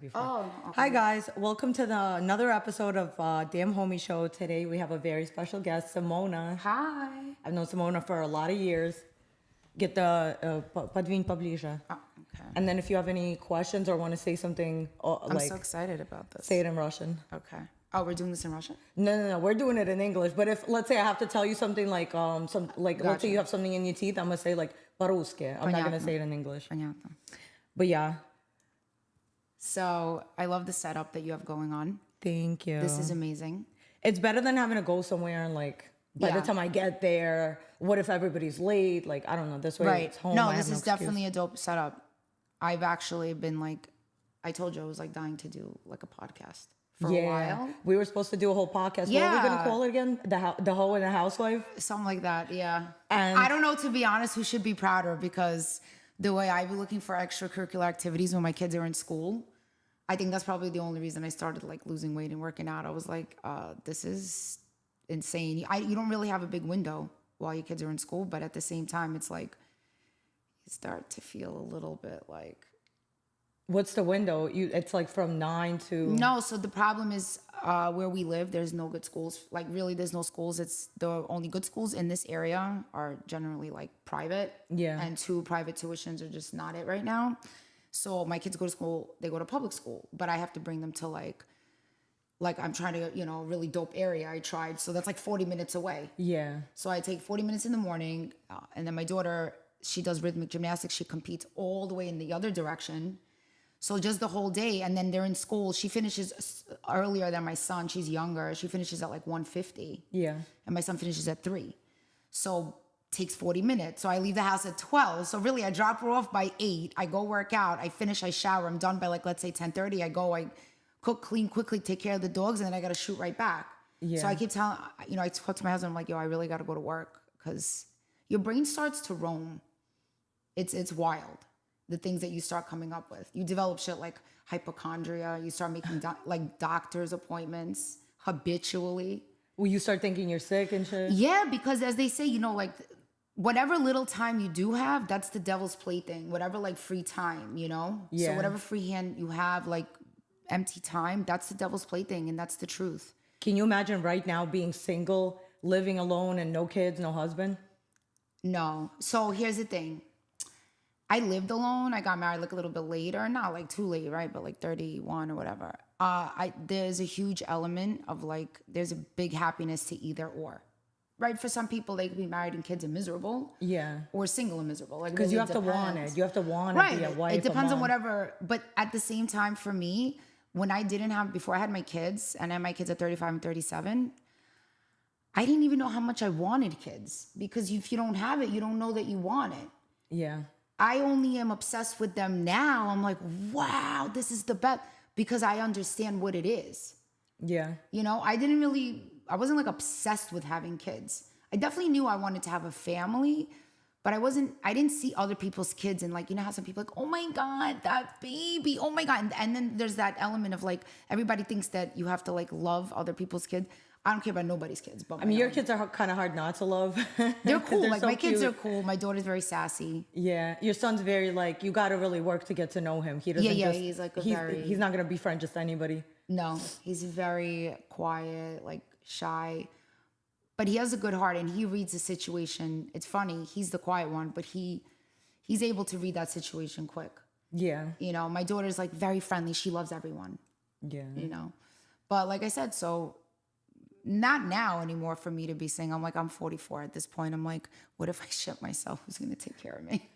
Before. Oh, Hi guys, welcome to another episode of DamnHomieShow. Today we have a very special guest, Simona. hi. I've known Simona for a lot of years. Get the подвинь поближе. Oh, okay. And then if you have any questions or want to say something, I'm so excited about this. say it in Russian. Okay. Oh, we're doing this in Russian? No, we're doing it in English. But if let's say I have to tell you something like let's say Gotcha. you have something in your teeth, I'm gonna say like по-русски. I'm not gonna say it in English. Понятно. But yeah, So I love the setup that you have going on. thank you. This is amazing. It's better than having to go somewhere and like by the Yeah. time I get there, what if everybody's late? Like I don't know. This way Right. it's home. No, I this have is excuse. definitely a dope setup. I've actually been like, I told you I was like dying to do like a podcast for a while. We were supposed to do a whole podcast. What are we gonna Yeah. call it again? The hoe and the housewife. Something like that, yeah. And- I don't know, to be honest, who should be prouder, because the way I be looking for extracurricular activities when my kids are in school, I think that's probably the only reason I started like losing weight and working out. I was like, this is insane. You don't really have a big window while your kids are in school, but at the same time, it's like you start to feel a little bit like, What's the window? It's like from 9 to. no. So the problem is where we live, there's no good schools. Like really, there's no schools. It's the only good schools in this area are generally like private. Yeah. And 2 private tuitions are just not it right now. So my kids go to school, they go to public school, but I have to bring them to like I'm trying to, really dope area. I tried. So that's like 40 minutes away. Yeah. So I take 40 minutes in the morning. And then my daughter, she does rhythmic gymnastics. She competes all the way in the other direction. So just the whole day, and then they're in school. She finishes earlier than my son. She's younger. She finishes at like 1:50. Yeah. And my son finishes at 3. So takes 40 minutes. So I leave the house at 12. So really, I drop her off by 8. I go work out. I finish. I shower. I'm done by like, let's say 10:30. I go. I cook, clean quickly, take care of the dogs, and then I got to shoot right back. Yeah. So I keep telling, I talk to my husband. I'm like, yo, I really got to go to work, because your brain starts to roam. It's wild. The things that you start coming up with. You develop shit like hypochondria. You start making like doctor's appointments habitually. Will you start thinking you're sick and shit? Yeah, because as they say, like whatever little time you do have, that's the devil's plaything. Whatever like free time, Yeah. So whatever free hand you have, like empty time, that's the devil's plaything, and that's the truth. Can you imagine right now being single, living alone, and no kids, no husband? No. So here's the thing. I lived alone. I got married like a little bit later, not like too late, right? But like 31 or whatever. There's a huge element of like, there's a big happiness to either or, right? For some people, they could be married and kids are miserable. Yeah. Or single and miserable. Like, Because really you have to want depends. it. You have to want Right. to be a wife. It depends a on mom. whatever. But at the same time, for me, when I didn't have, before I had my kids, and I had my kids at 35 and 37, I didn't even know how much I wanted kids. Because if you don't have it, you don't know that you want it. Yeah. I only am obsessed with them now. I'm like, wow, this is the best, because I understand what it is. Yeah. I wasn't like obsessed with having kids. I definitely knew I wanted to have a family, but I didn't see other people's kids, and like, how some people are like, oh my God, that baby, oh my God. And then there's that element of like, everybody thinks that you have to like love other people's kids. I don't care about nobody's kids, but I mean, your kids are kind of hard not to love. they're cool. Like so my kids cute. are cool. My daughter's very sassy. Yeah, your son's very like, you got to really work to get to know him. He doesn't. Yeah, just, he's like he's not gonna befriend just anybody. No, he's very quiet, like shy, but he has a good heart and he reads the situation. It's funny. He's the quiet one, but he's able to read that situation quick. Yeah. My daughter's like very friendly. She loves everyone. Yeah. But like I said, so not now anymore for me to be saying, I'm 44 at this point. I'm like, what if I shit myself? Who's going to take care of me?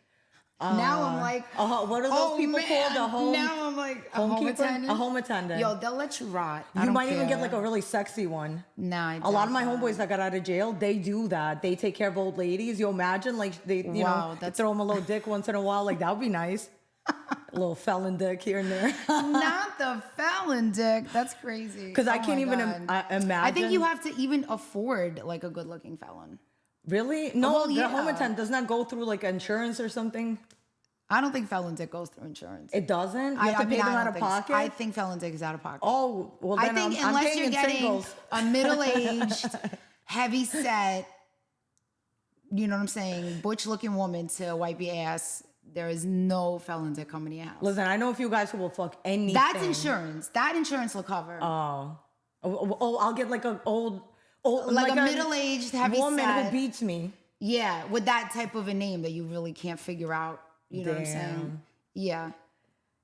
Now I'm like, what are those people called? A home. Now I'm like, a home homekeeper? attendant. A home attendant. Yo, they'll let you rot. You might even get like a really sexy one. Nah, a lot of my homeboys that got out of jail, they do that. They take care of old ladies. You imagine, like they, they throw them a little dick once in a while. Like that would be nice. A little felon dick here and there. Not the felon dick. That's crazy. Because I can't even imagine. I think you have to even afford like a good looking felon. Really? No, Well, the yeah. home attendant does not go through like insurance or something. I don't think felon dick goes through insurance. It doesn't? You have to pay them out of pocket? I think felon dick is out of pocket. Oh, well then I think I'm unless paying you're in getting singles. a middle-aged, heavy-set, you know what I'm saying, butch-looking woman to wipe your ass, There is no felons that come in your house. Listen, I know a few guys who will fuck anything. That's insurance. That insurance will cover. Oh, I'll get like an old like a middle-aged, heavy woman set. who beats me. Yeah, with that type of a name that you really can't figure out. You know what I'm saying? Yeah.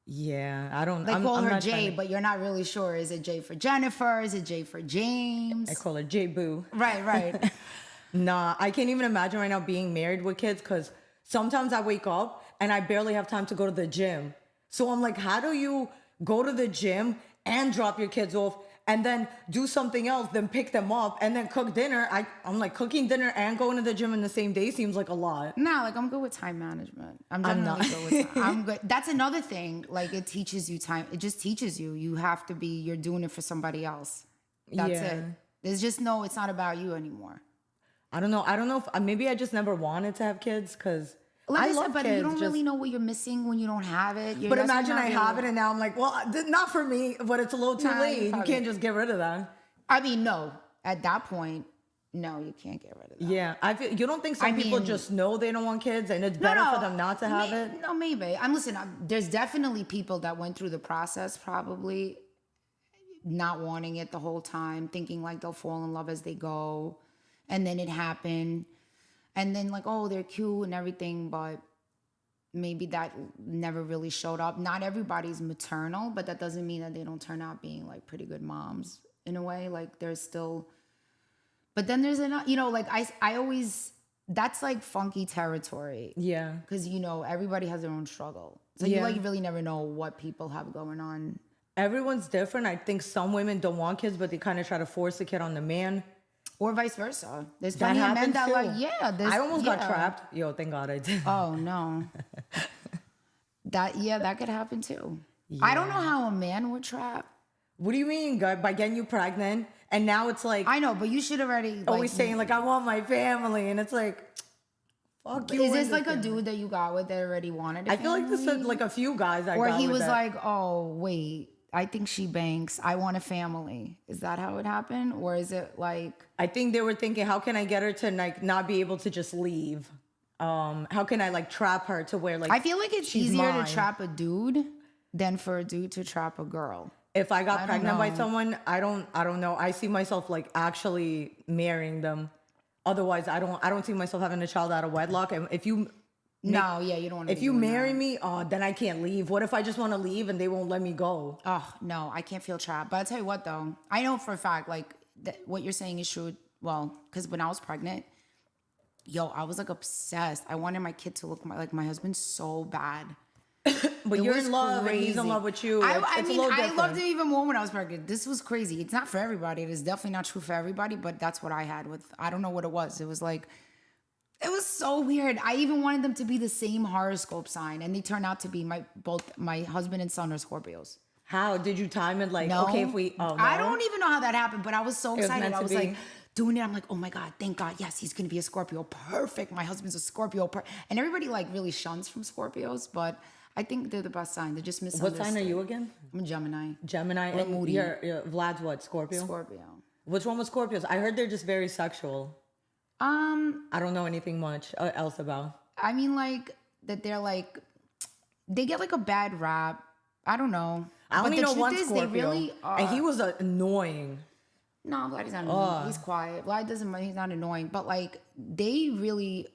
Yeah, I don't. They I'm, call I'm her not Jay, trying to- but you're not really sure. Is it J for Jennifer? Is it J for James? I call her J Boo. Right. Nah, I can't even imagine right now being married with kids because sometimes I wake up and I barely have time to go to the gym. So I'm like, how do you go to the gym and drop your kids off and then do something else, then pick them up and then cook dinner? I'm like, cooking dinner and going to the gym in the same day seems like a lot. No, like I'm good with time management. I'm generally good with time. I'm good. That's another thing. Like it teaches you time. It just teaches you. You have to be, you're doing it for somebody else. That's it. There's just no, it's not about you anymore. I don't know if maybe I just never wanted to have kids because Like I love but kids. you don't really know what you're missing when you don't have it. But imagine I have it and now I'm like, well, not for me, but it's a little too late. You can't just get rid of that. I mean, no. At that point, no, you can't get rid of that. Yeah, I feel you don't think some people just know they don't want kids and it's better for them not to have it? No, maybe. There's definitely people that went through the process probably not wanting it the whole time, thinking like they'll fall in love as they go. And then it happened. And then like, oh, they're cute and everything, but maybe that never really showed up. Not everybody's maternal, but that doesn't mean that they don't turn out being like pretty good moms in a way. Like there's still, but then there's enough, like I always, that's like funky territory. Yeah. Because, everybody has their own struggle. So you like really never know what people have going on. Everyone's different. I think some women don't want kids, but they kind of try to force the kid on the man. Or vice versa. There's plenty of men that too. I almost got trapped. Yo, thank God I did. Oh no. that could happen too. Yeah. I don't know how a man would trap. What do you mean, God? By getting you pregnant? And now it's like I know, but you should already always saying like I want my family, and it's like fuck you. Is this like a dude that you got with that already wanted a family? I feel like this is like a few guys I got Or he with was that. like, oh wait, I think she banks. I want a family. Is that how it happened? Or is it like... I think they were thinking, how can I get her to like not be able to just leave? How can I like trap her to where like I feel like it's easier mine. to trap a dude than for a dude to trap a girl. If I got pregnant by someone, I don't know. I see myself like actually marrying them. Otherwise, I don't see myself having a child out of wedlock. And if you... you don't want to. If you marry me, then I can't leave. What if I just want to leave and they won't let me go? Oh, no, I can't feel trapped. But I'll tell you what, though. I know for a fact, like, what you're saying is true. Well, because when I was pregnant, I was, like, obsessed. I wanted my kid to look like my husband so bad. But you're in love and he's in love with you. I loved him even more when I was pregnant. This was crazy. It's not for everybody. It is definitely not true for everybody, but that's what I had with, I don't know what it was. It was like... It was so weird. I even wanted them to be the same horoscope sign, and they turned out to be both my husband and son are Scorpios. How did you time it? Like, no. Okay, if we, no. I don't even know how that happened, but I was so excited. I was like doing it. I'm like, oh my God, thank God. Yes, he's going to be a Scorpio. Perfect. My husband's a Scorpio. And everybody like really shuns from Scorpios, but I think they're the best sign. They're just misunderstood. What sign are you again? I'm a Gemini. Or and moody. Vlad's what? Scorpio? Scorpio. What's wrong with Scorpios? I heard they're just very sexual. I don't know anything much else about. I mean, like that they're like they get like a bad rap. I don't know. I only know one Scorpio, they really are. And he was annoying. No, Vlad is not annoying. He's quiet. Vlad he's not annoying. But like they really,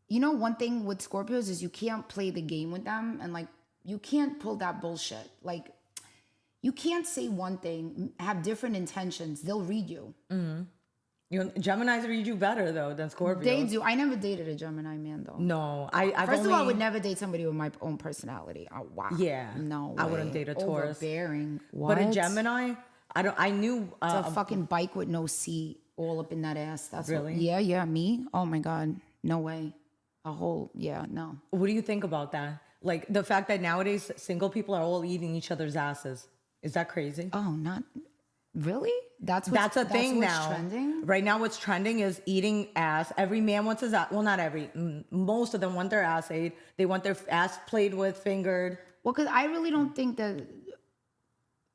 one thing with Scorpios is you can't play the game with them, and like you can't pull that bullshit. Like you can't say one thing, have different intentions. They'll read you. Mm-hmm. Geminis read you better though than Scorpios. They do. I never dated a Gemini man though. No, First of all, I would never date somebody with my own personality. Oh wow. Yeah. No way. I wouldn't date a Taurus. Overbearing. What? But a Gemini, I knew. It's a fucking bike with no seat, all up in that ass. That's really. Yeah. Me. Oh my God. No way. No. What do you think about that? Like the fact that nowadays single people are all eating each other's asses. Is that crazy? Oh, not. Really? That's a thing now. Trending? Right now, what's trending is eating ass. Every man wants his ass. Well, not every. Most of them want their ass ate. They want their ass played with, fingered. Well, because I really don't think that.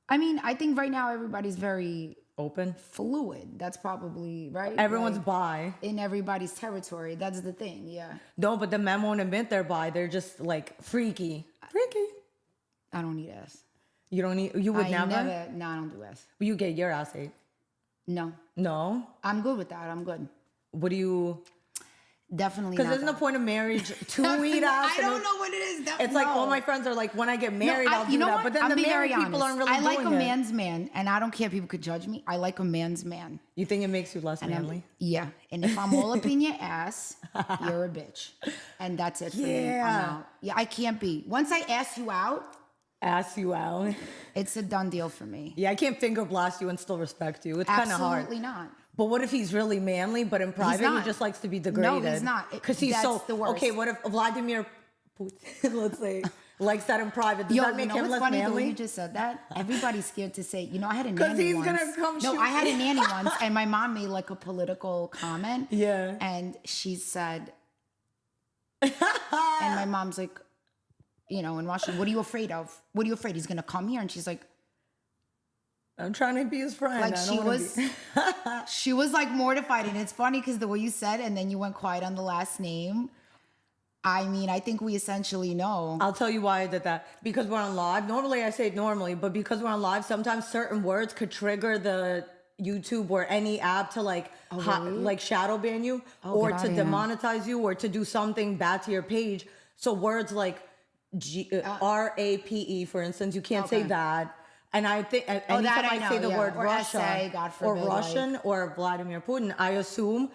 I mean, I think right now everybody's very Open. fluid. That's probably right. Everyone's Like, bi. in everybody's territory. That's the thing. Yeah. No, but the men won't admit they're bi. They're just like freaky. Freaky. I don't need ass. You don't need. You would I never. No, I don't do ass. You get your ass ate. No, No. I'm good with that. I'm good. What do you? Definitely Because not. isn't the that. point of marriage to eat ass? I don't know what it is. It's like all my friends are like, when I get married, I'll do you know that. what? But then I'll the be married very people honest. aren't really I like doing a it. man's man, and I don't care if people could judge me. I like a man's man. You think it makes you less And manly? yeah. And if I'm all up in your ass, you're a bitch. And that's it for me. I'm Yeah. out. Yeah, I can't be. Once I ask you out, Ass you out. it's a done deal for me. Yeah, I can't finger blast you and still respect you. It's kind of hard. Absolutely not. But what if he's really manly, but in private he not. just likes to be degraded? No, he's not. Because he's That's so the worst. okay. What if Vladimir Putin, let's say, likes that in private? Does Yo, that make you know him what's less funny? The way manly? you just said that, everybody's scared to say. You know, I had a 'Cause nanny he's once. gonna come No, shoot I had a me. nanny once, and my mom made like a political comment. Yeah. And she said, and my mom's like, you know, in Russian, what are you afraid of? What are you afraid? He's gonna come here? And she's like, I'm trying to be his friend. like I she don't wanna was, be- she was like mortified. And it's funny because the way you said, and then you went quiet on the last name. I mean, I think we essentially know. I'll tell you why I did that. Because we're on live. Normally I say it normally, but because we're on live, sometimes certain words could trigger the YouTube or any app to like like shadow ban you or get to outta here. demonetize you or to do something bad to your page. So words like RAPE, for instance, you can't say Okay. that. And I think anytime that I I say know, the yeah. word Or Russia SA, God or forbid, Russian or Vladimir Putin, I assume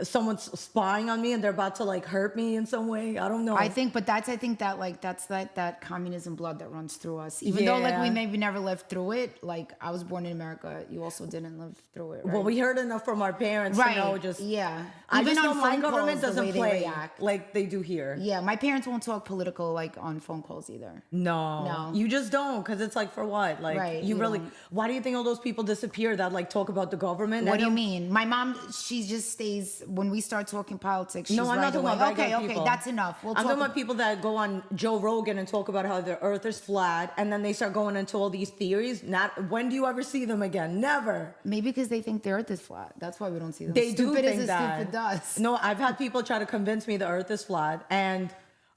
someone's spying on me and they're about to like hurt me in some way. I don't know. I think that's that communism blood that runs through us. Even though like we Yeah. maybe never lived through it. Like I was born in America, you also didn't live through it. Right? Well, we heard enough from our parents right. to know just yeah. I Even just know on my phone government calls, the way doesn't they play react. like they do here. Yeah, my parents won't talk political like on phone calls either. No, you just don't, because it's like for what? Like Right, you you really? don't. Why do you think all those people disappear that like talk about the government? What I do you don't- mean? My mom, she just stays when we start talking politics. She's No, I'm right not talking away. about regular Okay, people. that's enough. We'll I'm talk talking about people that go on Joe Rogan and talk about how the Earth is flat, and then they start going into all these theories. Not when do you ever see them again? Never. maybe because they think the Earth is flat. That's why we don't see them. They stupid do think as that. stupid does. No, I've had people try to convince me the Earth is flat, and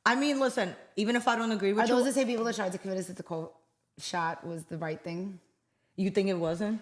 I mean, listen, even if I don't agree with Are you, those the same people that tried to convince us that the cold shot was the right thing? you think it wasn't?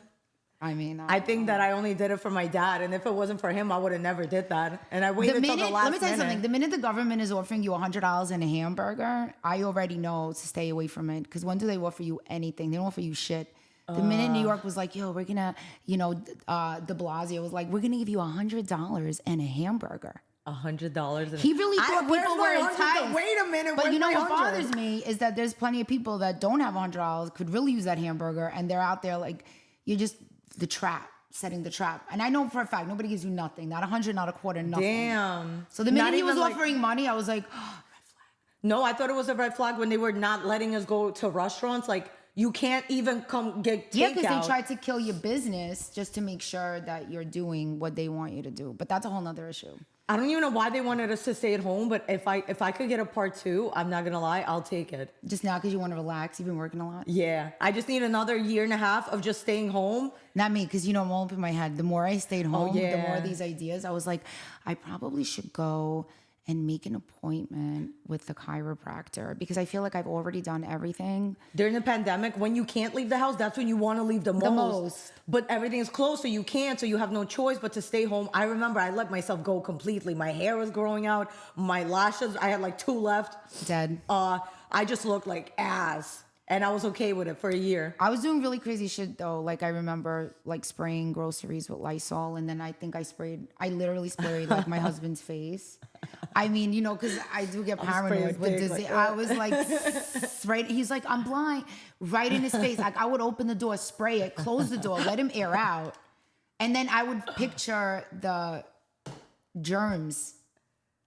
I mean, I think that I only did it for my dad, and if it wasn't for him, I would have never did that. And I waited till the last let me tell you minute. something. The minute the government is offering you $100 in a hamburger, I already know to stay away from it. Because when do they offer you anything? They don't offer you shit. The minute New York was like, yo, we're gonna, you know, de Blasio was like, we're gonna give you $100 and a hamburger. $100. He really thought people were enticed. Wait a minute. But where's you know my what 100? bothers me is that there's plenty of people that don't have $100 could really use that hamburger, and they're out there like, you're just the trap, setting the trap. And I know for a fact nobody gives you nothing, not 100, not a quarter, nothing. Damn. So the minute Not he was even, like- offering money, I was like, No, I thought it was a red flag when they were not letting us go to restaurants. Like, you can't even come get takeout. yeah, because they tried to kill your business just to make sure that you're doing what they want you to do. But that's a whole nother issue. I don't even know why they wanted us to stay at home, but if I could get a part 2, I'm not gonna lie, I'll take it. Just now because you want to relax. You've been working a lot. Yeah, I just need another year and a half of just staying home. Not me, because you know, I'm all up in my head. The more I stayed home, the yeah. more these ideas, I was like, I probably should go and make an appointment with the chiropractor because I feel like I've already done everything. During the pandemic, when you can't leave the house, that's when you want to leave the most. most. But everything is closed, so you can't, so you have no choice but to stay home. I remember I let myself go completely. My hair was growing out, my lashes, I had like 2 left. Dead. I just looked like ass, and I was okay with it for a year. I was doing really crazy shit though. Like I remember like spraying groceries with Lysol, and then I think I literally sprayed like my husband's face. I mean, you know, because I do get paranoid with dick disease. like I was like, right. He's like, I'm blind. Right in his face. Like I would open the door, spray it, close the door, let him air out, and then I would picture the germs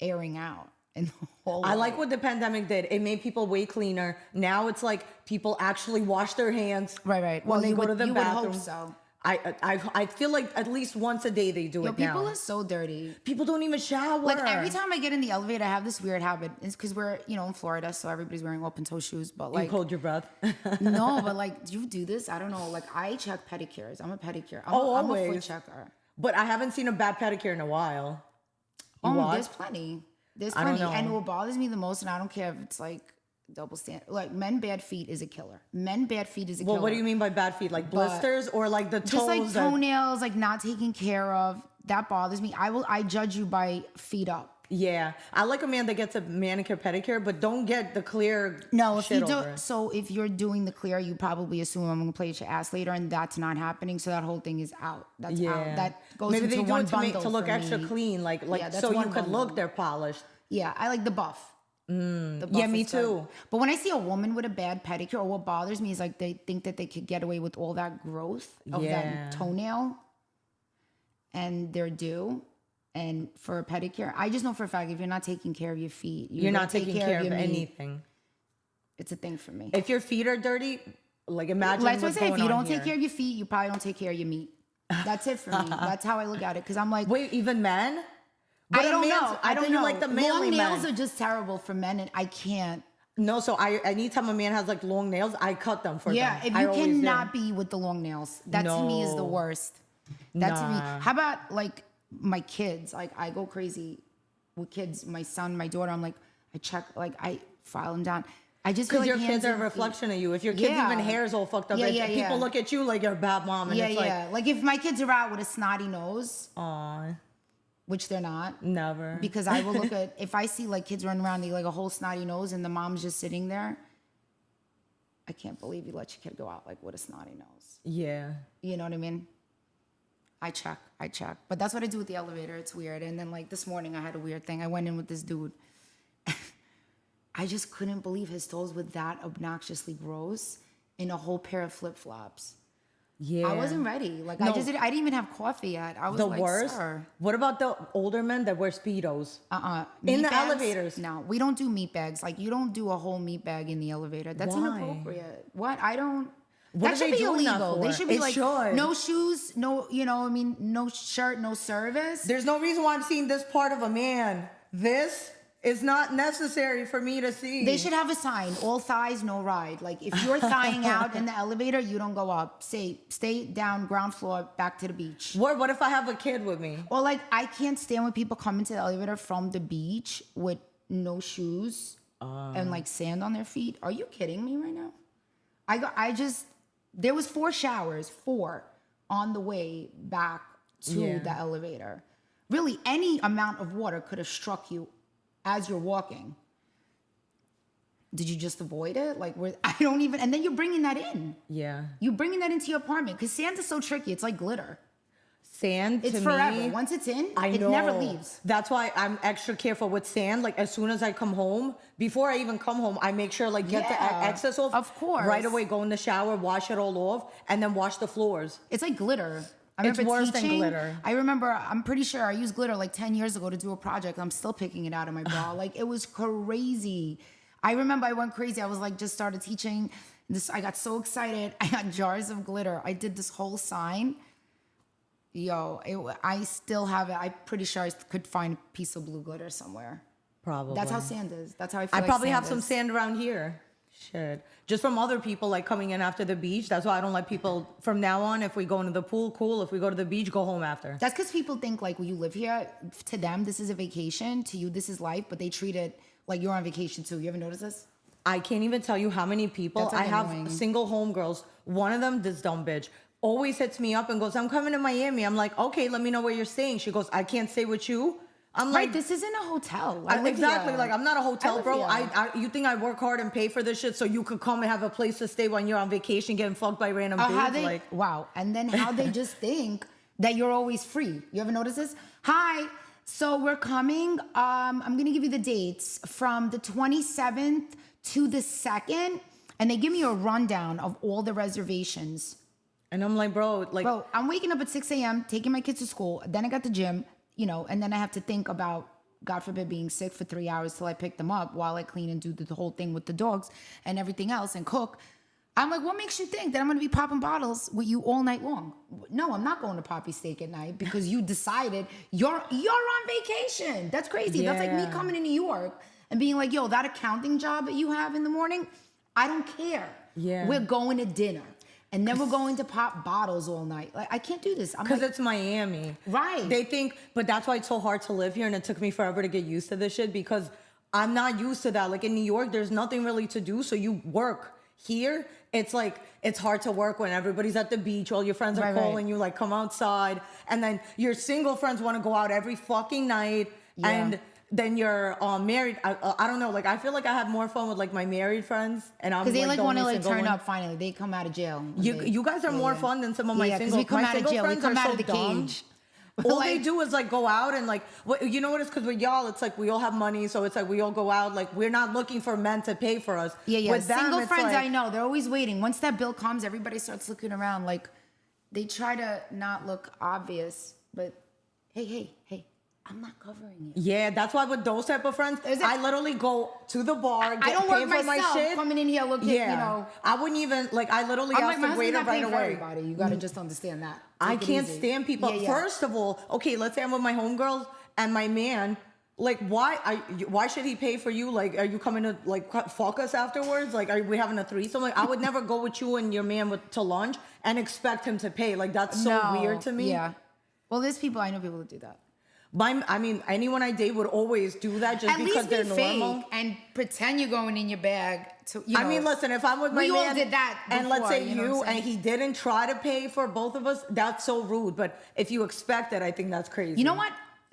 airing out. In the whole I like what the pandemic did. It made people way cleaner. Now it's like people actually wash their hands. Right. When they go to the you would bathroom. hope so. I feel like at least once a day they do Yo, it people now. are so dirty. People don't even shower. Like every time I get in the elevator, I have this weird habit. It's because we're, in Florida, so everybody's wearing open toe shoes. But You like, hold your breath. no, but like, do you do this? I don't know. Like, I check pedicures. I'm a pedicure. I'm a foot always. checker. But I haven't seen a bad pedicure in a while. There's plenty. There's I don't plenty. know. And what bothers me the most, and I don't care if it's like double standard, like men bad feet is a killer. Men bad feet is a killer. Well, what do you mean by bad feet? Like blisters or like the toes? Just like toenails, like not taken care of. That bothers me. I judge you by feet up. Yeah, I like a man that gets a manicure pedicure, but don't get the clear. No, if shit you do, over it. so if you're doing the clear, you probably assume I'm gonna play with your ass later, and that's not happening. So that whole thing is out. That's out. That goes Maybe into they do one it to bundle to look for extra me. clean, like Yeah, that's so you one could bundle. look they're polished. Yeah, I like the buff. The buff Yeah, me is good. too. But when I see a woman with a bad pedicure, or what bothers me is like they think that they could get away with all that growth of Yeah. that toenail, and they're due. And for a pedicure, I just know for a fact if you're not taking care of your feet, You're not taking care of your meat. anything. It's a thing for me. If your feet are dirty, like imagine Like I what's say, if going you on don't here. take care of your feet, you probably don't take care of your meat. That's it for me. That's how I look at it. Because I'm like, Wait, even men? But I a don't man's- know. I don't think you know. like the manly Long nails men. are just terrible for men, and I can't. No, so anytime a man has like long nails, I cut them for Yeah, them. if I you always cannot do. be with the long nails, that to me is the No. worst. That to me. Nah. How about like my kids? Like I go crazy with kids. My son, my daughter. I'm like, I check. Like I file them down. I just feel Because like your kids hands are a and feet. reflection of you. If your kids Yeah. even hair's all fucked up, Yeah, like, yeah, people yeah. look at you like you're a bad mom, and Yeah, it's yeah. Like if my kids are out with a snotty nose, like, aw, which they're not. never. Because I will look at, if I see like kids running around, they like a whole snotty nose and the mom's just sitting there, I can't believe you let your kid go out like with a snotty nose. Yeah. You know what I mean? I check. But that's what I do with the elevator. It's weird. And then like this morning I had a weird thing. I went in with this dude. I just couldn't believe his toes were that obnoxiously gross in a whole pair of flip-flops. Yeah. I wasn't ready. Like No. I didn't even have coffee yet. I was The like, worst. sir. What about the older men that wear Speedos? In In the the elevators. No, we don't do meat bags. Like you don't do a whole meat bag in the elevator. That's Why? inappropriate. What? I don't. What that are should they be doing that illegal. They for? should be It like should. no shoes, no, no shirt, no service. There's no reason why I'm seeing this part of a man. This is not necessary for me to see. They should have a sign: all thighs, no ride. Like if you're thighing out in the elevator, you don't go up. Stay down, ground floor, back to the beach. What if I have a kid with me? Or like I can't stand when people come into the elevator from the beach with no shoes and like sand on their feet. Are you kidding me right now? There was 4 showers, 4 on the way back to Yeah. the elevator. Really, any amount of water could have struck you as you're walking. Did you just avoid it? Like, I don't even, and then you're bringing that in. Yeah. You're bringing that into your apartment because sand is so tricky. It's like glitter. Sand It's to forever. me, Once it's in, I it know. never leaves. That's why I'm extra careful with sand. Like as soon as I come home, before I even come home, I make sure like get the Yeah, excess off. of course. Right away, go in the shower, wash it all off, and then wash the floors. It's like glitter. I It's remember worse than teaching, glitter. I remember, I'm pretty sure I used glitter like 10 years ago to do a project. I'm still picking it out of my bra. Like it was crazy. I remember I went crazy. I was like, just started teaching this. I got so excited. I got jars of glitter. I did this whole sign. I still have it. I'm pretty sure I could find a piece of blue glitter somewhere. Probably. That's how sand is. That's how I feel I like probably sand have some is. sand around here. Shit. Just from other people like coming in after the beach. That's why I don't let people from now on. If we go into the pool, cool. If we go to the beach, go home after. That's because people think like when you live here, to them, this is a vacation. To you, this is life. But they treat it like you're on vacation too. You ever notice this? I can't even tell you how many people That's I have annoying. single homegirls. One of them, this dumb bitch, always hits me up and goes, I'm coming to Miami. I'm like, okay, let me know where you're staying. She goes, I can't stay with you. I'm Right, like, this isn't a hotel. I live exactly. here. Like, I'm not a I hotel, live bro. here. You think I work hard and pay for this shit so you could come and have a place to stay when you're on vacation getting fucked by random dudes? How they, like, wow. And then how they just think that you're always free. You ever notice this? Hi, so we're coming. I'm going to give you the dates from the 27th to the 2nd. And they give me a rundown of all the reservations. and I'm like, bro, like, Bro, I'm waking up at 6 a.m., taking my kids to school. Then I got the gym, and then I have to think about, God forbid, being sick for 3 hours till I pick them up while I clean and do the whole thing with the dogs and everything else and cook. I'm like, what makes you think that I'm gonna be popping bottles with you all night long? No, I'm not going to Poppy Steak at night because you decided you're on vacation. That's crazy. That's like me Yeah. coming to New York and being like, yo, that accounting job that you have in the morning, I don't care. Yeah. We're going to dinner. And then we're going to pop bottles all night. Like, I can't do this. I'm Because like, it's Miami. Right. They think, but that's why it's so hard to live here. And it took me forever to get used to this shit because I'm not used to that. Like in New York, there's nothing really to do. So you work. Here, it's like, it's hard to work when everybody's at the beach. All your friends are calling you, like, come outside. And then your single friends want to go out every fucking night. Yeah. And then you're married. I don't know. Like, I feel like I have more fun with like my married friends. And I'm because they like the want to only like single turn one. up finally. They come out of jail. You guys are more fun than some of my single. we come My out of single jail. We friends come are out so of the dumb. cage. All they do is like go out and like, you know what it's because with y'all, it's like we all have money. So it's like we all go out. Like we're not looking for men to pay for us. Yeah. With them, Single it's friends, like, I know. They're always waiting. Once that bill comes, everybody starts looking around. Like they try to not look obvious, but hey, I'm not covering it. Yeah, that's why with those type of friends, I literally go to the bar, I don't pay work for my myself shit. coming in here looking, Yeah, you know. I wouldn't even like. I literally I'm ask like, my the waiter husband's not paying right for away. everybody. You gotta just understand that. I Take it can't easy. stand people. Yeah. First of all, okay, let's say I'm with my homegirls and my man. Like, why should he pay for you? Like, are you coming to like fuck us afterwards? Like, are we having a threesome? Like, I would never go with you and your man to lunch and expect him to pay. Like, that's so weird to me. Yeah. Well, there's people, I know people that do that. I mean, anyone I date would always do that just At because least they're be normal. fake and pretend you're going in your bag to, you know. I mean, listen, if I'm with my we man all did that and let's before, say you know what I'm and saying? he didn't try to pay for both of us, that's so rude. But if you expect it, I think that's crazy. You know what?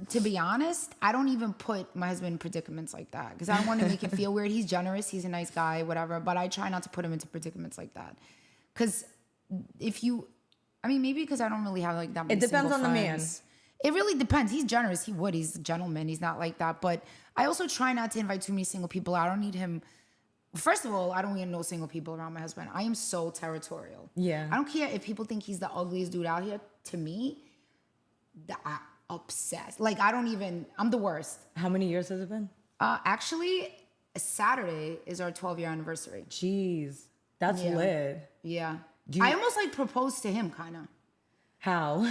To be honest, I don't even put my husband in predicaments like that because I don't want to make him feel weird. He's generous. He's a nice guy, whatever. But I try not to put him into predicaments like that. Because maybe because I don't really have like that many It depends single on the friends. It really depends. He's generous. He's a gentleman. He's not like that. But I also try not to invite too many single people. I don't need him. First of all, I don't need no single people around my husband. I am so territorial. Yeah. I don't care if people think he's the ugliest dude out here. To me, I'm obsessed. Like, I'm the worst. How many years has it been? Actually, Saturday is our 12-year anniversary. Jeez, that's Yeah. lit. Yeah. Do you- I almost like proposed to him, kind of. How?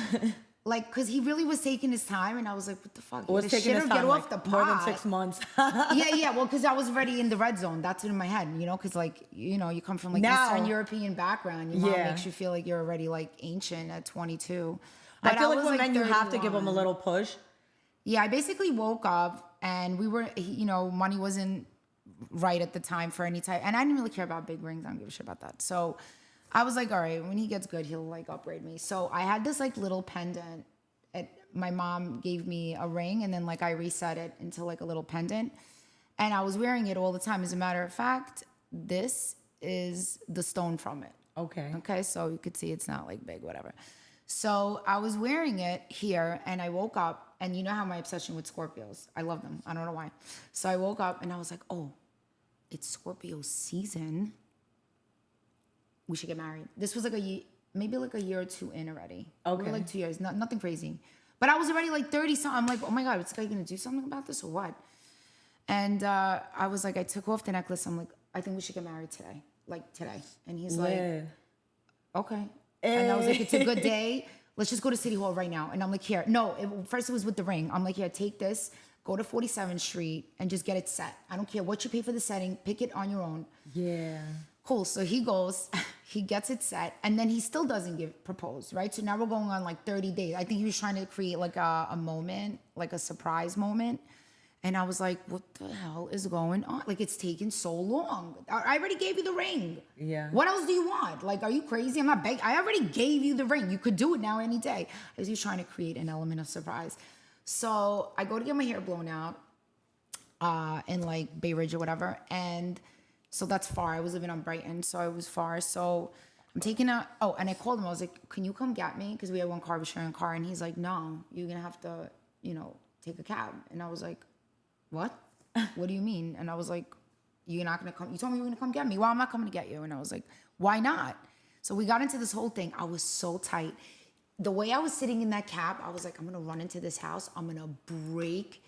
Like, because he really was taking his time, and I was like, what the fuck? What's taking his time? Get Like, off the pot. more than 6 months. yeah. Well, because I was already in the red zone. That's in my head, you know? Because, like, you know, you come from, like, Now- Eastern European background. Your mom Yeah. makes you feel like you're already, like, ancient at 22. I But feel like was, with men, you have to give 31. them a little push. Yeah, I basically woke up, and money wasn't right at the time for any type. And I didn't really care about big rings. I don't give a shit about that. So I was like, all right, when he gets good, he'll, like, upgrade me. So I had this, like, little pendant. My mom gave me a ring, and then like I reset it into like a little pendant, and I was wearing it all the time. As a matter of fact, this is the stone from it. Okay, so you could see it's not like big, whatever. So I was wearing it here, and I woke up, and you know how my obsession with Scorpios, I love them. I don't know why. So I woke up, and I was like, oh, it's Scorpio season. We should get married. This was like maybe like a year or two in already. Okay. We were like 2 years, nothing crazy. But I was already like 30 something. I'm like, oh my God, is this guy gonna do something about this or what? And I was like, I took off the necklace. I'm like, I think we should get married today. Like today. And he's like, okay. And I was like, it's a good day. Let's just go to City Hall right now. And I'm like, here. No, first it was with the ring. I'm like, here, take this. Go to 47th Street and just get it set. I don't care what you pay for the setting. Pick it on your own. Yeah. Cool. So he goes, he gets it set, and then he still doesn't propose, right? So now we're going on like 30 days. I think he was trying to create like a moment, like a surprise moment. And I was like, what the hell is going on? Like, it's taken so long. I already gave you the ring. Yeah. What else do you want? Like, are you crazy? I'm not begging. I already gave you the ring. You could do it now any day. I was just trying to create an element of surprise. So I go to get my hair blown out in like Bay Ridge or whatever. And so that's far. I was living on Brighton, so I was far. So I'm taking and I called him. I was like, can you come get me? Because we had one car, we sharing a car. And he's like, no, you're going to have to, take a cab. And I was like, what? What do you mean? And I was like, you're not going to come. You told me you were going to come get me. Well, I'm not coming to get you. And I was like, why not? So we got into this whole thing. I was so tight. the way I was sitting in that cab, I was like, I'm gonna run into this house. I'm gonna break.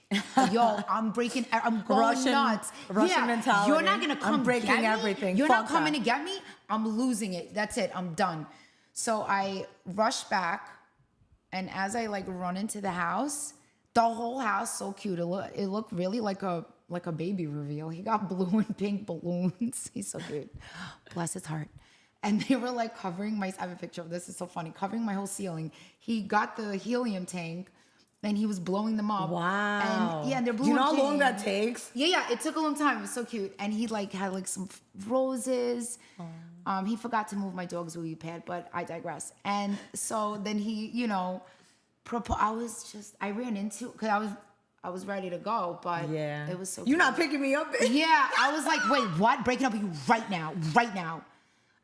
Yo, I'm breaking. I'm going nuts. Russian mentality. You're not gonna come I'm breaking get me. everything. You're Fuck not coming that. to get me. I'm losing it. That's it. I'm done. So I rushed back, and as I like run into the house, the whole house so cute. It looked really like a baby reveal. He got blue and pink balloons. He's so cute. Bless his heart. And they were like covering my, I have a picture of this, it's so funny, covering my whole ceiling. He got the helium tank and he was blowing them up. Wow. And yeah, and they're blue. Do you know and how long pink. that takes? Yeah, it took a long time. It was so cute. And he like had like some roses. He forgot to move my dog's wee pad, but I digress. And so then he, you know, I ran into, because I was ready to go, but it was so You're cute. not picking me up? Yeah, I was like, wait, what? Breaking up with you right now.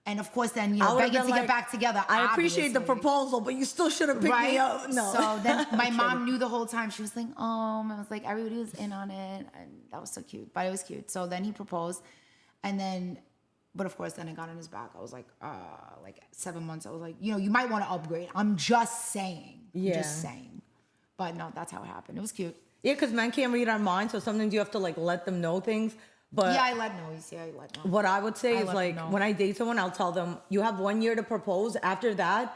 And of course, then, you know, begging to get back together. I appreciate the obviously. proposal, but you still should have picked me up. No. So then my mom knew the whole time. She was like, I was like, everybody was in on it. And that was so cute. But it was cute. So then he proposed. And then, but of course, then I got on his back. I was like 7 months. I was like, you know, you might want to upgrade. I'm just saying. Yeah. Just saying. But no, that's how it happened. It was cute. Yeah, because men can't read our minds. So sometimes you have to like let them know things. But Yeah, I let Noise. Yeah, I let know. what I would say is let like them know. when I date someone, I'll tell them you have 1 year to propose. After that,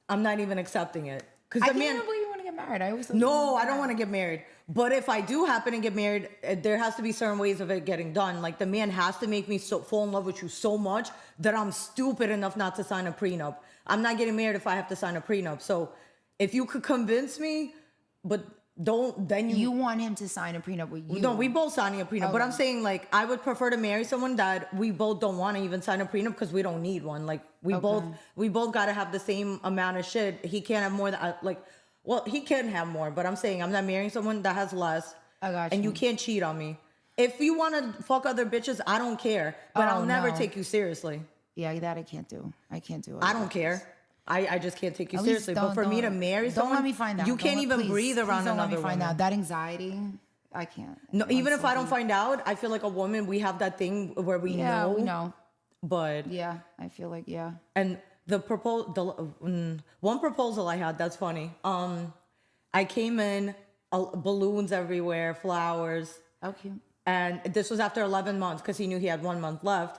I'm not even accepting it. Because I the can't man, believe you want to get married. I always thought no, I don't want to get married. But if I do happen to get married, there has to be certain ways of it getting done. Like the man has to make me fall in love with you so much that I'm stupid enough not to sign a prenup. I'm not getting married if I have to sign a prenup. So if you could convince me, but don't, then You want him to sign a prenup with you. No, we both signing a prenup. But Okay. I'm saying like I would prefer to marry someone that we both don't want to even sign a prenup because we don't need one. Like we both got to have the same amount of shit. He can't have more than well, he can have more, but I'm saying I'm not marrying someone that has less. I got And you. you can't cheat on me. If you want to fuck other bitches, I don't care. But I'll never no. take you seriously. Yeah, that I can't do. I can't do it. I don't care. I just can't take you At least seriously. But for me to marry someone, don't let me find out. you can't Don't even please, breathe around please don't another let me find woman. out. That anxiety, I can't. No, I'm even if so I don't deep. find out, I feel like a woman, we have that thing where we Yeah, know. we know. But Yeah, I feel like and one proposal I had, that's funny. I came in, balloons everywhere, flowers, Oh, cute. and this was after 11 months because he knew he had 1 month left.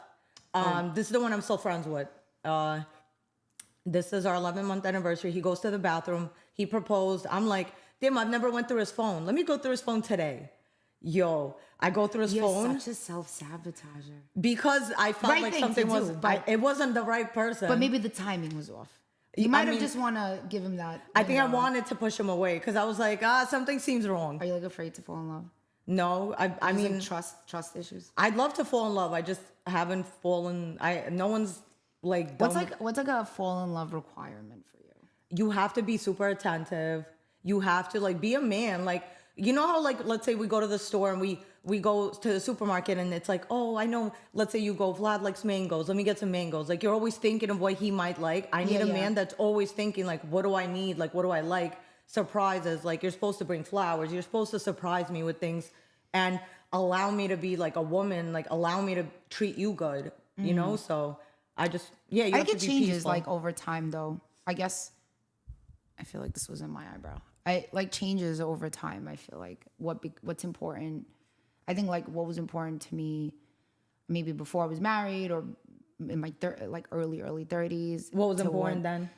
This is the one I'm still friends with. This is our 11-month anniversary. He goes to the bathroom. He proposed. I'm like, damn, I've never went through his phone. Let me go through his phone today. Yo, I go through his You're phone such a self-sabotager. because I felt Right like thing something to was, do, but- it wasn't the right person. But maybe the timing was off. You I might have mean, just want to give him that. I think I wanted to push him away because I was like, something seems wrong. Are you like afraid to fall in love? No, I There's, mean, like, trust issues. I'd love to fall in love. I just haven't fallen. No one's like. What's like a fall in love requirement for you? You have to be super attentive. You have to like be a man. Like, you know how like, let's say we go to the store and we go to the supermarket and it's like, oh, I know. Let's say you go, Vlad likes mangoes. Let me get some mangoes. Like you're always thinking of what he might like. I need a man that's always thinking like, what do I need? Like, what do I like? Surprises. Like you're supposed to bring flowers. You're supposed to surprise me with things and allow me to be like a woman. Like allow me to treat you good. You know? So I just, you I have think it to be changes peaceful. like over time though. I guess I feel like this was in my eyebrow. I like changes over time. I feel like what's important. I think like what was important to me maybe before I was married or in my early 30s. What was to important then?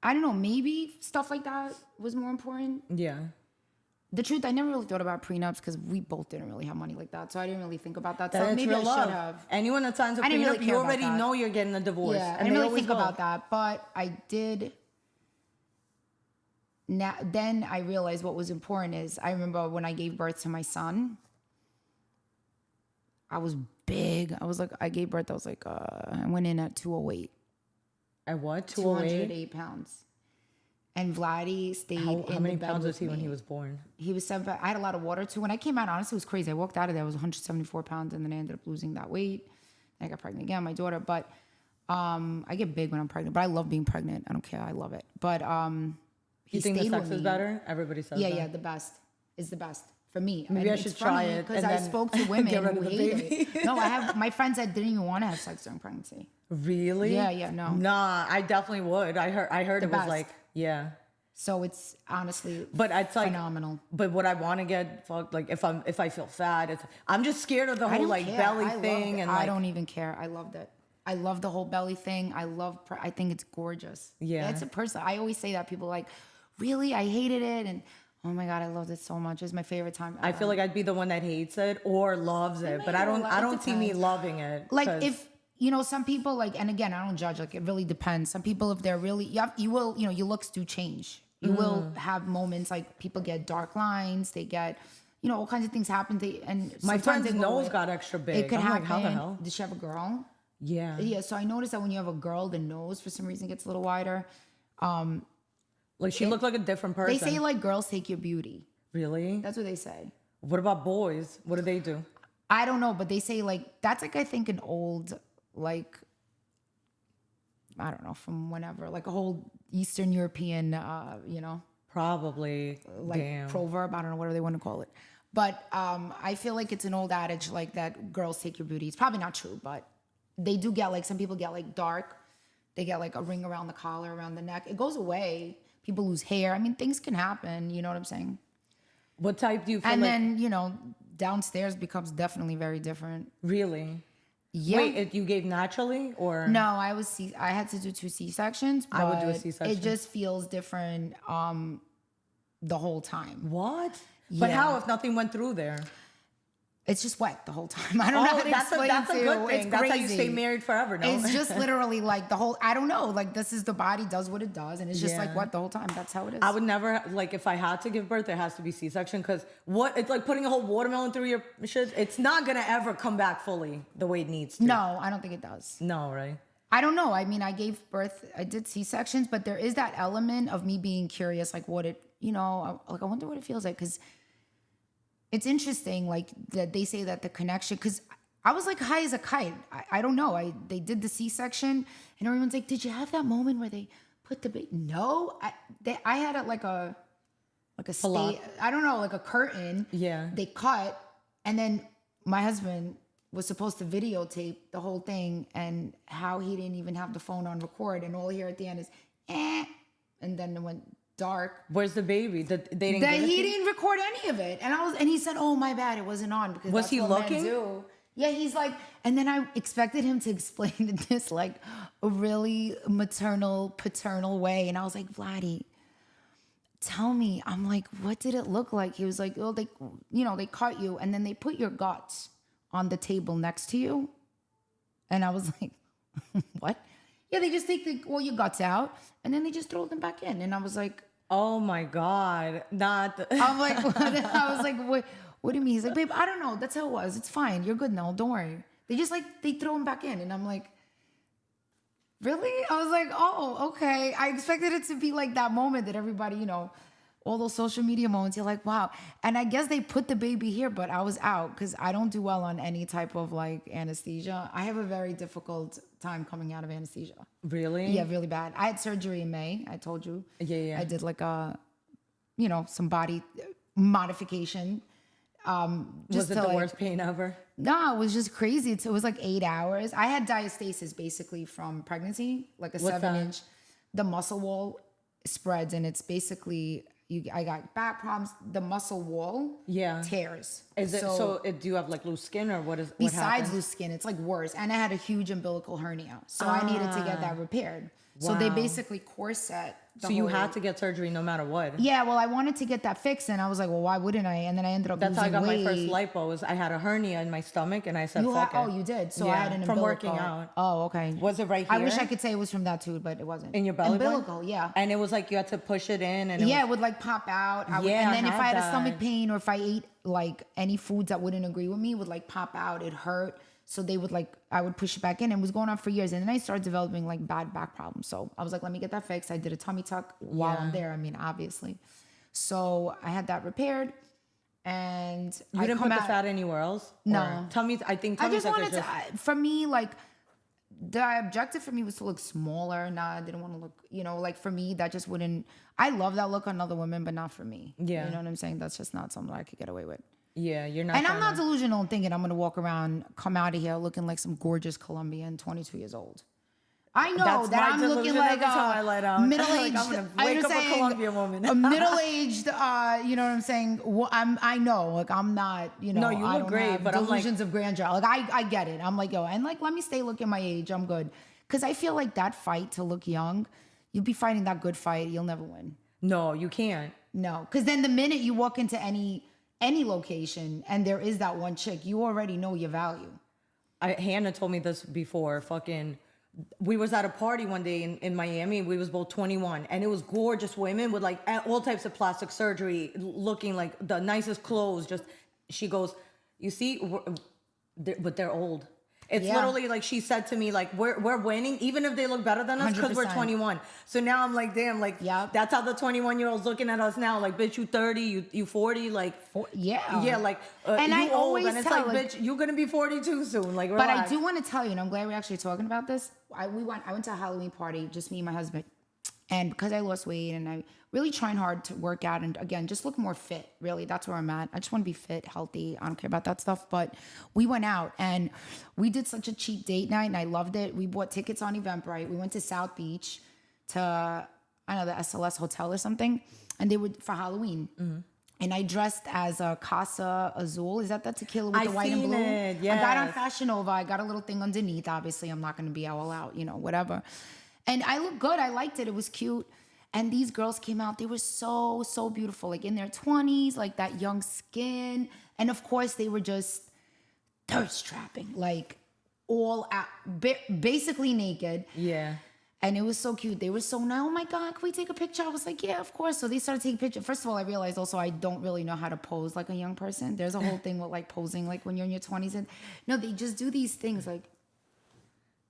I don't know, maybe stuff like that was more important. Yeah. The truth, I never really thought about prenups because we both didn't really have money like that. So I didn't really think about that That's stuff. Maybe I real should love. have. Anyone that signs a I didn't prenup, really care you about already that. know you're getting a divorce. Yeah, I and didn't they really always think will. about that, but I did. Now, then I realized what was important is I remember when I gave birth to my son. I was big. I gave birth. I was like, I went in at 208. At what? 208? 208 pounds. And Vladdy stayed in How many the bed pounds with was he when me. he was born? He was 7. I had a lot of water too. When I came out, honestly, it was crazy. I walked out of there. I was 174 pounds, and then I ended up losing that weight. I got pregnant again, my daughter. But I get big when I'm pregnant. But I love being pregnant. I don't care. I love it. But he You think the stayed sex with is me. better? Everybody says that. Yeah, the best is the best. for me. Maybe And I should it's funny try it because and I then spoke to get women rid who of the hate baby. it. No, I have my friends that didn't even want to have sex during pregnancy. Really? Yeah, no. Nah, I definitely would. I heard it was best. like, yeah. So it's honestly But it's like phenomenal. But would I want to get fucked? Like if I feel fat, I'm just scared of the I whole don't like care. belly I thing loved it. and I like don't even care. I loved it. I love the whole belly thing. I think it's gorgeous. Yeah. It's a person. I always say that people are like, really? I hated it. And oh my God, I loved it so much. It's my favorite time ever. I feel like I'd be the one that hates it or loves it, but I don't see me loving it. Like 'cause- if, some people like, and again, I don't judge, like it really depends. Some people, if they're really, you will, your looks do change. You will have moments like people get dark lines, they get, all kinds of things happen. And my sometimes friend's they go nose away. got extra big. It could I'm happen. like, how the hell? Did she have a girl? Yeah. Yeah, so I noticed that when you have a girl, the nose for some reason gets a little wider. Like she looked like a different person. They say like girls take your beauty. Really? That's what they say. What about boys? What do they do? I don't know, but they say like that's like I think an old like I don't know from whenever like a whole Eastern European Probably. like Damn. proverb. I don't know whatever they want to call it, but I feel like it's an old adage like that girls take your beauty. It's probably not true, but they do get like some people get like dark. They get like a ring around the collar, around the neck. It goes away. People lose hair. I mean, things can happen. You know what I'm saying? What type do you feel And like? then, downstairs becomes definitely very different. Really? Yeah. Wait, you gave naturally or? No, I had to do 2 C-sections. I would do a but C-section. It just feels different the whole time. What? But Yeah. how if nothing went through there? It's just wet the whole time. I don't know how to explain that's it a to good you. thing. It's That's how you crazy. stay married forever. No, It's just literally like the whole, I don't know, like this is the body does what it does. And it's just like Yeah. wet the whole time. That's how it is. I would never like if I had to give birth, it has to be C-section because it's like putting a whole watermelon through your shit. It's not gonna ever come back fully the way it needs to. No, I don't think it does. No, right? I don't know. I mean, I gave birth, I did C-sections, but there is that element of me being curious, like what it, I wonder what it feels like. Cause it's interesting, like that they say that the connection, cause I was like high as a kite. I don't know. They did the C-section and everyone's like, did you have that moment where they put the baby? No, I had it like a lot. I don't know, like a curtain. Yeah. They cut and then my husband was supposed to videotape the whole thing and how he didn't even have the phone on record and all he heard at the end is and then it went dark. Where's the baby? They didn't. That give it he to you? didn't record any of it, and he said, "Oh my bad, it wasn't on." Because Was that's he what men looking? do. Yeah, he's like, and then I expected him to explain this like a really maternal, paternal way, and I was like, Vladdy, tell me. I'm like, what did it look like? He was like, oh, they cut you, and then they put your guts on the table next to you, and I was like, what? Yeah, they just take all your guts out, and then they just throw them back in, and I was like. Oh my God! I'm like, what? I was like, what do you mean? He's like, babe, I don't know. That's how it was. It's fine. You're good now. Don't worry. They just they throw him back in. And I'm like, really? I was like, oh, okay. I expected it to be like that moment that everybody, all those social media moments, you're like, wow. And I guess they put the baby here, but I was out because I don't do well on any type of like anesthesia. I have a very difficult time coming out of anesthesia. Really? Yeah, really bad. I had surgery in May. I told you. Yeah. I did like some body modification. Was it the worst pain ever? No, it was just crazy. It was like 8 hours. I had diastasis basically from pregnancy, like a What's 7-inch. The muscle wall spreads, and it's basically I got back problems. The muscle wall tears. Is it so? Do you have like loose skin or what is? Besides what happens? loose skin, it's like worse. And I had a huge umbilical hernia, so I needed to get that repaired. So they Wow. basically corset. So you had to get surgery no matter what. Yeah, well, I wanted to get that fixed, and I was like, well, why wouldn't I? And then I ended up That's how I losing got weight. my first lipo. Was I had a hernia in my stomach, and I said, "Fuck it." Oh, you did. So I had an from umbilical. working out. Oh, okay. Was it right I here? wish I could say it was from that too, but it wasn't. In your belly button? Umbilical, yeah. And it was like you had to push it in, and It would like pop out. And then if I had a stomach pain or if I ate like any foods that wouldn't agree with me, it would like pop out. It hurt. So they would I would push it back in, and it was going on for years. And then I started developing like bad back problems. So I was like, let me get that fixed. I did a tummy tuck while I'm there. I mean, obviously. So I had that repaired, and you didn't put the fat anywhere else. No. Or tummy. I think I tummy just tuck wanted is to, for me, like the objective for me was to look smaller. Nah, I didn't want to look, like for me, that just wouldn't. I love that look on other women, but not for me. Yeah. You know what I'm saying? That's just not something I could get away with. Yeah, you're not. And I'm not delusional in thinking I'm going to walk around, come out of here looking like some gorgeous Colombian, 22 years old. I know that I'm looking like a middle-aged. I'm gonna wake up a Colombian woman. A middle-aged. You know what I'm saying? I know. Like I'm not. No, you I look don't great, have but delusions of grandeur. Like I get it. I'm like and like let me stay looking my age. I'm good. Because I feel like that fight to look young, you'll be fighting that good fight. You'll never win. No, you can't. No, because then the minute you walk into any location and there is that one chick, you already know your value. Hannah told me this before. We was at a party one day in Miami. We was both 21, and it was gorgeous women with like all types of plastic surgery, looking like the nicest clothes. She goes, you see, but they're old. It's literally like she said to me, like we're winning, even if they look better than us, because we're 21. So now I'm like, damn, like that's how the 21-year-olds looking at us now. Like, bitch, you 30, you 40, like yeah, like and you I old, always and it's tell, like, bitch, you're gonna be 42 soon. Like, relax. relax. But I do want to tell you, and I'm glad we're actually talking about this. I went to a Halloween party, just me and my husband, and because I lost weight and I really trying hard to work out and again just look more fit. Really, that's where I'm at. I just want to be fit, healthy. I don't care about that stuff. But we went out and we did such a cheap date night, and I loved it. We bought tickets on Eventbrite. We went to South Beach to the SLS Hotel or something, and they were for Halloween. Mm-hmm. And I dressed as a Casa Azul. Is that tequila with the white and blue? Yes. I got on Fashion Nova. I got a little thing underneath. Obviously, I'm not going to be all out, whatever. And I looked good. I liked it. It was cute. And these girls came out. They were so, so beautiful. Like in their 20s, like that young skin. And of course, they were just thirst trapping. Like all out, basically naked. Yeah. And it was so cute. They were so nice. Oh my God, can we take a picture? I was like, yeah, of course. So they started taking pictures. First of all, I realized also I don't really know how to pose like a young person. There's a whole thing with like posing like when you're in your 20s. And no, they just do these things like.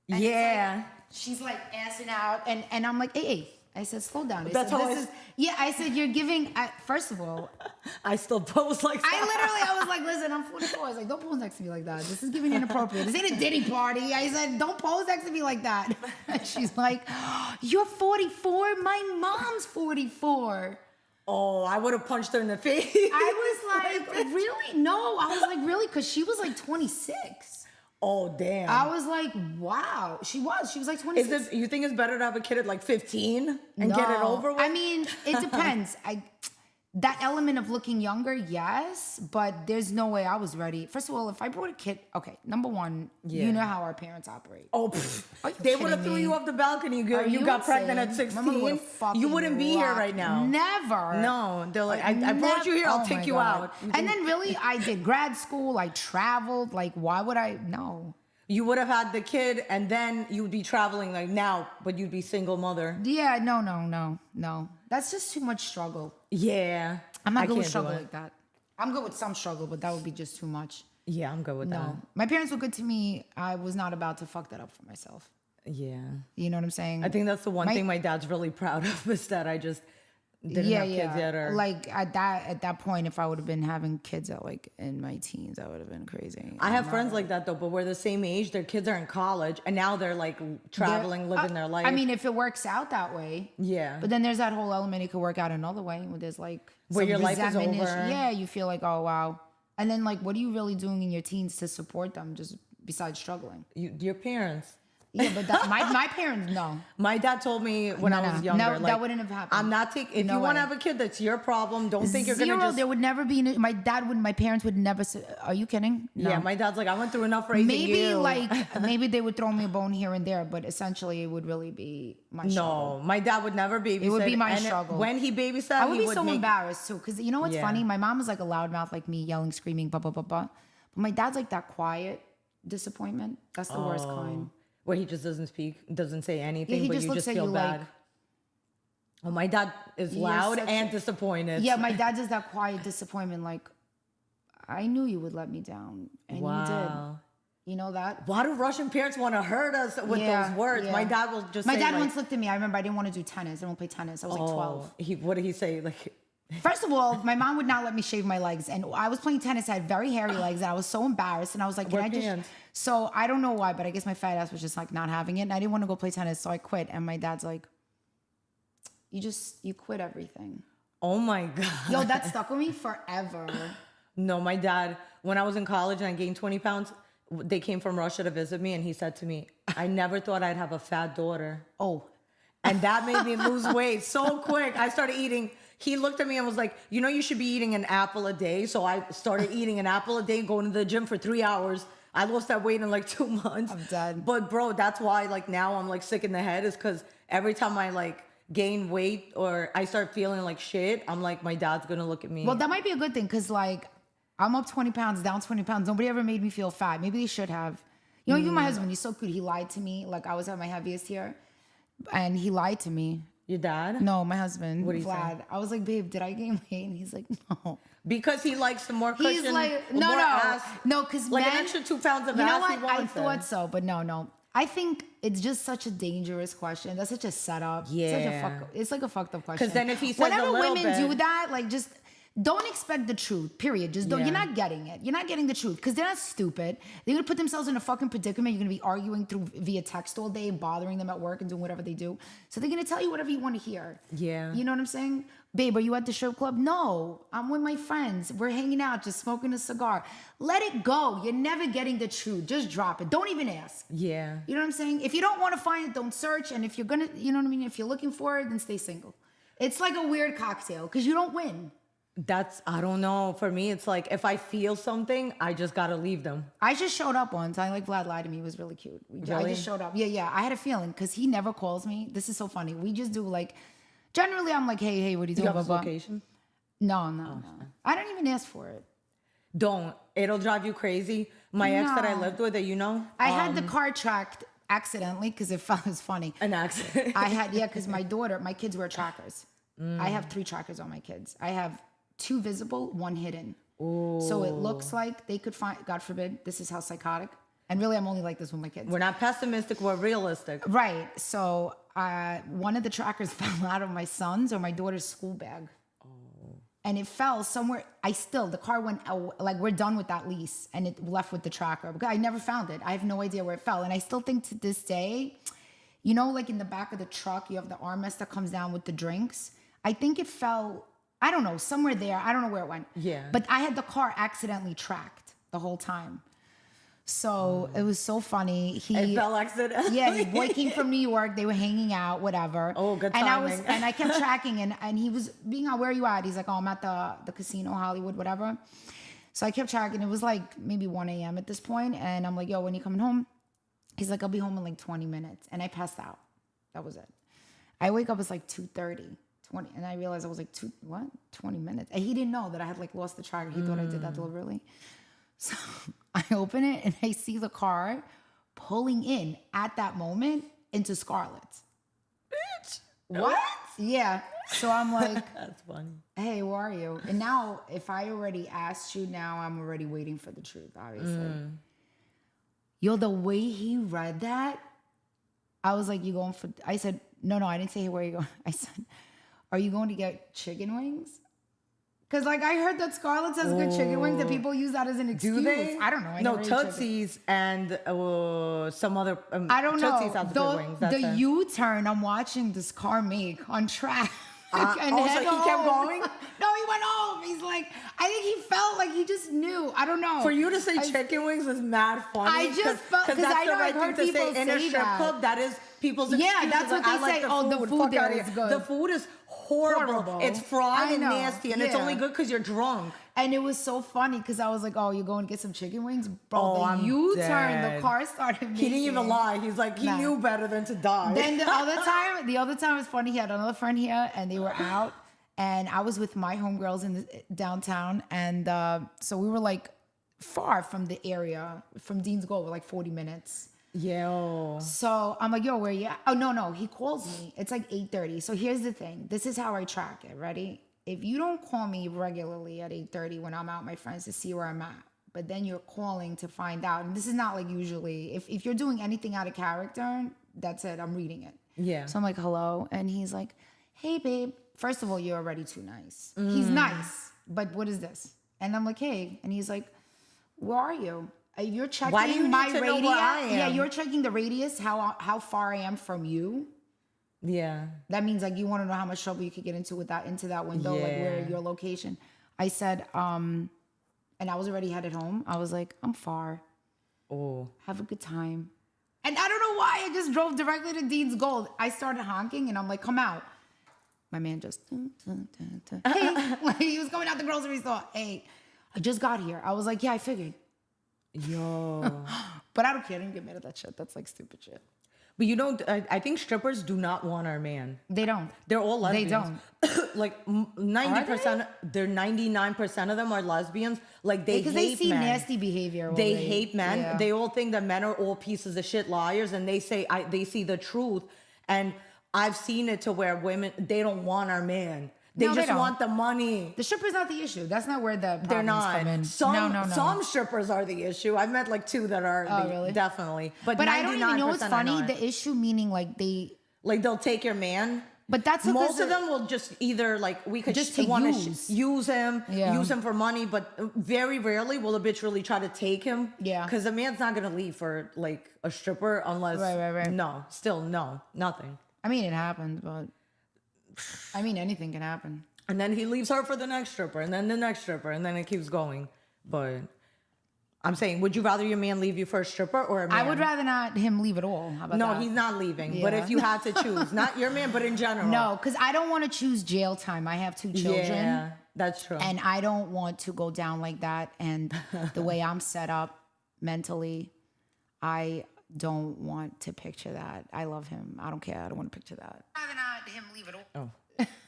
Yeah. Like, she's like assing out. And I'm like, hey. I said, slow down. I said, you're giving, first of all. I still pose like that. I was like, listen, I'm 44. I was like, don't pose next to me like that. This is giving inappropriate. This ain't a Diddy party. I said, don't pose next to me like that. And she's like, you're 44? My mom's 44. Oh, I would have punched her in the face. I was like, really? No. I was like, really? Because she was like 26. Oh, damn. I was like, wow. She was like 26. You think it's better to have a kid at like 15 and get it over with? I mean, it depends. That element of looking younger, yes, but there's no way I was ready. First of all, if I brought a kid, okay, number one, you know how our parents operate. Oh, they would have threw you off the balcony. You got pregnant at 16. You wouldn't be here right now. Never. No, they're like, I brought you here, I'll take you out. And then really, I did grad school, I traveled. Like, why would I? No. You would have had the kid and then you would be traveling like now, but you'd be single mother. Yeah, no. That's just too much struggle. Yeah. I'm not good with struggle like that. I'm good with some struggle, but that would be just too much. Yeah, I'm good with that. My parents were good to me. I was not about to fuck that up for myself. Yeah. You know what I'm saying? I think that's the one thing my dad's really proud of is that I just didn't have kids yet. Or like at that point, if I would have been having kids at like in my teens, that would have been crazy. I have friends like that though, but we're the same age. Their kids are in college and now they're like traveling, living their life. I mean, if it works out that way. Yeah. But then there's that whole element it could work out another way where there's like where your life is over. Yeah, you feel like, oh wow. And then like what are you really doing in your teens to support them just besides struggling? Your parents. Yeah, but my parents, no. My dad told me when I was younger. No, like, that wouldn't have happened. I'm not taking. If you want to have a kid, that's your problem. Don't think you're gonna just. There would never be. My parents would never say. Are you kidding? No. Yeah, my dad's like, I went through enough raising you. Maybe they would throw me a bone here and there, but essentially it would really be my struggle. No, my dad would never babysit. It would be my struggle. When he babysat, I would be so embarrassed too, because you know what's funny? My mom was like a loudmouth like me, yelling, screaming, blah blah blah blah. But my dad's like that quiet disappointment. That's the worst kind. Where he just doesn't speak, doesn't say anything, but you just feel bad. Like, oh, my dad is loud and disappointed. Yeah, my dad does that quiet disappointment. Like, I knew you would let me down, and you did. You know that? Why do Russian parents want to hurt us with those words? Yeah. My dad will just. My dad once looked at me. I remember I didn't want to do tennis. I didn't want to play tennis. I was like 12. What did he say? Like, First of all, my mom would not let me shave my legs. And I was playing tennis. I had very hairy legs. And I was so embarrassed. And I was like, can Wear I just... pants. So I don't know why, but I guess my fat ass was just like not having it. And I didn't want to go play tennis. So I quit. And my dad's like, you quit everything. Oh my God. Yo, that stuck with me forever. No, my dad, when I was in college and I gained 20 pounds, they came from Russia to visit me. And he said to me, I never thought I'd have a fat daughter. Oh. And that made me lose weight so quick. I started eating. He looked at me and was like, you know, you should be eating an apple a day. So I started eating an apple a day, going to the gym for 3 hours. I lost that weight in like 2 months. I'm dead. But bro, that's why like now I'm like sick in the head, is because every time I like gain weight or I start feeling like shit, I'm like, my dad's gonna look at me. Well, that might be a good thing because like I'm up 20 pounds, down 20 pounds. Nobody ever made me feel fat. Maybe they should have. You know, even my husband, he's so cute. He lied to me. Like I was at my heaviest here and he lied to me. Your dad? No, my husband, What did he Vlad. say? I was like, babe, did I gain weight? And he's like, no. Because he likes the more cushion, He's like, more no, ass. no, because Like men, an extra 2 pounds of you know ass he what? I wants thought it. so, but no. I think it's just such a dangerous question. That's such a setup. Yeah. It's like a fucked up question. 'Cause then if he says a whenever little women do bit- that, like just don't expect the truth. Period. Just don't. Yeah. You're not getting it. You're not getting the truth because they're not stupid. They're gonna put themselves in a fucking predicament. You're gonna be arguing through via text all day, bothering them at work and doing whatever they do. So they're gonna tell you whatever you want to hear. Yeah. You know what I'm saying? Babe, are you at the strip club? No, I'm with my friends. We're hanging out, just smoking a cigar. Let it go. You're never getting the truth. Just drop it. Don't even ask. Yeah. You know what I'm saying? If you don't want to find it, don't search. And if you're gonna, you know what I mean? If you're looking for it, then stay single. It's like a weird cocktail because you don't win. I don't know. For me, it's like if I feel something, I just gotta leave them. I just showed up once. I like Vlad lied to me. It was really cute. I Really? just showed up. Yeah. I had a feeling because he never calls me. This is so funny. We just do like, generally I'm like, hey, what are you Do doing? you have his Blah, blah. location? No. I don't even ask for it. Don't. It'll drive you crazy. My ex that I No. lived with, that you know, I had the car tracked accidentally because it was funny. an accident. because my kids wear trackers. I have 3 trackers on my kids. I have 2 visible, 1 hidden. Ooh. So it looks like they could find, God forbid, this is how psychotic. And really, I'm only like this with my kids. We're not pessimistic. We're realistic. Right. So one of the trackers fell out of my son's or my daughter's school bag. And it fell somewhere. The car went out, like we're done with that lease and it left with the tracker. Because I never found it. I have no idea where it fell. And I still think to this day, you know, like in the back of the truck, you have the armrest that comes down with the drinks. I think it fell, I don't know, somewhere there. I don't know where it went. Yeah. But I had the car accidentally tracked the whole time. So it was so funny. It fell accidentally. Yeah, his boy came from New York. They were hanging out, whatever. Oh, good and timing. I kept tracking, and he was being out. Where are you at? He's like, oh, I'm at the casino, Hollywood, whatever. So I kept tracking. It was like maybe 1 a.m. at this point, and I'm like, yo, when you coming home? He's like, I'll be home in like 20 minutes, and I passed out. That was it. I wake up. It's like 2:30. 20, and I realized I was like 20 minutes. And he didn't know that I had like lost the tracker. He thought I did that deliberately. So I open it and I see the car pulling in at that moment into Scarlett's. Bitch. What? Yeah. So I'm like, That's funny. hey, where are you? And now if I already asked you, now I'm already waiting for the truth, obviously. Yo, the way he read that, I was like, you going for, I said, no, I didn't say, hey, where are you going? I said, are you going to get chicken wings? Because like I heard that Scarlett's has good chicken wings and people use that as an excuse. Do they? I don't know. I No, never ate chicken. Tootsie's and some other. I don't Tootsie's know. has good wings. That's The it. U-turn I'm watching this car make on track. And so head he kept home. going? No, he went home. He's like, I think he felt like he just knew. I don't know. For you to say chicken wings is mad funny. I just felt- 'cause that's I the know right I've heard thing to say people in a say strip that. club. That is people's Yeah, excuses. that's what I they like say. Oh, the food Fuck there outta is here. good. The food is horrible. It's fried I and know. nasty, and it's Yeah. only good because you're drunk. And it was so funny because I was like, oh, you're going to get some chicken wings? Bro, Oh, the I'm U-turn, dead. the car started making. He didn't even lie. He's like, he Nah. knew better than to die. Then the other time was funny. He had another friend here, and they were out, and I was with my homegirls in the downtown, and so we were like far from the area, from Dean's Goal, we're like 40 minutes. Yo. So I'm like, yo, where you at? Oh, no. He calls me. It's like 8:30. So here's the thing. This is how I track it. Ready? If you don't call me regularly at 8:30 when I'm out with my friends to see where I'm at, but then you're calling to find out, and this is not like usually, if you're doing anything out of character, that's it. I'm reading it. Yeah. So I'm like, hello. And he's like, hey, babe. first of all, you're already too nice. He's nice, but what is this? And I'm like, hey. And he's like, where are you? You're checking Why do you my need to radius. know where I am? Yeah, you're checking the radius, how far I am from you. Yeah. That means like you want to know how much trouble you could get into that window, like where your location. I said, and I was already headed home. I was like, I'm far. Oh. Have a good time. And I don't know why I just drove directly to Dean's Gold. I started honking and I'm like, come out. My man just, hey, like he was going out the grocery store. Hey, I just got here. I was like, yeah, I figured. Yo. But I don't care. I didn't get mad at that shit. That's like stupid shit. But you know, I think strippers do not want our man. They don't. They're all lesbians. They don't. Like 90%, they're 99% of them are lesbians. Like they hate because they see men. nasty behavior. They already. hate men. Yeah. They all think that men are all pieces of shit liars, and they say they see the truth. And I've seen it to where women, they don't want our man. They No, they just don't. want the money. The stripper's not the issue. That's not where the They're problems come in. not. No. Some strippers are the issue. I've met like 2 that are really? definitely. But I don't even know what's 99% are funny. not. The issue meaning like They'll take your man. But that's because Most of them will just either like we could Just just to want use. to use him, Yeah. use him for money, but very rarely will a bitch really try to take him. Yeah. Because a man's not gonna leave for like a stripper unless Right. No, still no, nothing. I mean, it happened, but I mean, anything can happen. And then he leaves her for the next stripper, and then the next stripper, and then it keeps going. But I'm saying, would you rather your man leave you for a stripper or a man? I would rather not him leave at all. How about No, that? he's not leaving. But Yeah. if you had to choose, not your man, but in general. No, because I don't want to choose jail time. I have 2 children. Yeah, that's true. And I don't want to go down like that. And the way I'm set up mentally, I don't want to picture that. I love him. I don't care. I don't want to picture that. I'd rather not him leave at all. Oh.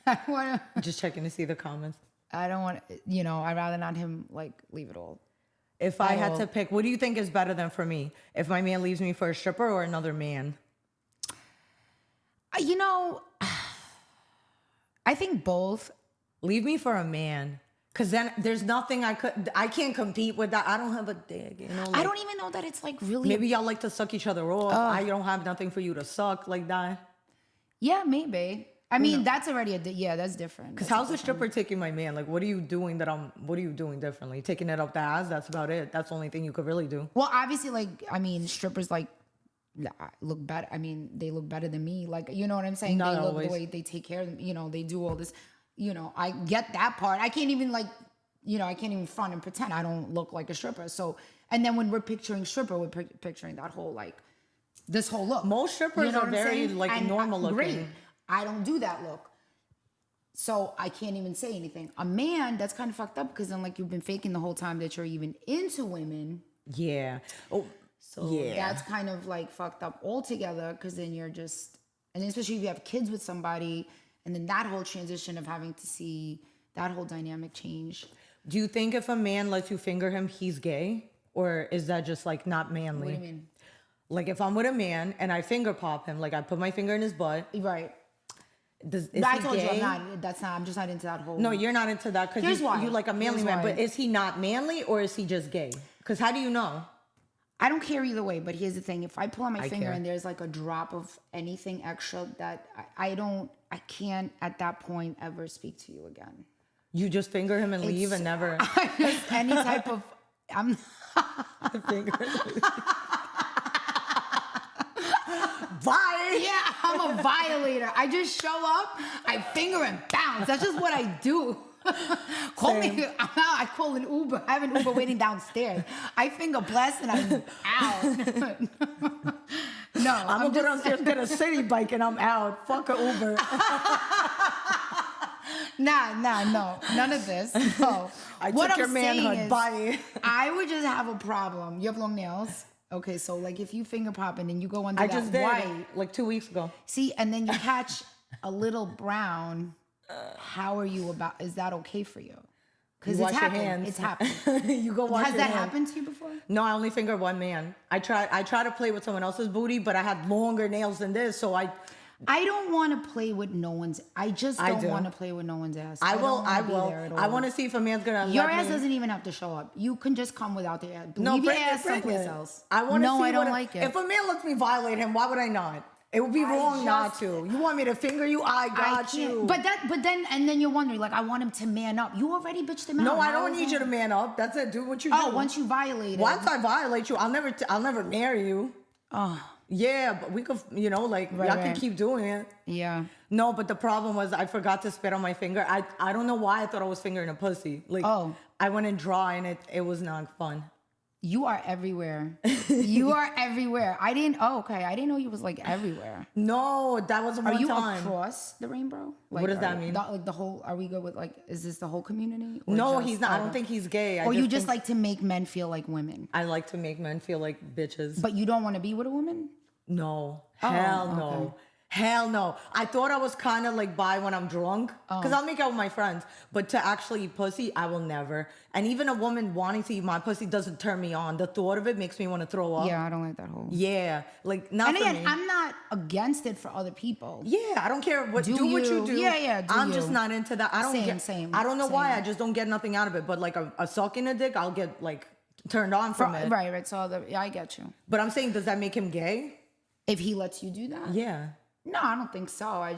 I want to. Just checking to see the comments. I don't want. I'd rather not him like leave it all. If I had to pick, what do you think is better than for me? If my man leaves me for a stripper or another man? I think both. Leave me for a man. Cause then there's nothing I can't compete with that. I don't have a dick, I don't even know that it's like really. Maybe y'all like to suck each other off. I don't have nothing for you to suck like that. Yeah, maybe. I mean, that's already that's different. Cause how's a stripper taking my man? Like, what are you doing what are you doing differently? Taking it up the ass? That's about it. That's the only thing you could really do. Well, obviously, strippers look better. I mean, they look better than me. Like, you know what I'm saying? Not They look always. the way they take care of them. They do all this. I get that part. I can't even I can't even front and pretend I don't look like a stripper. So, and then when we're picturing stripper, we're picturing that whole this whole look. Most strippers are what I'm very saying? normal looking. Great. I don't do that look. So I can't even say anything. A man, that's kind of fucked up because then you've been faking the whole time that you're even into women. Yeah. Oh, So that's kind of fucked up altogether because then you're just, and then especially if you have kids with somebody and then that whole transition of having to see that whole dynamic change. Do you think if a man lets you finger him, he's gay? Or is that just not manly? What do you mean? Like if I'm with a man and I finger pop him, I put my finger in his butt. Right. Is I he told gay? you I'm just not into that whole. No, you're not into that Here's because why. you like a manly Here's man. why. But is he not manly or is he just gay? Because how do you know? I don't care either way, but here's the thing. If I pull on my finger care. and there's a drop of anything extra that I can't at that point ever speak to you again. You just finger him and leave and never Any type of, I'm finger. Bye. Yeah, I'm a violator. I just show up, I finger and bounce. That's just what I do. Call me. I'm out. I call an Uber. I have an Uber waiting downstairs. I finger blast and I'm out. No, I'm gonna go downstairs and get a city bike and I'm out. Fuck a Uber. No, none of this. No. I What took your I'm manhood. saying is, Bye. I would just have a problem. You have long nails. Okay, so if you finger pop and then you go under I that just did white, 2 weeks ago. see, and then you catch a little brown. How are you about? Is that okay for you? Because You it's wash your happened. hands. It's happened. You go wash Has your that hands. happened to you before? No, I only finger one man. I try to play with someone else's booty, but I had longer nails than this, so I don't want to play with no one's. I just don't do. want to play with no one's ass. I will. don't I wanna be will. there at I all. want to see if a man's gonna. Your let ass me. doesn't even have to show up. You can just come without the ass. No, Leave your bring ass it, bring someplace it. else. I want to No, see. I don't what like it. If a man lets me violate him, why would I not? It would be wrong not just- to. You want me to finger you? I got can't- you. But then you're wondering, like, I want him to man up. You already bitched him out. no, I How don't is need you that- to man up. That's it. Do what you do. Oh, once you violate it. Once I violate you, I'll never marry you. Oh, Yeah, but we could, y'all right. can keep doing it. yeah. No, but the problem was I forgot to spit on my finger. I don't know why I thought I was fingering a pussy. Like, I went in dry and it was not fun. You are everywhere. You are everywhere. I didn't know you was like everywhere. No, that was one Are you time. across the rainbow? Like, What does that mean? The whole, are we good with like, is this the whole community? Or No, just he's not. I don't other- think he's gay. Or you just think- like to make men feel like women. I like to make men feel like bitches. But you don't want to be with a woman? No. Oh, Hell no. okay. Hell no. I thought I was kind of like bi when I'm drunk. Because I'll make out with my friends. But to actually eat pussy, I will never. And even a woman wanting to eat my pussy doesn't turn me on. The thought of it makes me want to throw up. Yeah, I don't like that whole. Yeah. Like, not And for again, me. I'm not against it for other people. Yeah, I don't care what Do do what you you. do. Yeah, do I'm just you. not into that. I don't Same, I don't know why. same. I just don't get nothing out of it. But like a sucking a dick, I'll get like turned on from it. Right. So I get you. But I'm saying, does that make him gay? If he lets you do that? Yeah. No, I don't think so. I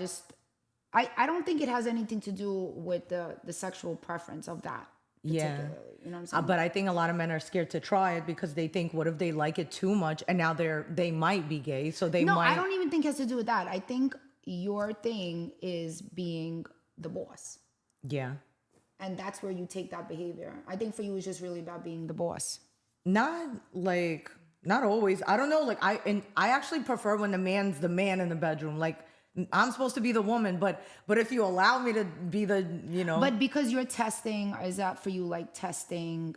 don't think it has anything to do with the sexual preference of that. Yeah. Particularly. You know what I'm saying? But I think a lot of men are scared to try it because they think, what if they like it too much and now they might be gay, so they No, might. I don't even think it has to do with that. I think your thing is being the boss. Yeah. And that's where you take that behavior. I think for you it's just really about being the boss. Not always. I don't know. Like I actually prefer when the man's the man in the bedroom. Like I'm supposed to be the woman, but if you allow me to be the, But because you're testing, is that for you like testing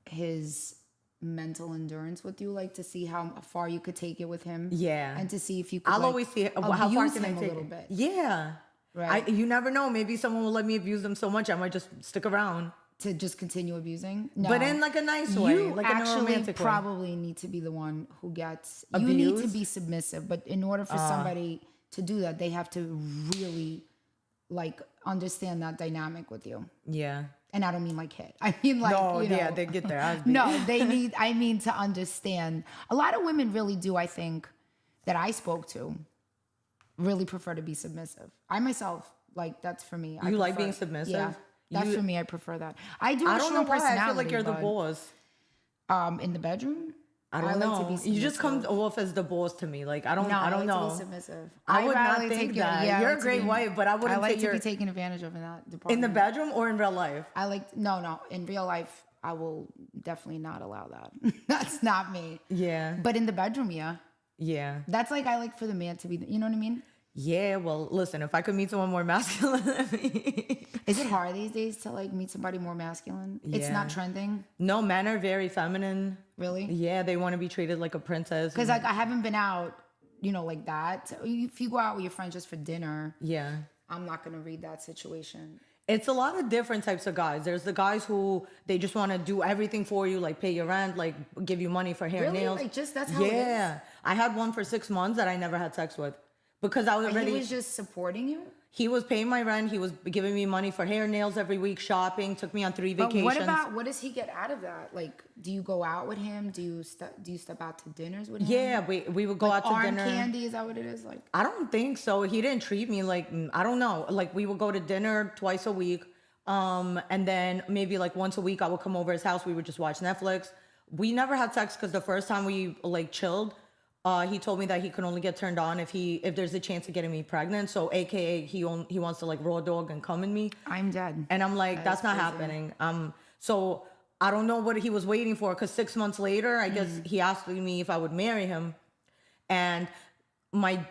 his mental endurance with you, like to see how far you could take it with him? Yeah. And to see if you could I'll always see how far can I him take a little it. bit. Yeah. Right. You never know. Maybe someone will let me abuse them so much I might just stick around. To just continue abusing? No. But in like a nice way, You like in a actually romantic way. probably need to be the one who gets You Abused? need to be submissive, but in order for somebody to do that, they have to really like understand that dynamic with you. Yeah. And I don't mean like hit. I mean like No, you know, yeah, they get their ass beat. No, I mean to understand. A lot of women really do, I think, that I spoke to, really prefer to be submissive. I myself, like that's for me. You like being submissive? Yeah. That's You- for me. I prefer that. I do. I don't know why. I feel like you're the but, boss. in the bedroom. I don't know. Like to be You just come submissive. off as the boss to me. Like I don't No, I don't like know. To be submissive. I would I'd not rather think take that. I You're like a to great be- wife, but I wouldn't I like say to be you're taken advantage of in that in department. the bedroom or in real life. I like no. In real life, I will definitely not allow that. That's not me. Yeah. But in the bedroom, yeah. Yeah. That's like I like for the man to be. You know what I mean? Yeah. Well, listen, if I could meet someone more masculine than me. Is it hard these days to like meet somebody more masculine? It's not Yeah. trending, No, men are very feminine. really. Yeah, they want to be treated like a princess. Because like I haven't been out, like that. So if you go out with your friends just for dinner, yeah. I'm not gonna read that situation. It's a lot of different types of guys. There's the guys who they just want to do everything for you, like pay your rent, like give you money for hair and Really? nails. Like just that's how it is? Yeah. I had one for 6 months that I never had sex with because I was And already. he was just supporting you. He was paying my rent. He was giving me money for hair, nails every week, shopping. Took me on 3 vacations. But what does he get out of that? Like, do you go out with him? Do you step out to dinners with him? Yeah, we would go out to Arm dinner. candy, is that what it is? Like, I don't think so. He didn't treat me like I don't know. Like we would go to dinner twice a week, and then maybe like once a week I would come over his house. We would just watch Netflix. We never had sex because the first time we like chilled, he told me that he could only get turned on if there's a chance of getting me pregnant. So AKA he wants to like raw dog and come in me. I'm dead. And I'm like, that's not crazy. happening. So I don't know what he was waiting for because 6 months later, I guess he asked me if I would marry him. And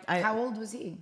How old was he?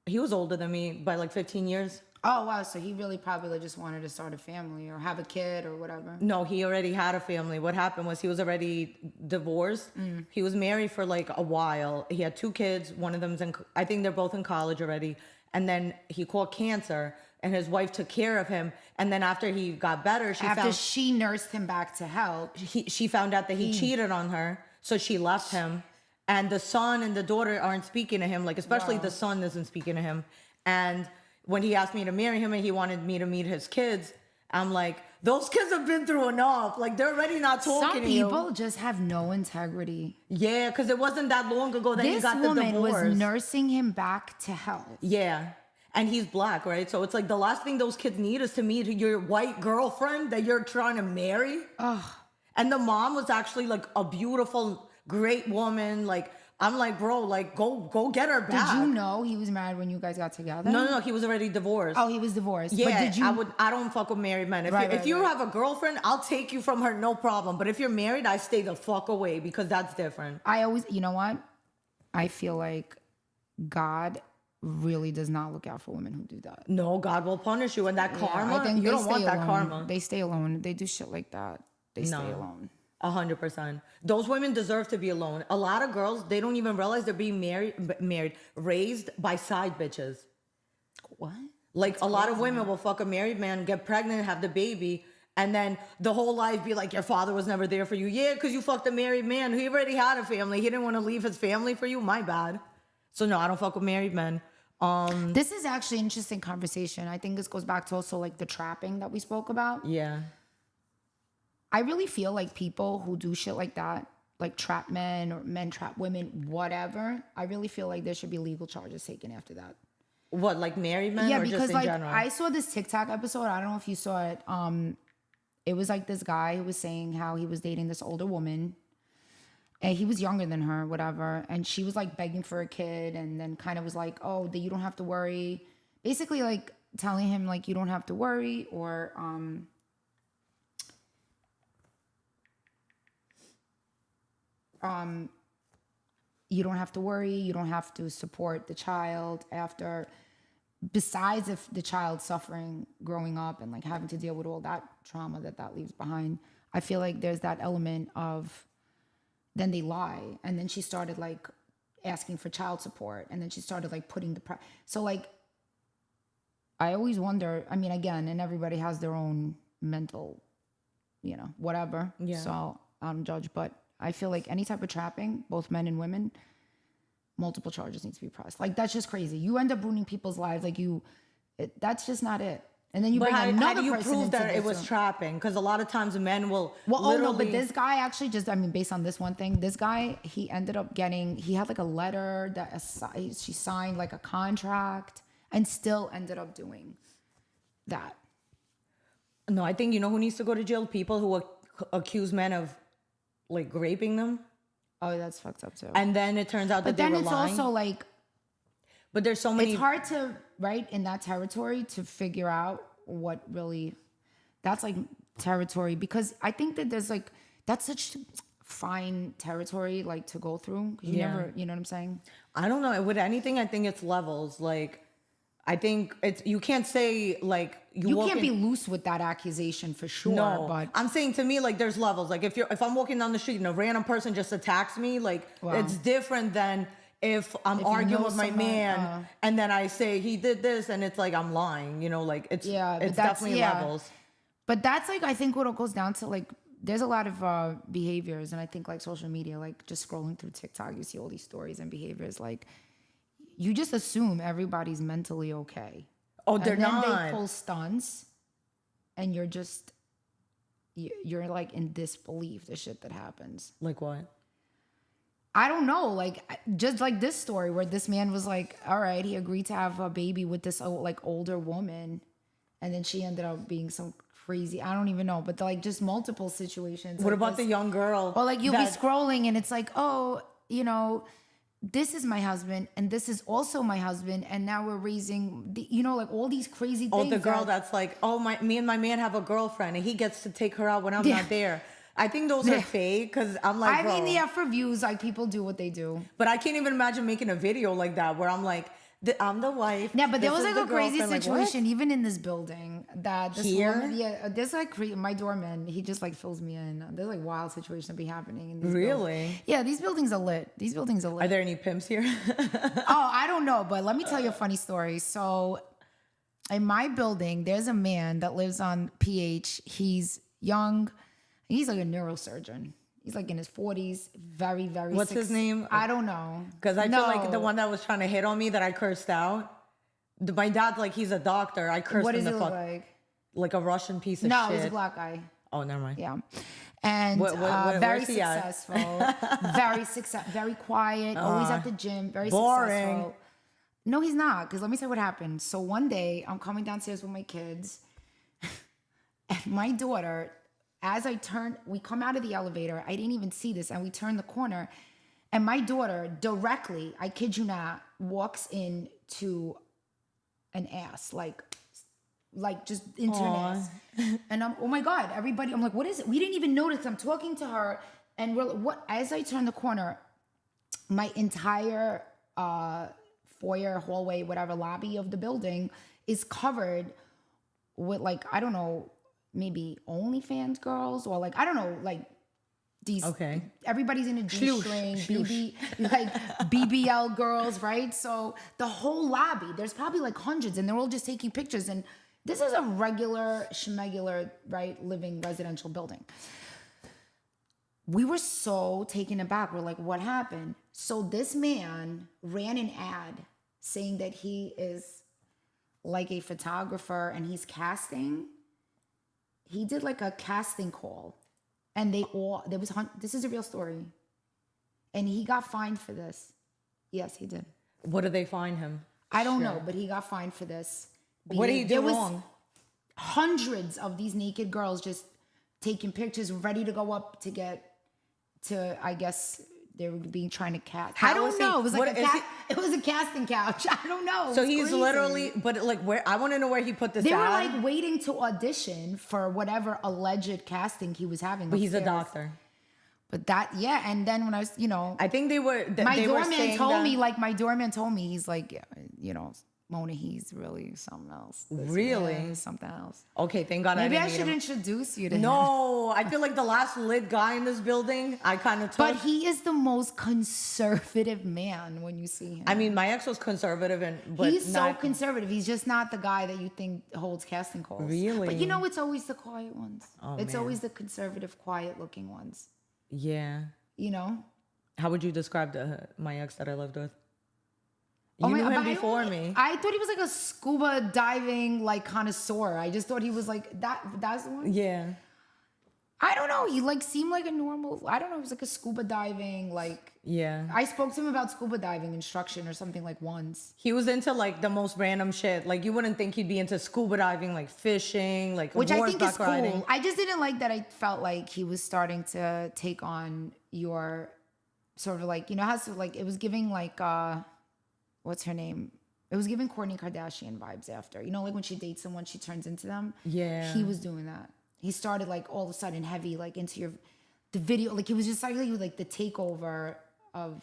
he was older than me by like 15 years. Oh wow, so he really probably like, just wanted to start a family or have a kid or whatever. No, he already had a family. What happened was he was already divorced. He was married for like a while. He had 2 kids. One of them's I think they're both in college already. And then he caught cancer and his wife took care of him. And then after he got better, She nursed him back to health. she found out that he cheated on her. So she left him. And the son and the daughter aren't speaking to him. Like, especially the son isn't speaking to him. And when he asked me to marry him and he wanted me to meet his kids, I'm like, those kids have been through enough. Like, they're already not talking Some to you. people just have no integrity. Yeah, because it wasn't that long ago that he This got the woman divorce. was nursing him back to health. Yeah. And he's black, right? So it's like the last thing those kids need is to meet your white girlfriend that you're trying to marry. Ugh. And the mom was actually like a beautiful, great woman. Like, I'm like, bro, like, go get her back. Did you know he was married when you guys got together? No, he was already divorced. Oh, he was divorced. Yeah, But did you? I don't fuck with married men. If you Right. have a girlfriend, I'll take you from her, no problem. But if you're married, I stay the fuck away because that's different. I always, you know what? I feel like God really does not look out for women who do that. No, God will punish you. And that karma, I think you they don't want stay that alone. karma. They stay alone. They do shit like that. They stay alone. 100%. Those women deserve to be alone. A lot of girls, they don't even realize they're being raised by side bitches. What? Like, a lot of women will fuck a married man, get pregnant, have the baby, and then the whole life be like, your father was never there for you. Yeah, because you fucked a married man. He already had a family. He didn't want to leave his family for you. My bad. So no, I don't fuck with married men. This is actually an interesting conversation. I think this goes back to also like the trapping that we spoke about. Yeah. I really feel like people who do shit like that, like trap men or men trap women, whatever, I really feel like there should be legal charges taken after that. What, like married men Yeah, or because just in like general? I saw this TikTok episode. I don't know if you saw it. It was like this guy who was saying how he was dating this older woman. And he was younger than her, whatever. And she was like begging for a kid and then kind of was like, oh, that you don't have to worry. Basically like telling him like you don't have to worry or you don't have to worry, you don't have to support the child after, besides if the child's suffering growing up and like having to deal with all that trauma that leaves behind. I feel like there's that element of, then they lie. And then she started like asking for child support. And then she started like putting so like, I always wonder, I mean, again, and everybody has their own mental, whatever. Yeah. So I don't judge, but I feel like any type of trapping, both men and women, multiple charges need to be pressed. Like, that's just crazy. You end up ruining people's lives. Like that's just not it. And then you bring another how do you person prove into that it this was room. trapping? Because a lot of times men will But this guy actually just, I mean, based on this one thing, this guy, he ended up he had like a letter that she signed like a contract and still ended up doing that. No, I think you know who needs to go to jail? People who accuse men of like raping them. Oh, that's fucked up too. And then it turns out that But they then were it's lying. also like, But there's so many. it's hard to, right, in that territory to figure out what really, that's like territory, because I think that there's like, that's such fine territory like to go through. You never, you know what I'm saying? I don't know. With anything, I think it's levels. Like, I think you can't say like You can't be loose with that accusation for sure. No, But I'm saying to me, like, there's levels. Like, if I'm walking down the street and a random person just attacks me, like, it's different than if I'm arguing with my man and then I say he did this and it's like I'm lying. Like it's definitely levels. But that's like, I think what it goes down to, like, there's a lot of behaviors, and I think like social media, like just scrolling through TikTok, you see all these stories and behaviors. Like, you just assume everybody's mentally okay. Oh, they're not. And then they pull stunts, and you're like in disbelief the shit that happens. Like what? I don't know. Like, just like this story where this man was like, all right, he agreed to have a baby with this like older woman, and then she ended up being some crazy, I don't even know, but like just multiple situations. What like about the young girl? Or like you'll be scrolling and it's like, oh, this is my husband and this is also my husband, and now we're raising like all these crazy things. Oh, the girl that's like, oh, me and my man have a girlfriend and he gets to take her out when I'm not there. I think those are fake, because I'm like, I mean, for views, like people do what they do. But I can't even imagine making a video like that where I'm like, I'm the wife. Yeah, but there was this like is a the crazy girlfriend. situation, like, even in this building, that this Here? woman, there's like my doorman, he just like fills me in. There's like wild situations that be happening in these Really? buildings. Yeah, these buildings are lit. Are there any pimps here? Oh, I don't know, but let me tell you a funny story. So in my building, there's a man that lives on PH. He's young. He's like a neurosurgeon. He's like in his 40s, very, very What's his name? I don't know. Because I feel like the one that was trying to hit on me that I cursed out, my dad's like, he's a doctor. I cursed What him does the he fuck. look like? like a Russian piece of No, shit? it was a black guy. Oh, never mind. Yeah. And very where's he at? successful, very quiet, always at the gym, very Boring. successful. No, he's not. Because let me tell you what happened. So one day I'm coming downstairs with my kids, and my daughter, we come out of the elevator. I didn't even see this, and we turn the corner, and my daughter directly, I kid you not, walks into an ass, like just into an ass. And I'm, oh my God, everybody, I'm like, what is it? We didn't even notice. I'm talking to her, and we're like, what? As I turn the corner, my entire foyer, hallway, whatever, lobby of the building is covered with, like, I don't know, maybe OnlyFans girls, or like, I don't know, like these, everybody's in a G-string, like BBL girls, right? So the whole lobby, there's probably like hundreds, and they're all just taking pictures. And this is a regular schmegular, right, living residential building. We were so taken aback. We're like, what happened? So this man ran an ad saying that he is like a photographer and he's casting. He did like a casting call, and this is a real story. And he got fined for this. Yes, he did. What did they fine him? I don't know, but he got fined for this. What did he do wrong? Hundreds of these naked girls just taking pictures, ready to go up to I guess they were trying to cast. I don't know. It was like it was a casting couch. I don't know. So he's literally, but like, where, I want to know where he put this. They were like waiting to audition for whatever alleged casting he was having. But he's a doctor. But and then when I was, I think they were. My doorman told me, he's like, Mona, he's really something else. Really? Something else. Okay, thank God. Maybe I should introduce you to him. No, I feel like the last lit guy in this building, I kind of took. But he is the most conservative man when you see him. I mean, my ex was conservative, but he's so conservative. He's just not the guy that you think holds casting calls. Really? But it's always the quiet ones. It's always the conservative, quiet-looking ones. Yeah. How would you describe my ex that I lived with? You knew him before me. I thought he was like a scuba diving like connoisseur. I just thought he was like that. That's the one. Yeah. I don't know. He like seemed like a normal. I don't know. He was like a scuba diving like. Yeah. I spoke to him about scuba diving instruction or something like once. He was into like the most random shit. Like you wouldn't think he'd be into scuba diving, like fishing, like which I think is cool. Riding. I just didn't like that. I felt like he was starting to take on your sort of like how so like it was giving like what's her name? It was giving Kourtney Kardashian vibes after. Like when she dates someone, she turns into them. Yeah. He was doing that. He started like all of a sudden heavy, like into the video. Like it was just like the takeover of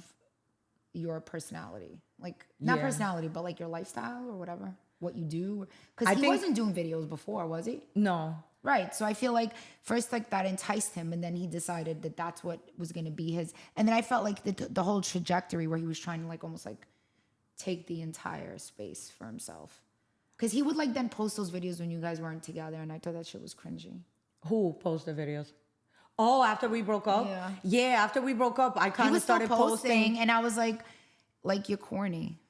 your personality. Like not personality, but like your lifestyle or whatever, what you do. Because he wasn't doing videos before, was he? No. Right. So I feel like first like that enticed him, and then he decided that that's what was going to be his. And then I felt like the whole trajectory where he was trying to like almost like take the entire space for himself, because he would like then post those videos when you guys weren't together, and I thought that shit was cringy. Who posted videos? Oh, after we broke up? Yeah, after we broke up, I kind of started posting, and I was like you're corny,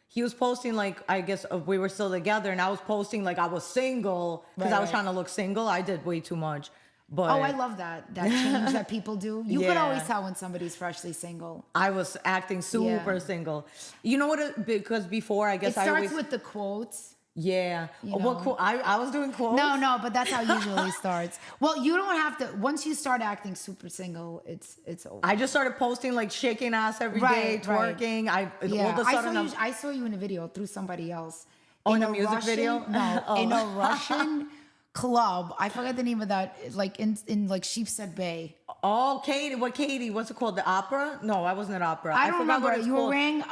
He was posting like, I guess we were still together, and I was posting like I was single because I was trying to look single. I did way too much. But I love that change that people do. You could always tell when somebody's freshly single. I was acting super single. You know what? Because before, I guess it starts with the quotes. Yeah. What quote? I was doing quotes. No, but that's how it usually starts. Well, you don't have to. Once you start acting super single, it's over. I just started posting like shaking ass every day, twerking. I saw you in a video through somebody else. In a music video? No, in a Russian club. I forgot the name of that. Like in like Sheepshead Bay. Oh, Katie. What's it called? The opera? No, I wasn't at opera. I don't remember. You were wearing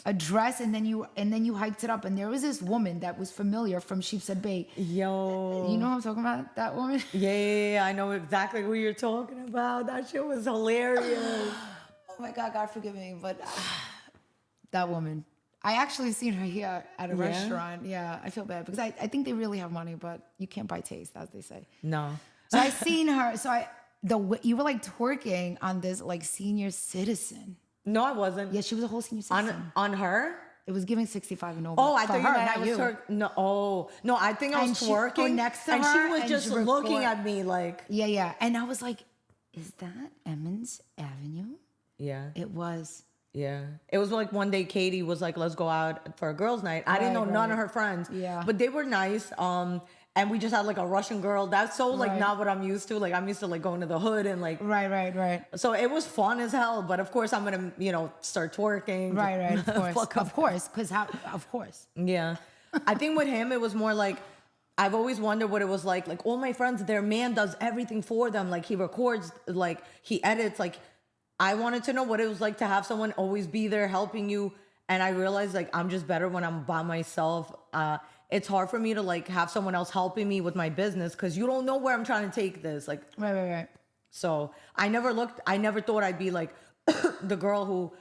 a dress, and then you hiked it up, and there was this woman that was familiar from Sheepshead Bay. Yo. You know what I'm talking about? That woman? Yeah, I know exactly who you're talking about. That shit was hilarious. Oh my God forgive me, but that woman. I actually seen her here at a restaurant. Yeah, I feel bad because I think they really have money, but you can't buy taste, as they say. No. So I seen her. You were like twerking on this like senior citizen. No, I wasn't. Yeah, she was a whole senior citizen. On her? It was giving 65 and over. Oh, I For thought you her, meant not I was you. No, oh no, I think I was And she- twerking next to and her, she was and just she looking record- at me like, Yeah. And I was like, is that Emmons Avenue? yeah. It was. Yeah. It was like one day Katie was like, let's go out for a girls' night. I didn't know none of her friends. Yeah. But they were nice. And we just had like a Russian girl. That's so like Right. not what I'm used to. Like I'm used to like going to the hood and like Right. so it was fun as hell. But of course I'm gonna, start twerking. Right. Of course. Fuck up. Of course. Because how? Of course. Yeah. I think with him it was more like I've always wondered what it was like. Like all my friends, their man does everything for them. Like he records, like he edits, like I wanted to know what it was like to have someone always be there helping you. And I realized like I'm just better when I'm by myself. It's hard for me to like have someone else helping me with my business because you don't know where I'm trying to take this. Like, Right. so I never thought I'd be like the girl who,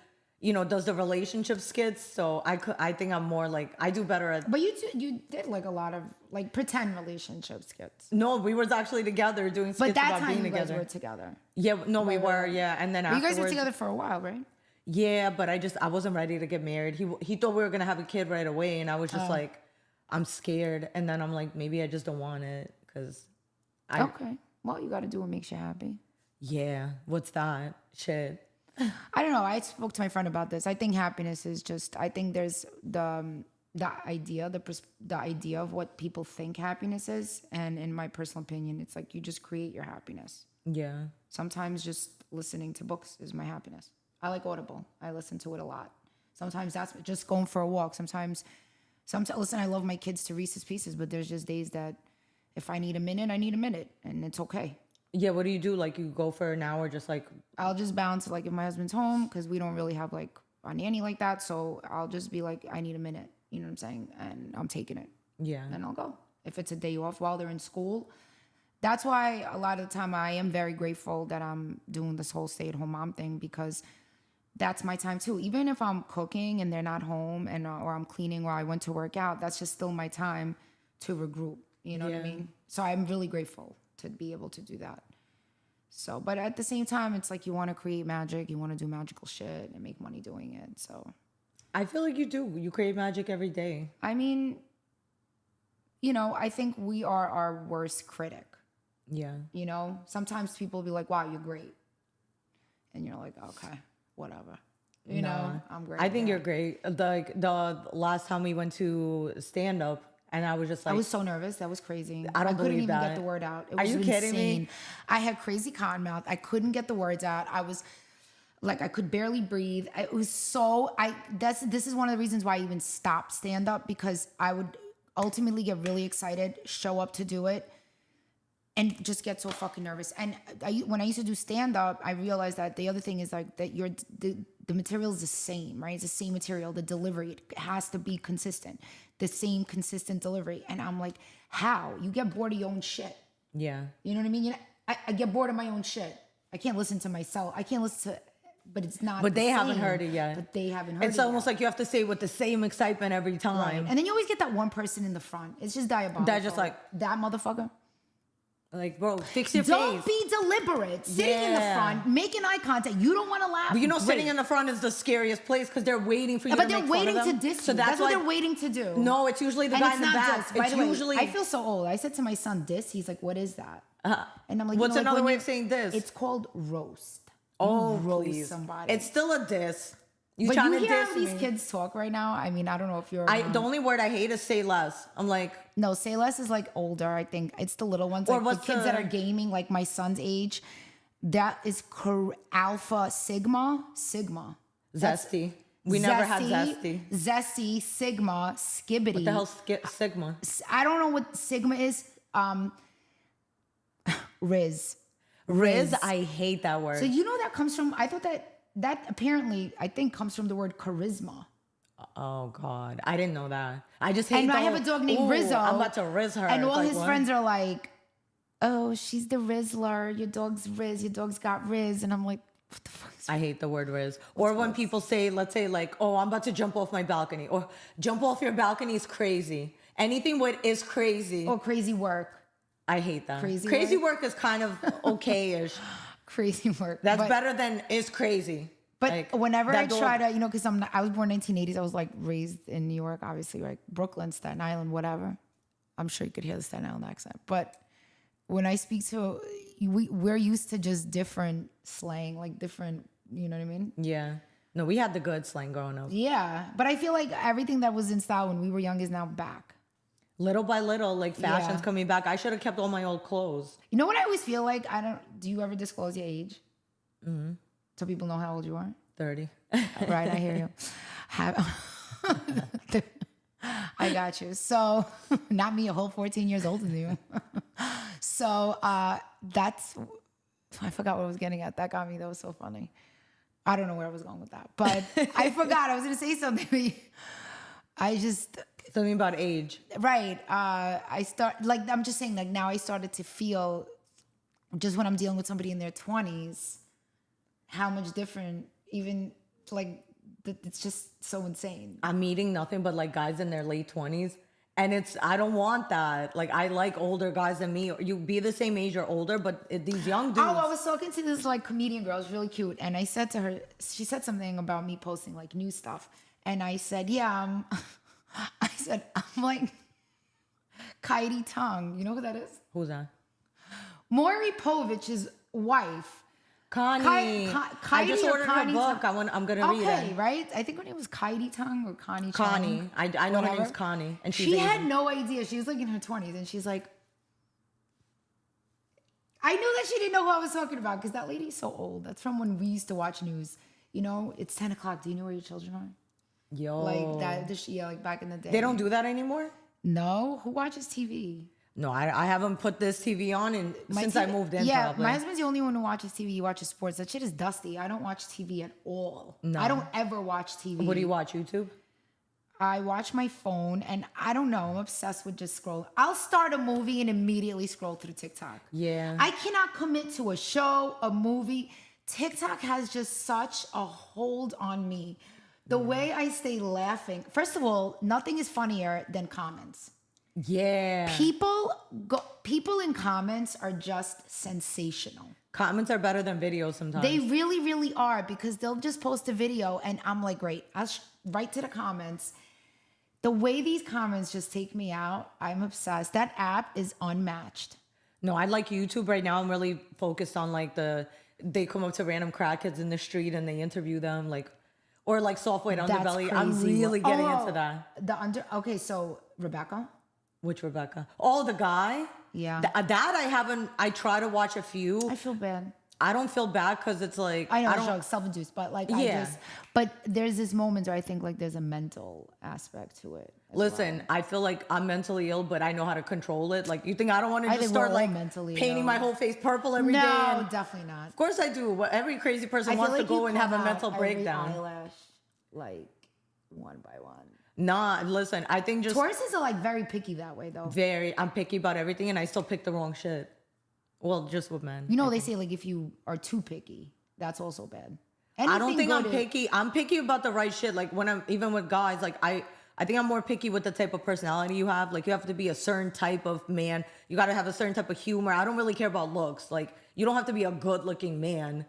does the relationship skits. So I think I'm more like, I do better at. But you did like a lot of like pretend relationship skits. No, we was actually together doing skits But that about time being you guys together. were together. Yeah, no, we Right, were, right. yeah. And then But you afterwards. guys were together for a while, right? Yeah, but I wasn't ready to get married. He thought we were gonna have a kid right away, and I was just like, I'm scared. And then I'm like, maybe I just don't want it because Okay. Well, you got to do what makes you happy. Yeah, what's that shit? I don't know. I spoke to my friend about this. I think happiness is just. I think there's the idea, the idea of what people think happiness is, and in my personal opinion, it's like you just create your happiness. Yeah, Sometimes just listening to books is my happiness. I like Audible. I listen to it a lot. Sometimes that's just going for a walk. Sometimes, listen, I love my kids to Reese's Pieces, but there's just days that if I need a minute, I need a minute, and it's okay. yeah. What do you do? Like you go for an hour, just like I'll just bounce like if my husband's home because we don't really have like a nanny like that. So I'll just be like, I need a minute. You know what I'm saying? And I'm taking it. yeah, And I'll go. If it's a day off while they're in school. That's why a lot of the time I am very grateful that I'm doing this whole stay-at-home mom thing because that's my time too. Even if I'm cooking and they're not home and or I'm cleaning or I went to work out, that's just still my time to regroup. You know what I Yeah. mean? So I'm really grateful to be able to do that. So, but at the same time, it's like you want to create magic, you want to do magical shit and make money doing it. So, I feel like you do. You create magic every day. I mean, I think we are our worst critic. Yeah, Sometimes people will be like, wow, you're great. And you're like, okay, whatever. I'm great. I think yeah. you're great. The last time we went to stand up, and I was just like, I was so nervous. That was crazy. I don't couldn't believe even that. get the word out. It Are was you kidding me? insane. I had crazy cotton mouth. I couldn't get the words out. I was like, I could barely breathe. It was so, this is one of the reasons why I even stopped stand up because I would ultimately get really excited, show up to do it, and just get so fucking nervous. And when I used to do stand up, I realized that the other thing is like that the material is the same, right? It's the same material. The delivery, it has to be consistent. The same consistent delivery. And I'm like, how? You get bored of your own shit. yeah, You know what I mean? I get bored of my own shit. I can't listen to myself. I can't listen to, but it's not. but the they haven't same. heard it yet. But they haven't heard it. It's almost yet. like you have to say it with the same excitement every time. Right. And then you always get that one person in the front. It's just diabolical. That's just like- that motherfucker. Like, bro, fix your Don't face. be deliberate. Sitting in the Yeah. front, making eye contact. You don't want to laugh. But Great. sitting in the front is the scariest place because they're waiting for you But to they're make fun waiting of to them. diss So you. that's That's what why- they're waiting to do. No, it's usually the And guy it's in the not back. diss. By It's the way, usually. I feel so old. I said to my son, diss. He's like, what is that? And I'm like, What's like another when way you- of saying diss? It's called roast. Oh, You roast please. somebody. It's still a diss. You But trying you to hear diss how these me. kids talk right now? I mean, I don't know if you're. The only word I hate is say less. I'm like, No, say less is like older. I think it's the little ones, Or like the what's kids that the- are gaming, like my son's age. That is alpha sigma. zesty. We never had zesty. Zesty, sigma, skibbity. What the hell's Sigma? I don't know what sigma is. Riz. Riz, I hate that word. So you know that comes from. I thought that apparently I think comes from the word charisma. Oh God, I didn't know that. I just hate. And the I have a whole, dog named "Ooh, Rizzo. I'm about to Riz her. And It's all like, his what? friends are like, "Oh, she's the Rizzler. Your dog's Riz. Your dog's got Riz." And I'm like, "What the fuck?" I hate the word Riz. Or when people say, let's say like, oh, I'm about to jump off my balcony, or jump off your balcony is crazy. Anything with is crazy. Or crazy work. I hate that. Crazy work is kind of okay-ish. Crazy work. That's But better than is crazy. But Like, whenever I that door- try to, you know, because I was born 1980s, I was like raised in New York, obviously, like Brooklyn, Staten Island, whatever. I'm sure you could hear the Staten Island accent. But when I speak to, we're used to just different slang, like different, you know what I mean? Yeah. No, we had the good slang growing up. Yeah. But I feel like everything that was in style when we were young is now back. Little by little, like fashion's Yeah. coming back. I should have kept all my old clothes. You know what I always feel like? Do you ever disclose your age? Mm-hmm. So people know how old you are? 30. Right, I hear you. I got you. So, not me, a whole 14 years older than you. So, I forgot what I was getting at. That got me. That was so funny. I don't know where I was going with that, but I forgot. I was going to say something. Something about age. Right. I'm just saying, like, now I started to feel, just when I'm dealing with somebody in their 20s, how much different, even like, it's just so insane. I'm meeting nothing but like guys in their late 20s. And I don't want that. Like, I like older guys than me. You be the same age or older, but these young dudes. Oh, I was talking to this like comedian girl. It was really cute. And I said to her, she said something about me posting like new stuff. And I said, yeah, I'm like Kaidi Tongue. You know who that is? Who's that? Maury Povich's wife. Connie. I just ordered her book. I'm going to read it. Okay, right? I think her name was Kaidi Tongue or Connie Chung. Connie. I know Whatever. her name's Connie. And she had no idea. She was like in her 20s. And she's like, I knew that she didn't know who I was talking about because that lady's so old. That's from when we used to watch news. You know, it's 10 o'clock. Do you know where your children are? Yo. Like that, yeah, like back in the day. They don't do that anymore? No? Who watches TV? No, I haven't put this TV on since I moved in. Yeah, probably. my husband's the only one who watches TV. He watches sports. That shit is dusty. I don't watch TV at all. No. I don't ever watch TV. What do you watch? YouTube? I watch my phone, and I don't know. I'm obsessed with just scrolling. I'll start a movie and immediately scroll through TikTok. Yeah. I cannot commit to a show, a movie. TikTok has just such a hold on me. The way I stay laughing. First of all, nothing is funnier than comments. Yeah. People in comments are just sensational. Comments are better than videos sometimes. They really, really are, because they'll just post a video and I'm like, great, I'll write to the comments. The way these comments just take me out, I'm obsessed. That app is unmatched. No, I like YouTube right now. I'm really focused on like they come up to random crackheads in the street and they interview them, like, or like soft white underbelly. I'm really getting into that. Okay, so Rebecca. Which Rebecca? Oh, the guy? Yeah. That I haven't, I try to watch a few. I feel bad. I don't feel bad because it's like, I know it's like self-induced, but like, Yeah. but there's this moment where I think like there's a mental aspect to it. Listen, I feel like I'm mentally ill, but I know how to control it. Like, you think I don't want to just think start we're all like mentally painting ill. my whole face purple every day? No, definitely not. Of course I do. Every crazy person I feel wants to like go you and have a come mental out every breakdown. eyelash, like one by one. Nah, listen, I think just Tauruses are like very picky that way though. I'm picky about everything and I still pick the wrong shit. Well, just with men. You know, they say like if you are too picky, that's also bad. I don't think I'm good picky. I'm picky about the right shit. Like when I'm even with guys, like I think I'm more picky with the type of personality you have. Like you have to be a certain type of man. You got to have a certain type of humor. I don't really care about looks. Like you don't have to be a good looking man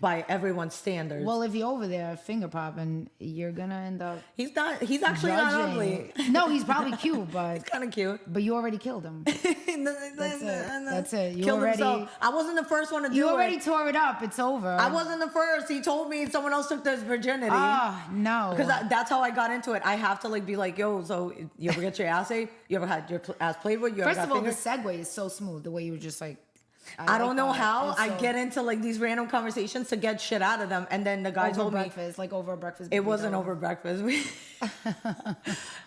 by everyone's standards. Well, if you're over there finger popping, you're gonna end up. He's actually not ugly. No, he's probably cute, but He's kind of cute. But you already killed him. That's it. You Killed already. himself. I wasn't the first one to do it. You already tore it up. It's over. I wasn't the first. He told me someone else took his virginity. Ah, no. Because that's how I got into it. I have to like be like, yo, so you ever get your ass ate? You ever had your ass played with? You ever First got of all, fingered? the segue is so smooth. The way you were just like. I don't know how It's I so- get into like these random conversations to get shit out of them, and then the guy over told me breakfast, like over breakfast. it wasn't burrito. over breakfast.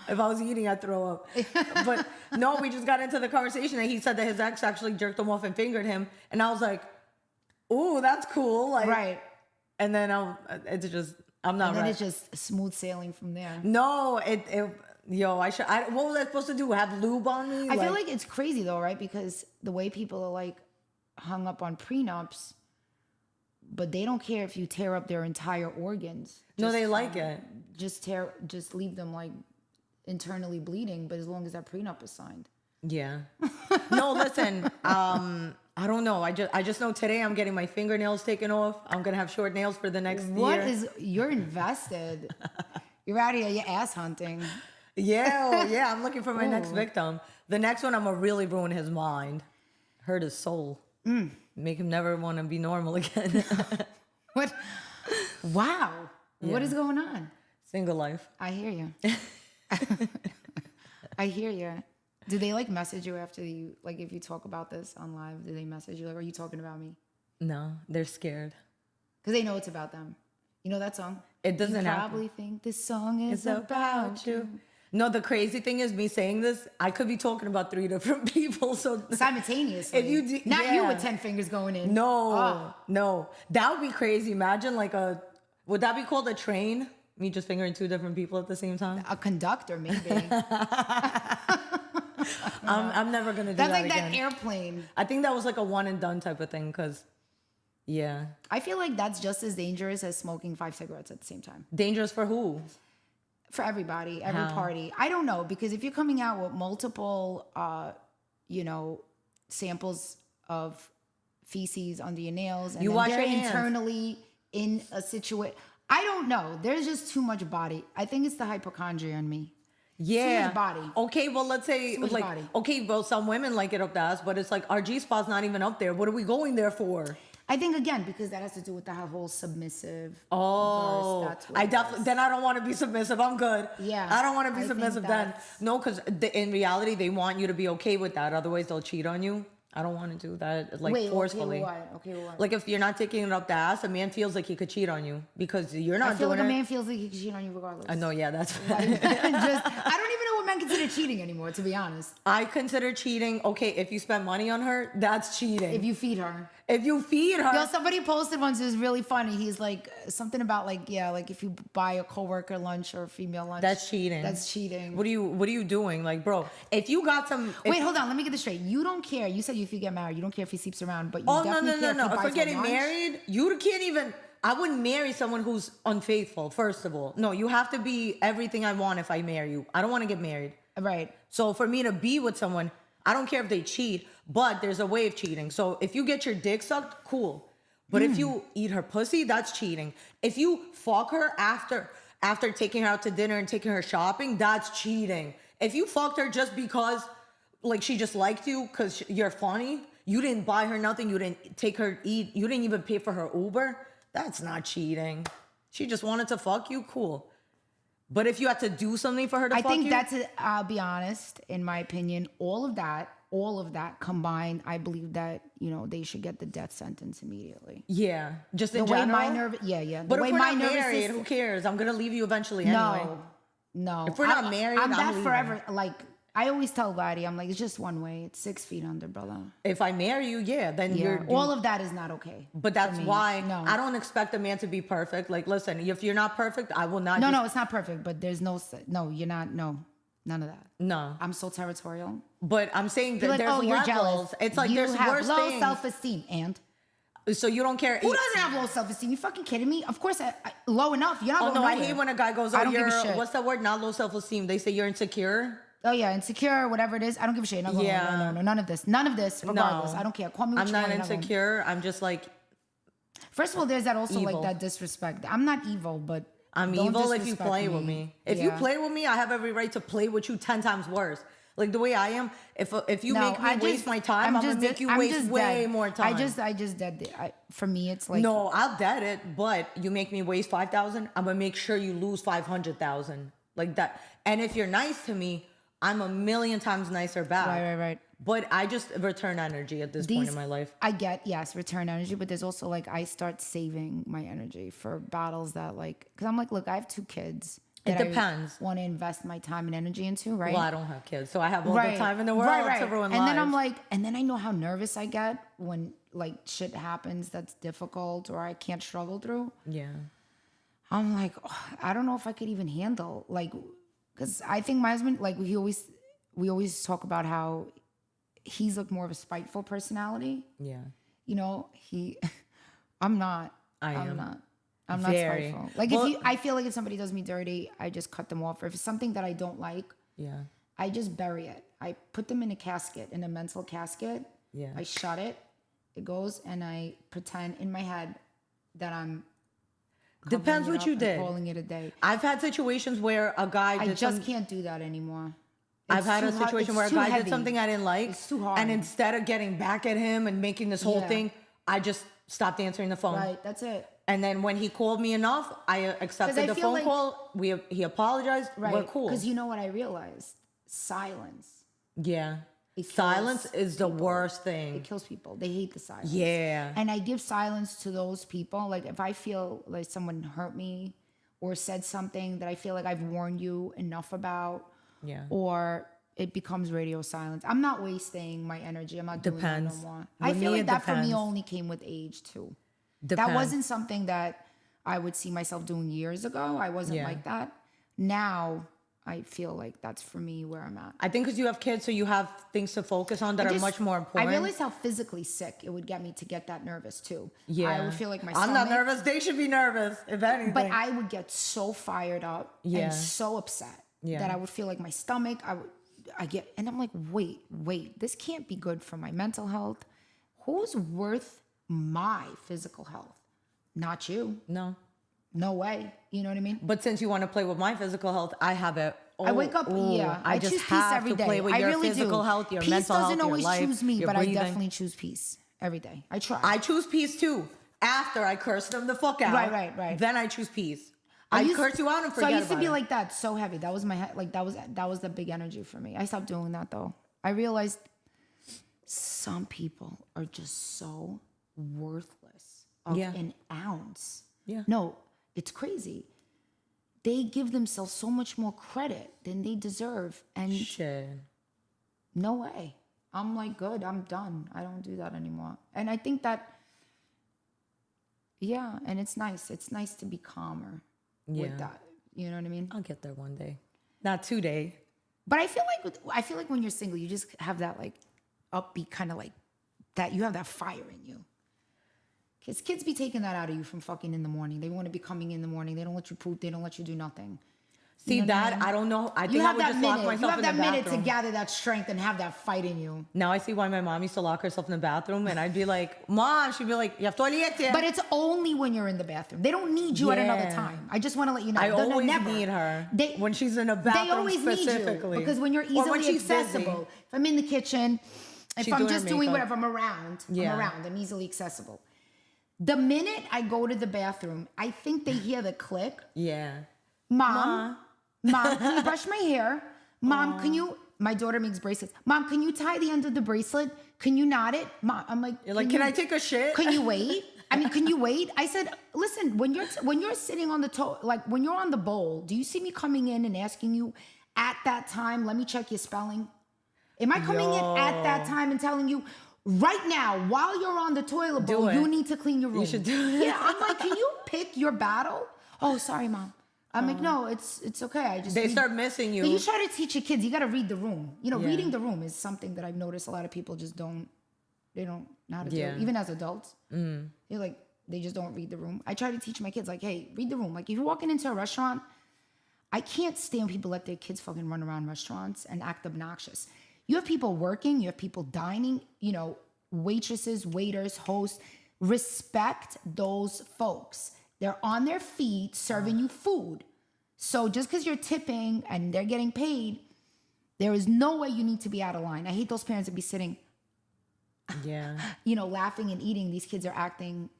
If I was eating, I'd throw up. But no, we just got into the conversation, and he said that his ex actually jerked him off and fingered him, and I was like, "Ooh, that's cool!" Like, Right. And then I'm not And then right. it's just smooth sailing from there. No, what was I supposed to do? Have lube on me? I feel like it's crazy though, right? Because the way people are like hung up on prenups, but they don't care if you tear up their entire organs. No, they like it. Just leave them like internally bleeding, but as long as that prenup is signed. Yeah. No, listen. I don't know. I just know today I'm getting my fingernails taken off. I'm gonna have short nails for the next year. You're invested. You're out here, you're ass hunting. Yeah, yeah. I'm looking for my next Ooh. victim. The next one, I'm gonna really ruin his mind, hurt his soul, make him never want to be normal again. What? Wow. What Yeah. is going on? Single life. I hear you. I hear you. Do they like message you after you, like if you talk about this on live, do they message you like, are you talking about me? No, they're scared. Because they know it's about them. You know that song? It doesn't You happen. probably think this song is It's about you. No, the crazy thing is me saying this, I could be talking about 3 different people. So Simultaneously. If you do- Not you yeah. with 10 fingers going in. no, Oh. no, that would be crazy. Imagine like would that be called a train? Me just fingering 2 different people at the same time? A conductor, maybe. I'm never gonna do That's that like again. that airplane. I think that was like a one and done type of thing. Cause yeah, I feel like that's just as dangerous as smoking 5 cigarettes at the same time. dangerous for who? For everybody, every How? party. I don't know, because if you're coming out with multiple, samples of feces under your nails, and You then wash they're your hands. internally in a situation, I don't know. There's just too much body. I think it's the hypochondria in me. Yeah. much body. Okay, well, let's say, much like, body. okay, well, some women like it up the ass, but it's like our G spot's not even up there. What are we going there for? I think again because that has to do with the whole submissive. Oh, verse. That's what I it definitely, is. then I don't want to be submissive. I'm good. Yeah, I don't want to I be think submissive then. that's- No, because in reality, they want you to be okay with that. Otherwise, they'll cheat on you. I don't want to do that, like, Wait, forcefully. Okay, what? Like, if you're not taking it up the ass, a man feels like he could cheat on you because you're not I feel doing like a it. man feels like he can cheat on you regardless. I know, yeah, that's I don't even know what men consider cheating anymore, to be honest. I consider cheating. Okay, if you spend money on her, that's cheating. If you feed her. If you feed her, Yo, somebody posted once, it was really funny. He's like, something about like, yeah, like if you buy a coworker lunch or a female lunch. that's cheating. That's cheating. What are you doing? Like, bro, if you got some Wait, hold on. Let me get this straight. You don't care. You said if you get married, you don't care if he sleeps around, but you Oh, no, definitely no, care no, no. if If he we're buys her getting lunch? married, you can't even. I wouldn't marry someone who's unfaithful, first of all. No, you have to be everything I want if I marry you. I don't want to get married. Right. So for me to be with someone, I don't care if they cheat, but there's a way of cheating. So if you get your dick sucked, cool. But if you eat her pussy, that's cheating. If you fuck her after taking her out to dinner and taking her shopping, that's cheating. If you fucked her just because like she just liked you because you're funny, you didn't buy her nothing, you didn't take her eat, you didn't even pay for her Uber, that's not cheating. She just wanted to fuck you, cool. But if you had to do something for her to I fuck think you, that's it. I'll be honest, in my opinion, all of that combined, I believe that, they should get the death sentence immediately. yeah, just in The way general. my nerve, yeah. But the if way we're my not nervous married, system- who cares? I'm gonna leave you eventually anyway. No. If we're not married, I'm I'm that leaving. forever. Like I always tell Laddie, I'm like, it's just one way. It's 6 feet under, brother. If I marry you, yeah, then Yeah. you're. All of that is not okay. But that's for me. why No. I don't expect a man to be perfect. Like, listen, if you're not perfect, I will not. No, it's not perfect. But there's no, you're not. No, none of that. no. I'm so territorial. But I'm saying that You're like, there's oh, you're levels. jealous. It's like you there's have worse low things. self-esteem, and So you don't care. who doesn't have low self-esteem? You fucking kidding me? Of course, low enough. You're not. Oh going no, I nowhere. hate when a guy goes, I "Oh, don't give a you're shit. what's that word? Not low self-esteem." They say you're insecure. Oh yeah, insecure, whatever it is. I don't give a shit. Not going Yeah. no, none of this. None of this. Regardless, No. I don't care. Call me. What I'm you not want, you're going. insecure. I'm just like First of all, there's that also Evil. like that disrespect. I'm not evil, but I'm don't evil if you disrespect play with me. If you Yeah. play with me, I have every right to play with you 10 times worse. Like the way I am. If you No, make me waste my time, I'm gonna make you waste way more time. I just dead. For me, it's like No, I'll dead it, but you make me waste 5,000, I'm gonna make sure you lose 500,000. Like that. And if you're nice to me, I'm a million times nicer back. Right. But I just return energy at this point in my life. I get, yes, return energy, but there's also like I start saving my energy for battles that like, because I'm like, look, I have 2 kids. It that depends. I want to invest my time and energy into, right? Well, I don't have kids, so I have all the time in the world to ruin lives. And then I'm like, and then I know how nervous I get when like shit happens that's difficult or I can't struggle through. yeah. I'm like, oh, I don't know if I could even handle like, because I think my husband, like we always talk about how he's like more of a spiteful personality. Yeah. I'm not. I I'm am. not. I'm not Very. spiteful. Like Well- I feel like if somebody does me dirty, I just cut them off. Or if it's something that I don't like, Yeah. I just bury it. I put them in a casket, in a mental casket. Yeah. I shut it. It goes, and I pretend in my head that I'm Depends covering what it you up and did. calling it a day. I've had situations where a guy I did just can't do that anymore. I've It's had too a hard- situation it's where a too guy heavy. did something I didn't like. It's too hard. And instead of getting back at him and making this whole Yeah. thing, I just stopped answering the phone. Right, that's it. And then when he called me enough, I 'Cause accepted I the feel phone like- call. He apologized. Right. We're cool. Because you know what I realized? Silence. Yeah. It kills Silence is the people. worst thing. It kills people. They hate the silence. Yeah. And I give silence to those people. Like if I feel like someone hurt me or said something that I feel like I've warned you enough about, Yeah. or it becomes radio silence. I'm not wasting my energy. I'm not doing that no Depends. more. I With feel me, like it that for me depends. only came with age too. That Depends. wasn't something that I would see myself doing years ago. I wasn't Yeah. like that. Now I feel like that's for me where I'm at. I think because you have kids, so you have things to focus on that are much more important. I realized how physically sick it would get me to get that nervous too. Yeah. I would feel like my I'm stomach. not nervous. They should be nervous, if anything. But I would get so fired up Yeah. and so upset Yeah. that I would feel like my stomach, and I'm like, wait, this can't be good for my mental health. Who's worth my physical health? Not you. No. No way. You know what I mean? But since you want to play with my physical health, I have it. I wake up, I just choose peace have every to day. play with I your really physical do. health, your peace mental health, doesn't your always life, choose me, your but breathing. I definitely choose peace every day. I try. I choose peace too. After I curse them the fuck out. Right. Then I choose peace. I curse you out and forget So I used to about be it. like that, so heavy. That was my head. Like that was the big energy for me. I stopped doing that though. I realized some people are just so worthless of Yeah. an ounce. Yeah. No, it's crazy. They give themselves so much more credit than they deserve, and Shit. no way. I'm like, good. I'm done. I don't do that anymore. And I think that, yeah, and it's nice. It's nice to be calmer Yeah. with that. You know what I mean? I'll get there one day. Not today. But I feel like when you're single, you just have that like upbeat kind of like that. You have that fire in you. Because kids be taking that out of you from fucking in the morning. They want to be coming in the morning. They don't let you poop. They don't let you do nothing. See You know what I that? mean? I don't know. I You think I have would that just lock minute. You myself have in that the minute to bathroom. gather that strength and have that fight in you. Now I see why my mom used to lock herself in the bathroom, and I'd be like, "Mom," she'd be like, "You have toilette." But it's only when you're in the bathroom. They don't need you at another Yeah. time. I just want to let you know. I No, always never. need her They, when she's in a bathroom. They always need you specifically. because when you're Or when easily she's busy. accessible. If I'm in the kitchen, if She's I'm doing her just doing makeup. whatever, I'm around. Yeah. I'm around. I'm easily accessible. The minute I go to the bathroom, I think they hear the click. Yeah. Mom, can you brush my hair? Mom, can you? My daughter makes bracelets. Mom, can you tie the end of the bracelet? Can you knot it? Mom, I'm like, You're like, can I take a shit? Can you wait? I mean, can you wait? I said, listen, when you're sitting on the like when you're on the bowl, do you see me coming in and asking you at that time? Let me check your spelling. Am I coming in at that time and telling you right now while you're on the toilet bowl, it. you need to clean your room? You should do it. Yeah, I'm like, can you pick your battle? Oh, sorry, Mom. I'm like, no, it's okay. I just They read- start missing you. You try to teach your kids. You got to read the room. You know, Yeah. reading the room is something that I've noticed a lot of people just don't. They don't know how to Yeah. do. Even as adults, they're like they just don't read the room. I try to teach my kids like, hey, read the room. Like if you're walking into a restaurant, I can't stand when people let their kids fucking run around restaurants and act obnoxious. You have people working. You have people dining. You know, waitresses, waiters, hosts. Respect those folks. They're on their feet serving you food. So just because you're tipping and they're getting paid, there is no way you need to be out of line. I hate those parents that be sitting, Yeah. you know, laughing and eating. These kids are acting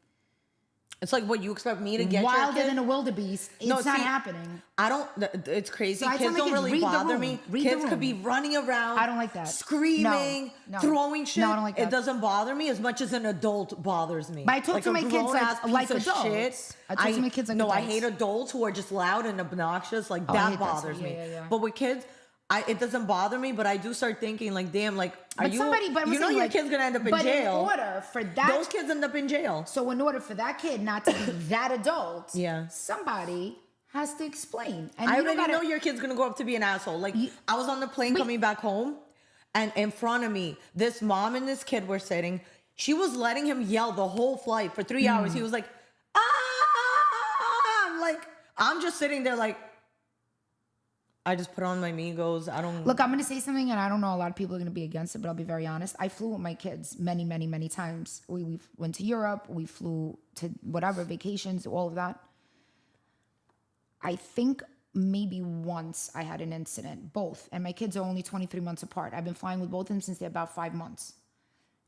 It's like what you expect me to get wilder your kid? than a wildebeest. It's No, not see, happening. I don't. It's crazy. So I tell Kids my don't kids, really read the bother room. me. Read the Kids could be room. running around. I don't like that. Screaming, No. throwing shit. No, I don't like that. It doesn't bother me as much as an adult bothers me. But I talk to my kids grown-ass like piece of adults. shit. I talk to my kids like no, I adults. hate adults who are just loud and obnoxious. Like I that hate that bothers too. me. Yeah. But with kids, it doesn't bother me. But I do start thinking like, damn, like, are But you? somebody, but I'm you know saying, your like, kid's gonna end up in but jail. in order for that, Those kids end up in jail. so in order for that kid not to be that adult, Yeah. somebody has to explain. And I you don't already gotta- know your kid's gonna grow up to be an asshole. Like I was on the plane coming back home, and in front of me, this mom and this kid were sitting. She was letting him yell the whole flight for 3 hours. He was like, ah! I'm just sitting there like, I just put on my Migos. I don't Look, I'm going to say something, and I don't know, a lot of people are going to be against it, but I'll be very honest. I flew with my kids many, many, many times. We went to Europe. We flew to whatever, vacations, all of that. I think maybe once I had an incident, both. And my kids are only 23 months apart. I've been flying with both of them since they're about 5 months.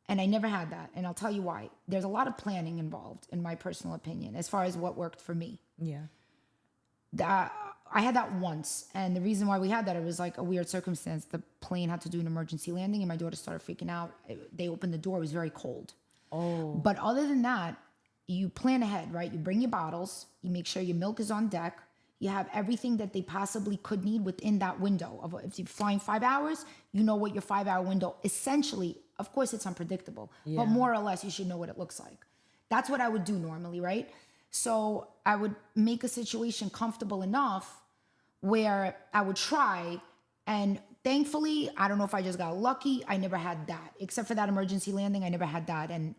And I never had that. And I'll tell you why. There's a lot of planning involved, in my personal opinion, as far as what worked for me. Yeah. I had that once, and the reason why we had that, it was like a weird circumstance. The plane had to do an emergency landing, and my daughter started freaking out. They opened the door; it was very cold. Oh. But other than that, you plan ahead, right? You bring your bottles, you make sure your milk is on deck, you have everything that they possibly could need within that window. If you're flying 5 hours, you know what your 5 hour window. Essentially, of course, it's unpredictable, but more or less, you should know what it looks like. That's what I would do normally, right? So I would make a situation comfortable enough where I would try, and thankfully, I don't know if I just got lucky, I never had that. Except for that emergency landing, I never had that. And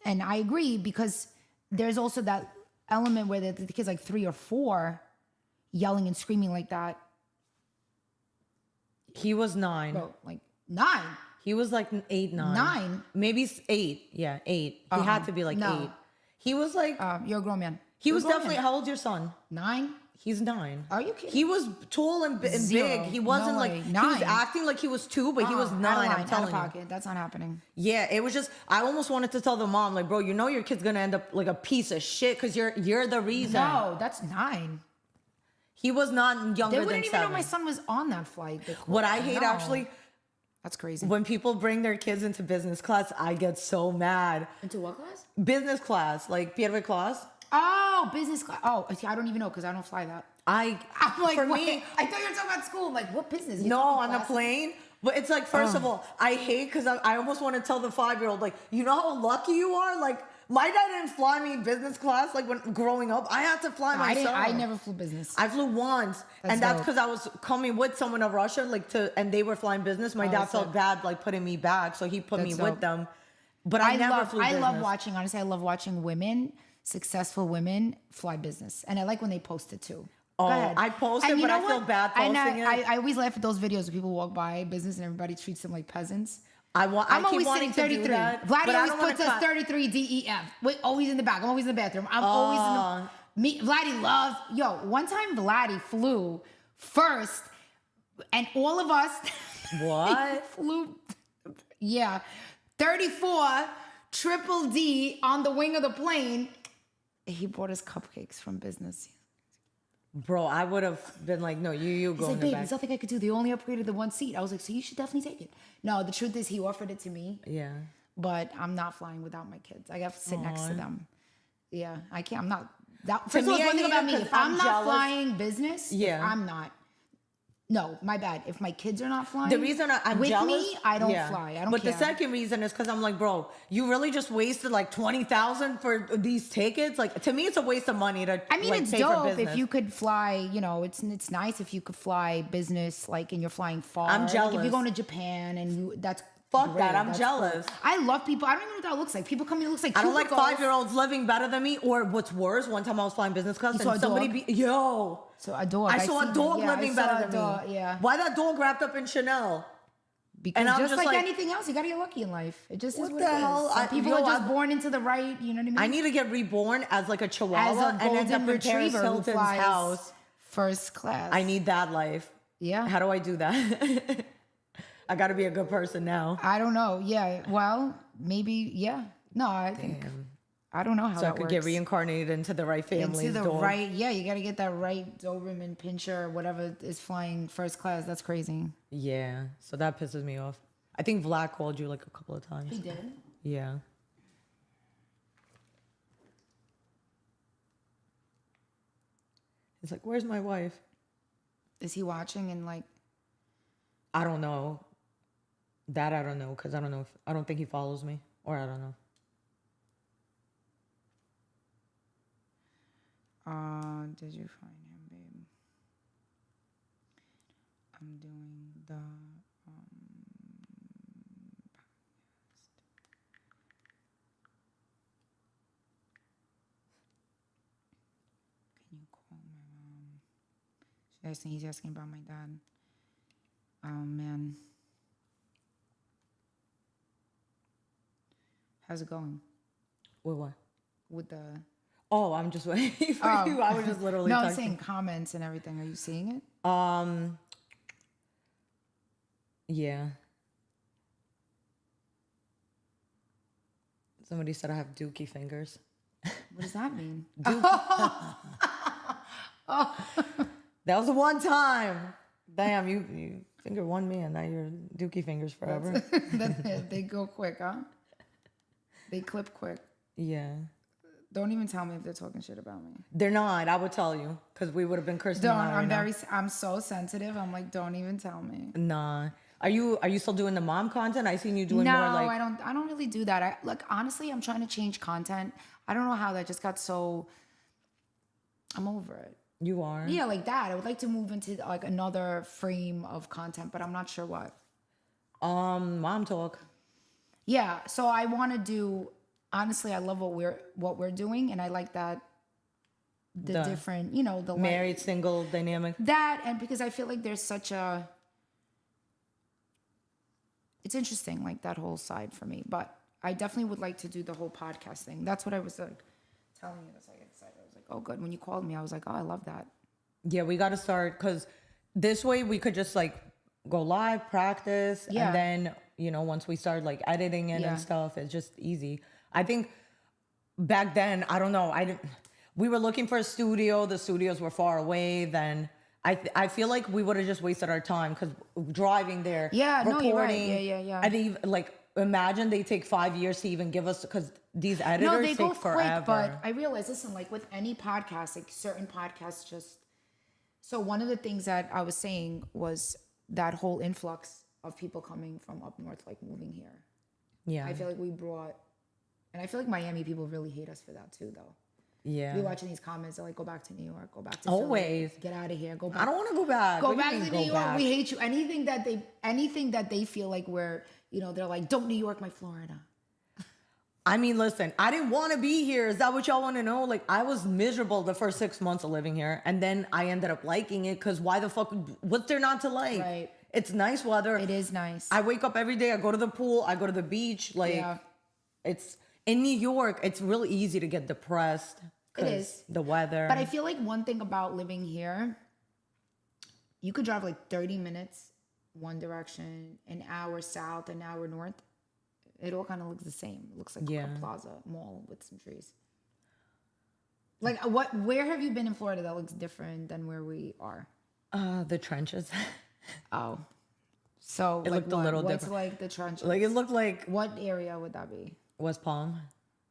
I agree, because there's also that element where the kid's like 3 or 4 yelling and screaming like that. He was 9. Bro, like 9? He was like 8, 9. 9? Maybe 8. Yeah, 8. He had to be like 8. He was like... You're a grown man. He was definitely... How old's your son? 9? He's 9. Are you kidding? He was tall and big. He wasn't No like way. he 9. was acting like he was 2, but he was 9. I'm telling you. That's not happening. Yeah, it was just I almost wanted to tell the mom, like, bro, you know your kid's gonna end up like a piece of shit because you're the reason. No, that's 9. He was not younger They than wouldn't even 7. know my son was on that flight. What I hate actually, that's crazy. when people bring their kids into business class, I get so mad. Into what class? Business class, like Pierre class. Oh, business class. Oh, see, I don't even know because I don't fly that. I'm like, for wait, me, I thought you were talking about school. I'm like, what business? no, on the plane. But it's like, first of all, I hate because I almost want to tell the 5-year-old, like, you know how lucky you are? Like, my dad didn't fly me business class. Like, when growing up, I had to fly myself. I never flew business. I flew once. That's dope. because I was coming with someone to Russia, and they were flying business. My dad felt bad, like, putting me back. So he put me with them. But I never flew business. I love watching, honestly, I love watching women, successful women, fly business. And I like when they post it too. Oh, I post it, but I feel bad posting it. I always laugh at those videos where people walk by business and everybody treats them like peasants. I'm always sitting 33. Vladdy always puts us 33 DEF. Wait, always in the back. I'm always in the bathroom. I'm always in the... Vladdy loves... Yo, one time Vladdy flew first, and all of us... What? flew... Yeah. 34, triple D on the wing of the plane. He brought us cupcakes from business. Bro, I would have been like, no, you go in He's like, the babe, back. there's nothing I could do. They only upgraded the one seat. I was like, so you should definitely take it. No, the truth is he offered it to me. Yeah. But I'm not flying without my kids. I got to sit next to them. Yeah, I can't. I'm not. That, To first of all, me, one thing I about hate me, it 'cause if I'm I'm not jealous. flying business, Yeah. I'm not. No, my bad. If my kids are not flying, The reason I'm with jealous, me, I don't fly. I don't But care. the second reason is because I'm like, bro, you really just wasted like 20,000 for these tickets. Like, to me, it's a waste of money to. I mean, like, it's pay for dope business. if you could fly. You know, it's nice if you could fly business, like, and you're flying far. I'm Like, if jealous. you're going to Japan that's Fuck great. that. I'm That's jealous. cool. I love people. I don't even know what that looks like. People come in, it looks like I don't like cubicles. 5-year-olds living better than me. Or what's worse, one time I was flying business class saw and a somebody dog? So a dog. I saw a dog living better than me. Yeah. Why that dog wrapped up in Chanel? Because And I'm just just like like, anything else, you gotta get lucky in life. It just is what what the it is. hell? Some people are just I'm- born into the right. You know what I mean? I need to get reborn as like a chihuahua As a and end up golden in Paris retriever who Hilton's flies house. first class. I need that life. Yeah. How do I do that? I got to be a good person now. I don't know. Yeah. Well, maybe. Yeah. No, I think. I don't know how So that I could works. get reincarnated into the right family. Into the right. Yeah, you got to get that right Doberman Pinscher or whatever is flying first class. That's crazy. Yeah. So that pisses me off. I think Vlad called you like a couple of times. He did. Yeah. He's like, where's my wife? Is he watching and like? I don't know. That I don't know because I don't think he follows me, or I don't know. Did you find him, babe? I'm doing the podcast. Can you call my mom? He's asking about my dad. Oh man. How's it going? With what? With the Oh, I'm just waiting for you. I was just literally no, I'm texting. saying comments and everything. Are you seeing it? Yeah. Somebody said I have dookie fingers. What does that mean? That was the one time. Damn, you fingered one man. Now you're dookie fingers forever. That's it. They go quick, huh? They clip quick. Yeah. Don't even tell me if they're talking shit about me. They're not. I would tell you because we would have been cursing. Don't. Them out I'm so sensitive. I'm like, don't even tell me. Nah. Are you still doing the mom content? I seen you doing No, more like. I don't really do that. Honestly, I'm trying to change content. I don't know how that just got so. I'm over it. You are. Yeah, like that. I would like to move into like another frame of content, but I'm not sure what. Mom talk. Yeah, so I want to do. Honestly, I love what we're doing, and I like that. The different, the Married, single dynamic. That, and because I feel like there's such a. It's interesting, like that whole side for me, but I definitely would like to do the whole podcast thing. That's what I was like telling you. That's like excited. I was like, oh, good. When you called me, I was like, oh, I love that. Yeah, we got to start because this way we could just like go live, practice, Yeah. and then once we start like editing it Yeah. and stuff, it's just easy. I think back then, I don't know, we were looking for a studio. The studios were far away. Then I feel like we would have just wasted our time because driving there, Yeah, no, recording, you're right. Yeah. and even like imagine they take 5 years to even give us because these editors No, they take go forever. quick, but I realize, listen, like with any podcast, like certain podcasts just. So one of the things that I was saying was that whole influx of people coming from up north, like moving here. Yeah, I feel like we brought, and I feel like Miami people really hate us for that too, though. yeah. Be watching these comments, they're like, go back to New York, go back to Always. Philly, get out of here, go back. I don't want to go back. Go What do you back mean to go New York. back? We hate you. Anything that they feel like we're, they're like, don't New York my Florida. I mean, listen, I didn't want to be here. Is that what y'all want to know? Like, I was miserable the first 6 months of living here. And then I ended up liking it because why the fuck, what's there not to like? Right. It's nice weather. It is nice. I wake up every day. I go to the pool. I go to the beach. Like, Yeah. it's in New York. It's really easy to get depressed. It is. The weather. But I feel like one thing about living here, you could drive like 30 minutes one direction, an hour south, an hour north. It all kind of looks the same. It looks like Yeah. a plaza mall with some trees. Like where have you been in Florida that looks different than where we are? The trenches. Oh. So It looked a little what's different. like the trenches? Like, it looked like What area would that be? West Palm.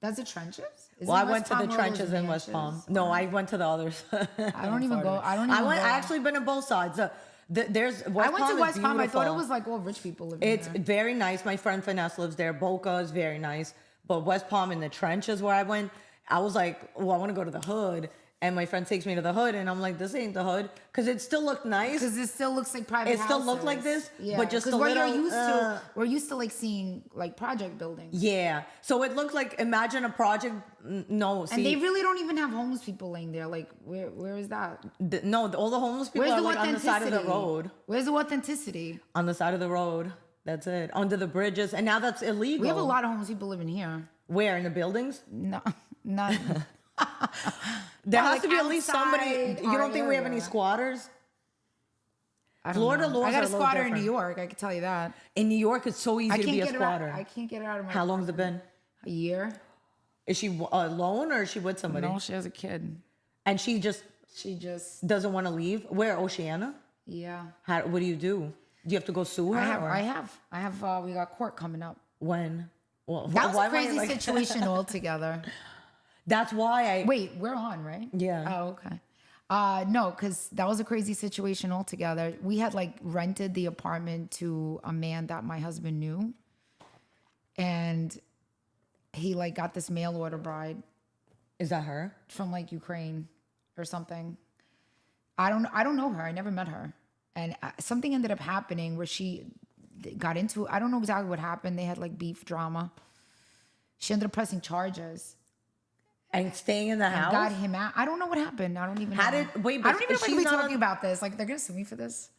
That's the trenches? Isn't Well, I West went to Palm the one of those trenches in West Palm. ranches? No, I went to the others. I don't even go. I actually been in both sides. There's West I went Palm to is West Palm. I thought it beautiful. was like all rich people living It's there. very nice. My friend Finesse lives there. Boca is very nice. But West Palm in the trenches where I went, I was like, well, I want to go to the hood. And my friend takes me to the hood, and I'm like, this ain't the hood. Because it still looked nice. Because it still looks like private It still looked like houses. this, but just a we're little, used to, we're used to like seeing like project buildings. Yeah. So it looked like, imagine a project. No, see. And they really don't even have homeless people laying there. Like, where is that? No, all the homeless people Where's are the like on the side of the authenticity? road. Where's the authenticity? On the side of the road. That's it. Under the bridges. And now that's illegal. We have a lot of homeless people living here. Where? In the buildings? No, not. There has like to be at least somebody. outside You our don't think we have area. any squatters? I don't Florida know. laws I got are a a little squatter in different. New York. I can tell you that. In New York, it's so easy I to can't be a get it out. squatter. I can't get it out of my. How long's it been? A year. Is she alone or is she with somebody? No, she has a kid. And she just She just. doesn't want to leave? Where? Oceana? Yeah. What do? Do you have to go sue her? or I have. We got court coming up. When? Well, That was why a am I crazy like- situation altogether. That's why I. Wait, we're on, right? Yeah. Oh, okay. No, because that was a crazy situation altogether. We had like rented the apartment to a man that my husband knew, and he like got this mail order bride Is that her? from like Ukraine or something. I don't know her. I never met her, and something ended up happening where she got into. I don't know exactly what happened. They had like beef drama. She ended up pressing charges. And staying in the house. Got him out. I don't know what happened. I don't even know. How did wait? I But don't even know if I she's could be not talking on- about this. Like, they're gonna sue me for this.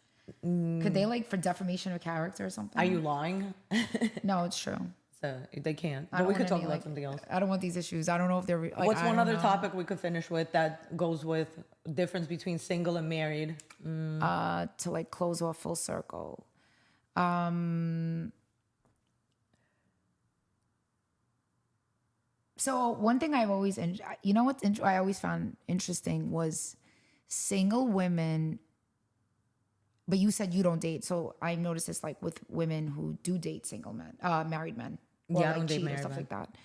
Could they, like, for defamation of character or something? Are you lying? No, it's true. So they can't. I But don't we could want talk any, about like, something else. I don't want these issues. I don't know if they're. Like, What's I one don't other know. topic we could finish with that goes with difference between single and married? To like close off full circle. So one thing I've always, you know what's I always found interesting was single women. But you said you don't date, so I noticed this like with women who do date single men, married men, or Yeah, I like don't date cheat or married stuff men. like that.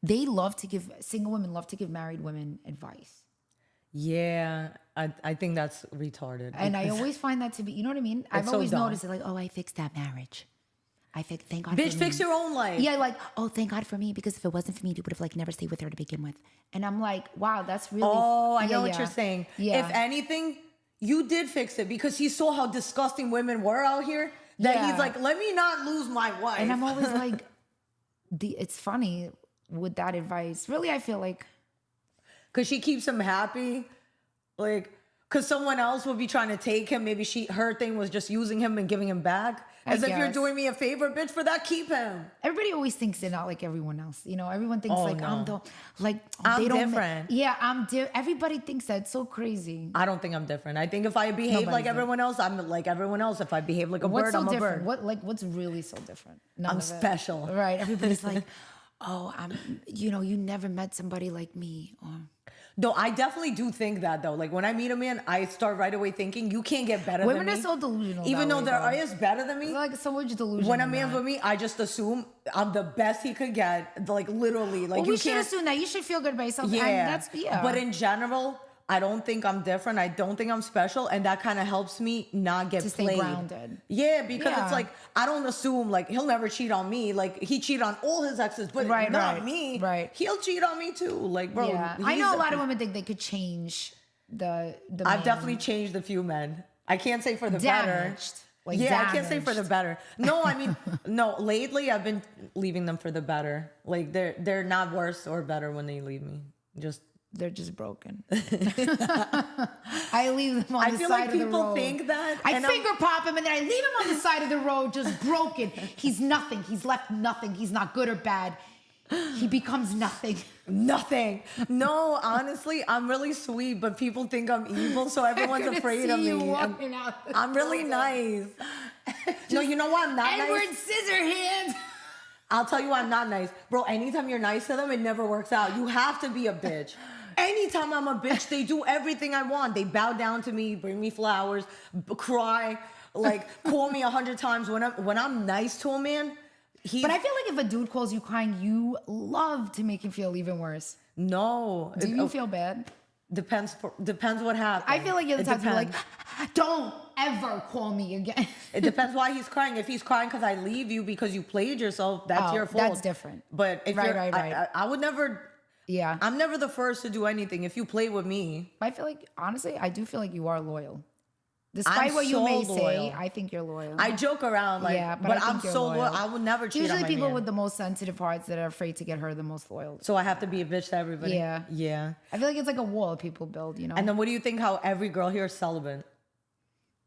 They love to give single women love to give married women advice. Yeah, I think that's retarded. And I because- always find that to be, you know what I mean? I've so always dumb. noticed it, like, oh, I fixed that marriage. Thank God bitch, for fix me. your own life. Yeah, like, oh, thank God for me, because if it wasn't for me, you would have like never stayed with her to begin with. And I'm like, wow, that's really. Oh, I yeah, know what yeah. you're saying. Yeah. If anything, you did fix it because he saw how disgusting women were out here. That Yeah. he's like, let me not lose my wife. And I'm always like, it's funny with that advice. Really, I feel like. Because she keeps him happy. Like, because someone else would be trying to take him. Maybe her thing was just using him and giving him back. As if you're guess. doing me a favor, bitch, for that, keep him. Everybody always thinks they're not like everyone else. You know, everyone thinks Oh, like no. I'm the like I'm they don't different. Yeah, I'm everybody thinks that. It's so crazy. I don't think I'm different. I think if I behave like Nobody's everyone else, I'm like everyone else. If I behave like a What's bird, so I'm a different? bird. What's really so different? None I'm of it. special. Right. Everybody's like, oh, you never met somebody like me. Or No, I definitely do think that though. Like when I meet a man, I start right away thinking you can't get better women than are me. so delusional. Even that though way, there though. is better than me. Like so much delusion. When a in man's that. with me, I just assume I'm the best he could get. Like literally, like Well, you we should can't. assume that you should feel good about yourself. Yeah, And that's yeah. But in general, I don't think I'm different. I don't think I'm special, and that kind of helps me not get To stay played. grounded. Yeah, because Yeah. it's like I don't assume like he'll never cheat on me. Like he cheated on all his exes, but Right, not right, me. right. He'll cheat on me too. Like bro, yeah. I know a lot of women think they could change the. I've man. definitely changed a few men. I can't say for the better. Damaged. Like Yeah, I can't say for the damaged. better. No, I mean, no. Lately, I've been leaving them for the better. Like they're not worse or better when they leave me. Just They're just broken. I leave them on I the feel side like of the people road. think that. I and I'm- finger pop him and then I leave him on the side of the road just broken. He's nothing. He's left nothing. He's not good or bad. He becomes nothing. Nothing. No, honestly, I'm really sweet, but people think I'm evil, so everyone's gonna afraid see of me. you And walking out the I'm really door. nice. No, you know what? I'm not Edward nice. Scissorhands. I'll tell you why I'm not nice. Bro, anytime you're nice to them, it never works out. You have to be a bitch. Anytime I'm a bitch, they do everything I want. They bow down to me, bring me flowers, cry, like call me 100 times. When I'm nice to a man, But I feel like if a dude calls you crying, you love to make him feel even worse. no. Do you feel bad? Depends what happens. I feel like you're the It type to be like, depends. don't ever call me again. It depends why he's crying. If he's crying because I leave you because you played yourself, that's Oh, your fault. that's different. But if Right, you're, right, right. I would never. Yeah. I'm never the first to do anything. If you play with me, I feel like, honestly, I do feel like you are loyal. Despite I'm what you so may loyal. say, I think you're loyal. I joke around like, yeah, but I think I'm you're so loyal. loyal. I would never cheat Usually on my people man. with the most sensitive hearts that are afraid to get hurt the most loyal. So I have to be a bitch to everybody. Yeah. Yeah. I feel like it's like a wall people build, you know? And then what do you think how every girl here is celibate?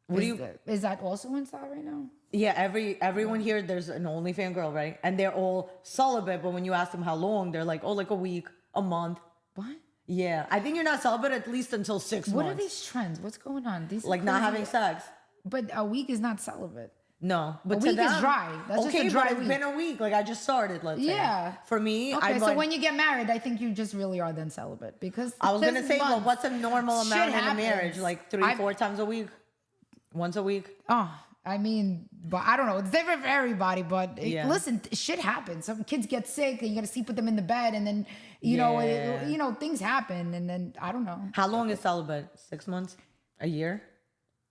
What do you Is that also in style right now? Yeah, everyone here there's an OnlyFans girl, right? And they're all celibate, but when you ask them how long, they're like, "Oh, like a week, a month." What? Yeah. I think you're not celibate at least until 6 What months. are these trends? What's going on? These Like not crazy- having sex. But a week is not celibate. No, but A to week is them- dry. That's just okay, a dry but it's week. been a week. Like I just started. Let's say. Yeah. For me, Okay, I'm so like, when you get married, I think you just really are then celibate because I was gonna this say, well, month, what's a normal shit amount in a happens. marriage? Like 3, 4 times a week, once a week. Oh, I mean, but I don't know. It's different for everybody. But Yeah. listen, shit happens. Some kids get sick, and you got to sleep with them in the bed, and then Yeah. you know, things happen, and then I don't know. How long is celibate? 6 months? A year?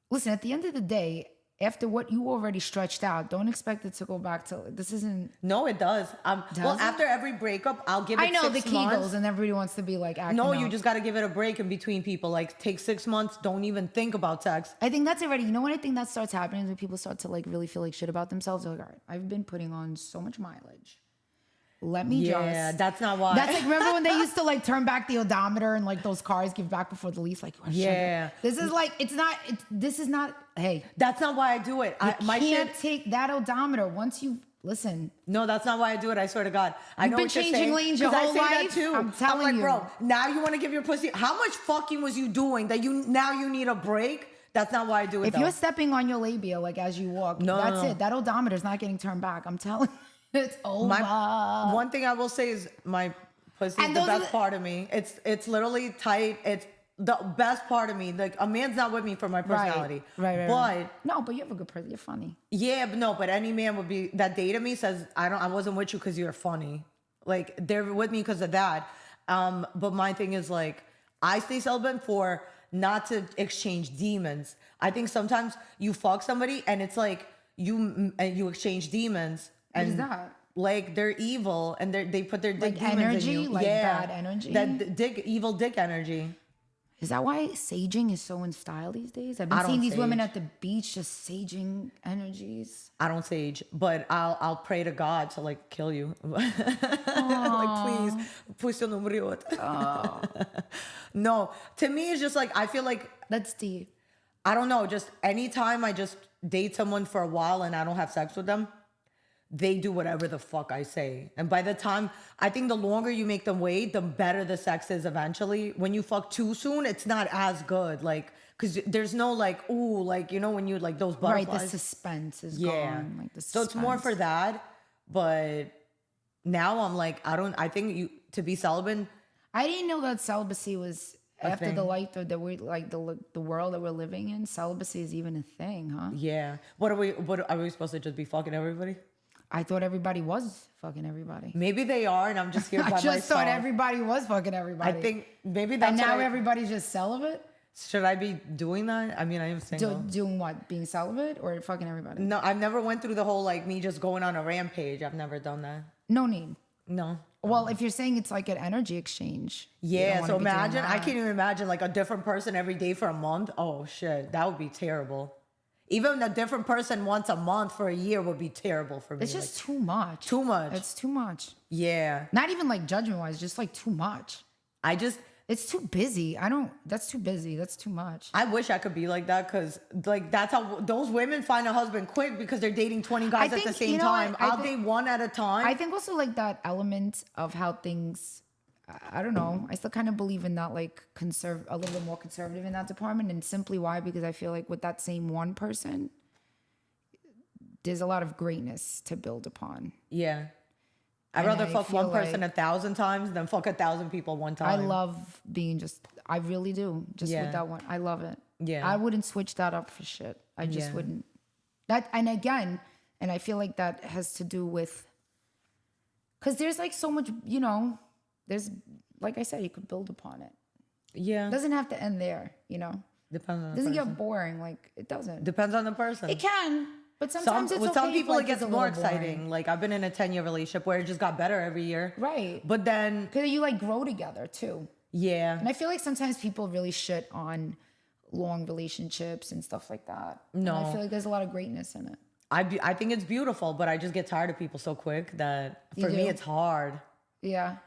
Listen, at the end of the day, after what you already stretched out, don't expect it to go back to this. Isn't No, it does. Well, Does it? after every breakup, I'll give it I know 6 the months. Kegels, and everybody wants to be like acting No, you out. just got to give it a break in between people. Like take 6 months. Don't even think about sex. I think that's already. You know what I think that starts happening when people start to like really feel like shit about themselves. They're like, all right, I've been putting on so much mileage. Let me Yeah, just. that's not why. That's like, remember when they used to like turn back the odometer and like those cars give back before the lease? Like, oh, Yeah. this is like, this is not, hey. That's not why I do it. My Can't shit. take that odometer once you, listen. No, that's not why I do it. I swear to God. I know been what you're changing saying, lanes your 'cause whole I say life? that too. I'm telling like, you. bro, now you want to give your pussy. How much fucking was you doing that now you need a break? That's not why I do it. If you're stepping on your labia, like as you walk, that's it. That odometer's not getting turned back. I'm telling you, it's over. One thing I will say is my pussy is the best part of me. It's literally tight. It's the best part of me. Like, a man's not with me for my personality. Right. But no, but you have a good person. You're funny. yeah, but no, but any man would be that dated me says I wasn't with you because you're funny. Like, they're with me because of that. But my thing is, like, I stay celibate for not to exchange demons. I think sometimes you fuck somebody and it's like you exchange demons. And what is that? Like, they're evil and they put their dick demons energy, in you. like bad energy. That evil dick energy. Is that why saging is so in style these days? I've been seeing these women at the beach just saging energies. I don't sage, but I'll pray to God to like kill you. Like, please, пусть он умрет. No, to me it's just like, I feel like, That's deep. I don't know, just anytime I just date someone for a while and I don't have sex with them, they do whatever the fuck I say. And by the time, I think the longer you make them wait, the better the sex is eventually. When you fuck too soon, it's not as good. Like, because there's no like, ooh, like, you know, when you like those butterflies. Right, the suspense is gone. Like the suspense. So it's more for that. But now I'm like, I think to be celibate. I didn't know that celibacy was after thing. the life that we like the world that we're living in. Celibacy is even a thing, huh? Yeah. What are we supposed to just be fucking everybody? I thought everybody was fucking everybody. Maybe they are, and I'm just here by I myself. just thought everybody was fucking everybody. I think maybe that's and now what everybody's just celibate. Should I be doing that? I mean, I am single. Doing what? Being celibate or fucking everybody? No, I've never went through the whole like me just going on a rampage. I've never done that. No need. No. Well, if you're saying it's like an energy exchange. Yeah, so imagine, I can't even imagine like a different person every day for a month. Oh shit, that would be terrible. Even a different person once a month for a year would be terrible for me. It's just too much. Too much. It's too much. Yeah. Not even like judgment wise, just like too much. It's too busy. That's too busy. That's too much. I wish I could be like that because like that's how those women find a husband quick because they're dating 20 guys at the same time. I'll date one at a time. I think also like that element of how things, I don't know. I still kind of believe in that, like a little bit more conservative in that department. And simply why? Because I feel like with that same one person, there's a lot of greatness to build upon. Yeah. I'd rather fuck one person 1,000 times than fuck 1,000 people one time. I love being I really do. Just with that one. I love it. Yeah. I wouldn't switch that up for shit. I just wouldn't. And again, and I feel like that has to do with, because there's like so much, you know, there's, like I said, you could build upon it. Yeah. It doesn't have to end there, you know? Depends on the person. It doesn't person. get boring. Like, it doesn't. Depends on the person. It can. But sometimes it's with okay some people if, like, it gets it's a more little boring. exciting. Like I've been in a 10-year relationship where it just got better every year. Right. But then because you like grow together too. Yeah. And I feel like sometimes people really shit on long relationships and stuff like that. No. And I feel like there's a lot of greatness in it. I think it's beautiful, but I just get tired of people so quick that for me it's hard. Yeah.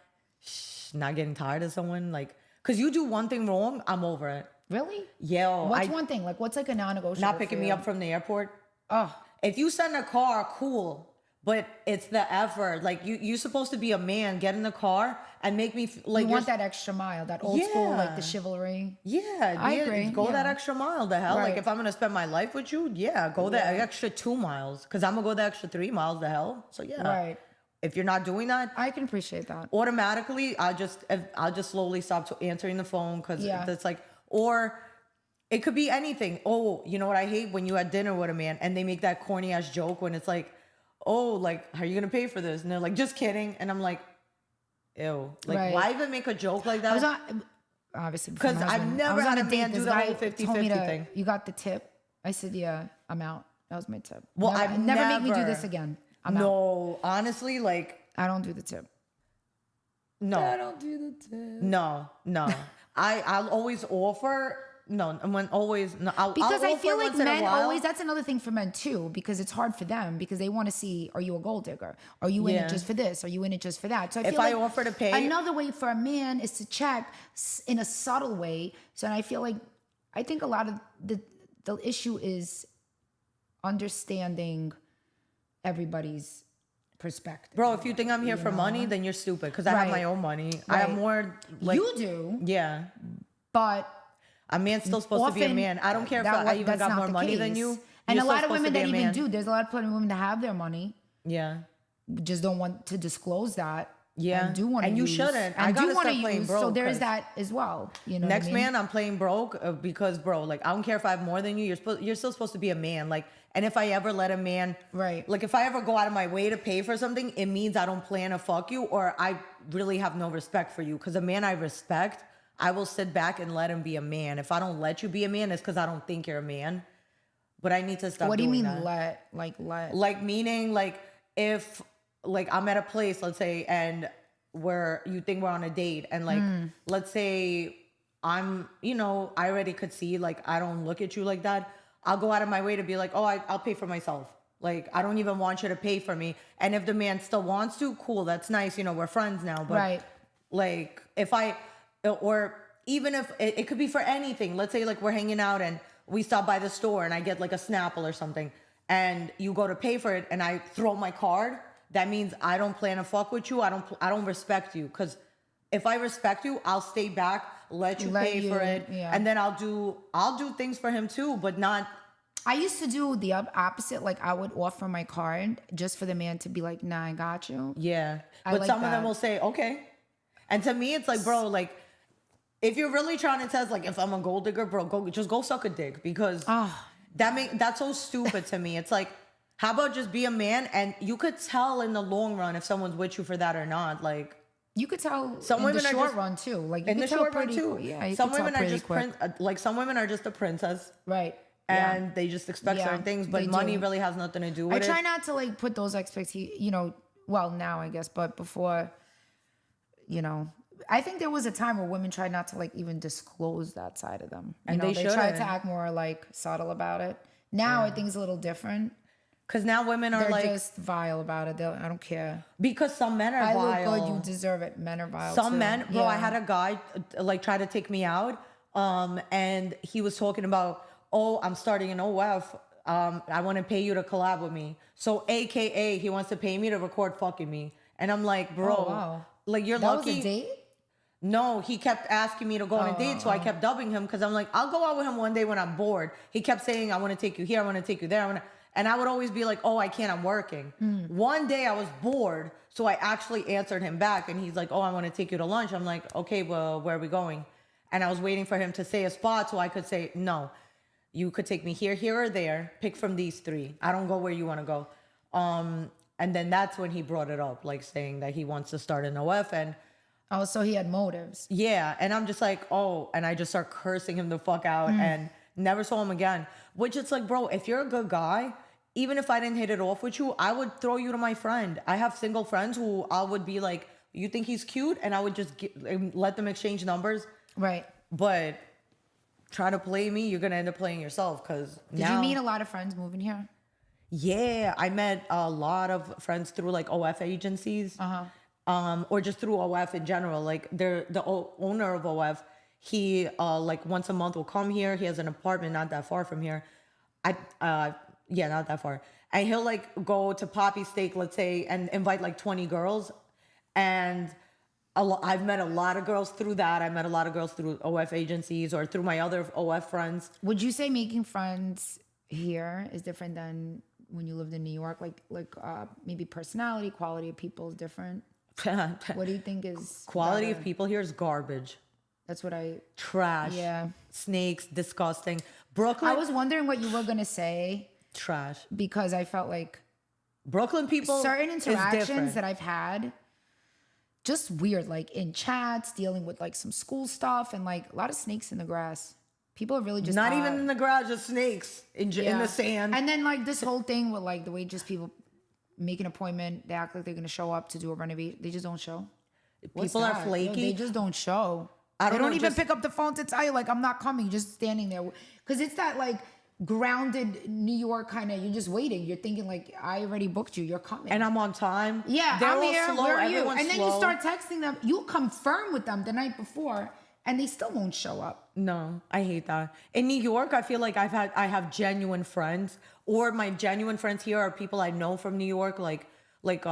Not getting tired of someone, like, because you do one thing wrong, I'm over it. Really? Yeah. What's one thing? Like, what's like a non-negotiable? Not picking me up from the airport. Oh. If you send a car, cool. But it's the effort. Like you're supposed to be a man, get in the car and make me like. You want that extra mile, that old school, like the chivalry. Yeah, I agree. Go that extra mile. The hell, Right. like if I'm gonna spend my life with you, go that extra 2 miles because I'm gonna go the extra 3 miles. The hell, so yeah. Right. If you're not doing that, I can appreciate that. Automatically, I'll just slowly stop answering the phone because it's like, or it could be anything. Oh, you know what I hate when you had dinner with a man and they make that corny ass joke when it's like, oh, like, how are you gonna pay for this? And they're like, just kidding. And I'm like, ew. Like, why even make a joke like that? Obviously, because I've never had a man do the whole 50-50 thing. You got the tip. I said, yeah, I'm out. That was my tip. Well, I've never make me do this again. I'm out. Honestly, like, I don't do the tip. No. I don't do the tip. No. I'll always offer no, when always, no, Because I'll I feel offer like once in a men while. always, that's another thing for men too, because it's hard for them because they want to see, are you a gold digger? Are you in Yeah. it just for this? Are you in it just for that? So I If feel I like offer to pay- another way for a man is to check in a subtle way. So I feel like, I think a lot of the issue is understanding everybody's perspective. Bro, if you think I'm here for money, then you're stupid. Because I have Right. my own money. I have Right. more. Like, You do, yeah. but A man's still supposed to be a often man. I don't care if that I wa- even that's got not more the money than case. you. And You're a lot still of women supposed to be that a even man. do. There's a lot of women that have their money, Yeah. just don't want to disclose that. Yeah. And do want to And you use, shouldn't. I And gotta do want to start playing use. broke, So there is 'cause that as well. You know. Next what I mean? man, I'm playing broke because, bro, like, I don't care if I have more than you. You're still supposed to be a man. Like, and if I ever let a man, Right. like, if I ever go out of my way to pay for something, it means I don't plan to fuck you or I really have no respect for you. Because a man I respect, I will sit back and let him be a man. If I don't let you be a man, it's because I don't think you're a man. But I need to stop. What do you doing mean that. let? Like, meaning, like, if, like, I'm at a place, let's say, and where you think we're on a date, and, like, let's say I'm, I already could see, like, I don't look at you like that. I'll go out of my way to be like, oh, I'll pay for myself. Like, I don't even want you to pay for me. And if the man still wants to, cool, that's nice. We're friends now. But, Right. like, or even if it could be for anything. Let's say, like, we're hanging out and we stop by the store and I get, like, a Snapple or something. And you go to pay for it and I throw my card. That means I don't plan to fuck with you. I don't respect you. Because if I respect you, I'll stay back, let you pay for it, yeah. and then I'll do things for him too, but not. I used to do the opposite. Like I would offer my card just for the man to be like, "Nah, I got you." Yeah, I but like some of them that. will say, "Okay," and to me, it's like, bro, like, if you're really trying to test, like, if I'm a gold digger, bro, go suck a dick because that's so stupid to me. It's like, how about just be a man, and you could tell in the long run if someone's with you for that or not, like. You could tell Some in women the are short just- run too. Like you In the could tell short run pretty too. quick. Yeah, you some could tell women are pretty just quick. like some women are just a princess, Right. and they just expect Yeah, certain things, but they money do. really has nothing to do I with try it. not to like put those expectations, well, now I guess, but before, I think there was a time where women tried not to like even disclose that side of them. And they they tried to shouldn't. act more like subtle about it. Now I think it's a little different. Because now women are They're like, just vile about it. I don't care. because some men are I vile. look good, you deserve it. Men are vile Some too. men, bro, I Yeah. had a guy like try to take me out, and he was talking about, oh, I'm starting an OF. I want to pay you to collab with me. So, AKA, he wants to pay me to record fucking me, and I'm like, bro, Oh, wow. like you're That lucky. was a date? No, he kept asking me to go on a date, so I kept dubbing him because I'm like, I'll go out with him one day when I'm bored. He kept saying, I want to take you here, I want to take you there, and I would always be like, oh, I can't, I'm working. One day I was bored, so I actually answered him back, and he's like, oh, I want to take you to lunch. I'm like, okay, well, where are we going? And I was waiting for him to say a spot so I could say, no, you could take me here, here, or there. Pick from these three. I don't go where you want to go. And then that's when he brought it up, like saying that he wants to start an OF, and Oh, so he had motives. yeah, and I'm just like, oh, and I just start cursing him the fuck out and never saw him again. Which it's like, bro, if you're a good guy, even if I didn't hit it off with you, I would throw you to my friend. I have single friends who I would be like, you think he's cute? And I would just let them exchange numbers. Right. But try to play me, you're going to end up playing yourself because Did you meet a lot of friends moving here? Yeah, I met a lot of friends through like OF agencies. Or just through OF in general. Like the owner of OF, he like once a month will come here. He has an apartment not that far from here. Yeah, not that far. And he'll like go to Poppy Steak, let's say, and invite like 20 girls. And I've met a lot of girls through that. I met a lot of girls through OF agencies or through my other OF friends. Would you say making friends here is different than when you lived in New York? Like maybe personality, quality of people is different? What do you think is Quality better? of people here is garbage. That's what I... Trash. Yeah. Snakes, disgusting. Brooklyn, I was wondering what you were going to say trash. because I felt like Brooklyn people certain is interactions different. that I've had, just weird, like in chats, dealing with like some school stuff and like a lot of snakes in the grass. People are really just Not odd. even in the garage, just snakes in the sand. And then like this whole thing with like the way just people make an appointment, they act like they're gonna show up to do a renovation. They just don't show. What's People are that? flaky. They just don't show. I They don't don't know, even just- pick up the phone to tell you, like, I'm not coming, just standing there. Because it's that, like, grounded New York kind of, you're just waiting. You're thinking, like, I already booked you. You're coming. And I'm on time. Yeah, They're I'm all here. slow. Where are you? Everyone's And then slow. you start texting them. You confirm with them the night before, and they still won't show up. No, I hate that. In New York, I feel like I have genuine friends, or my genuine friends here are people I know from New York, like like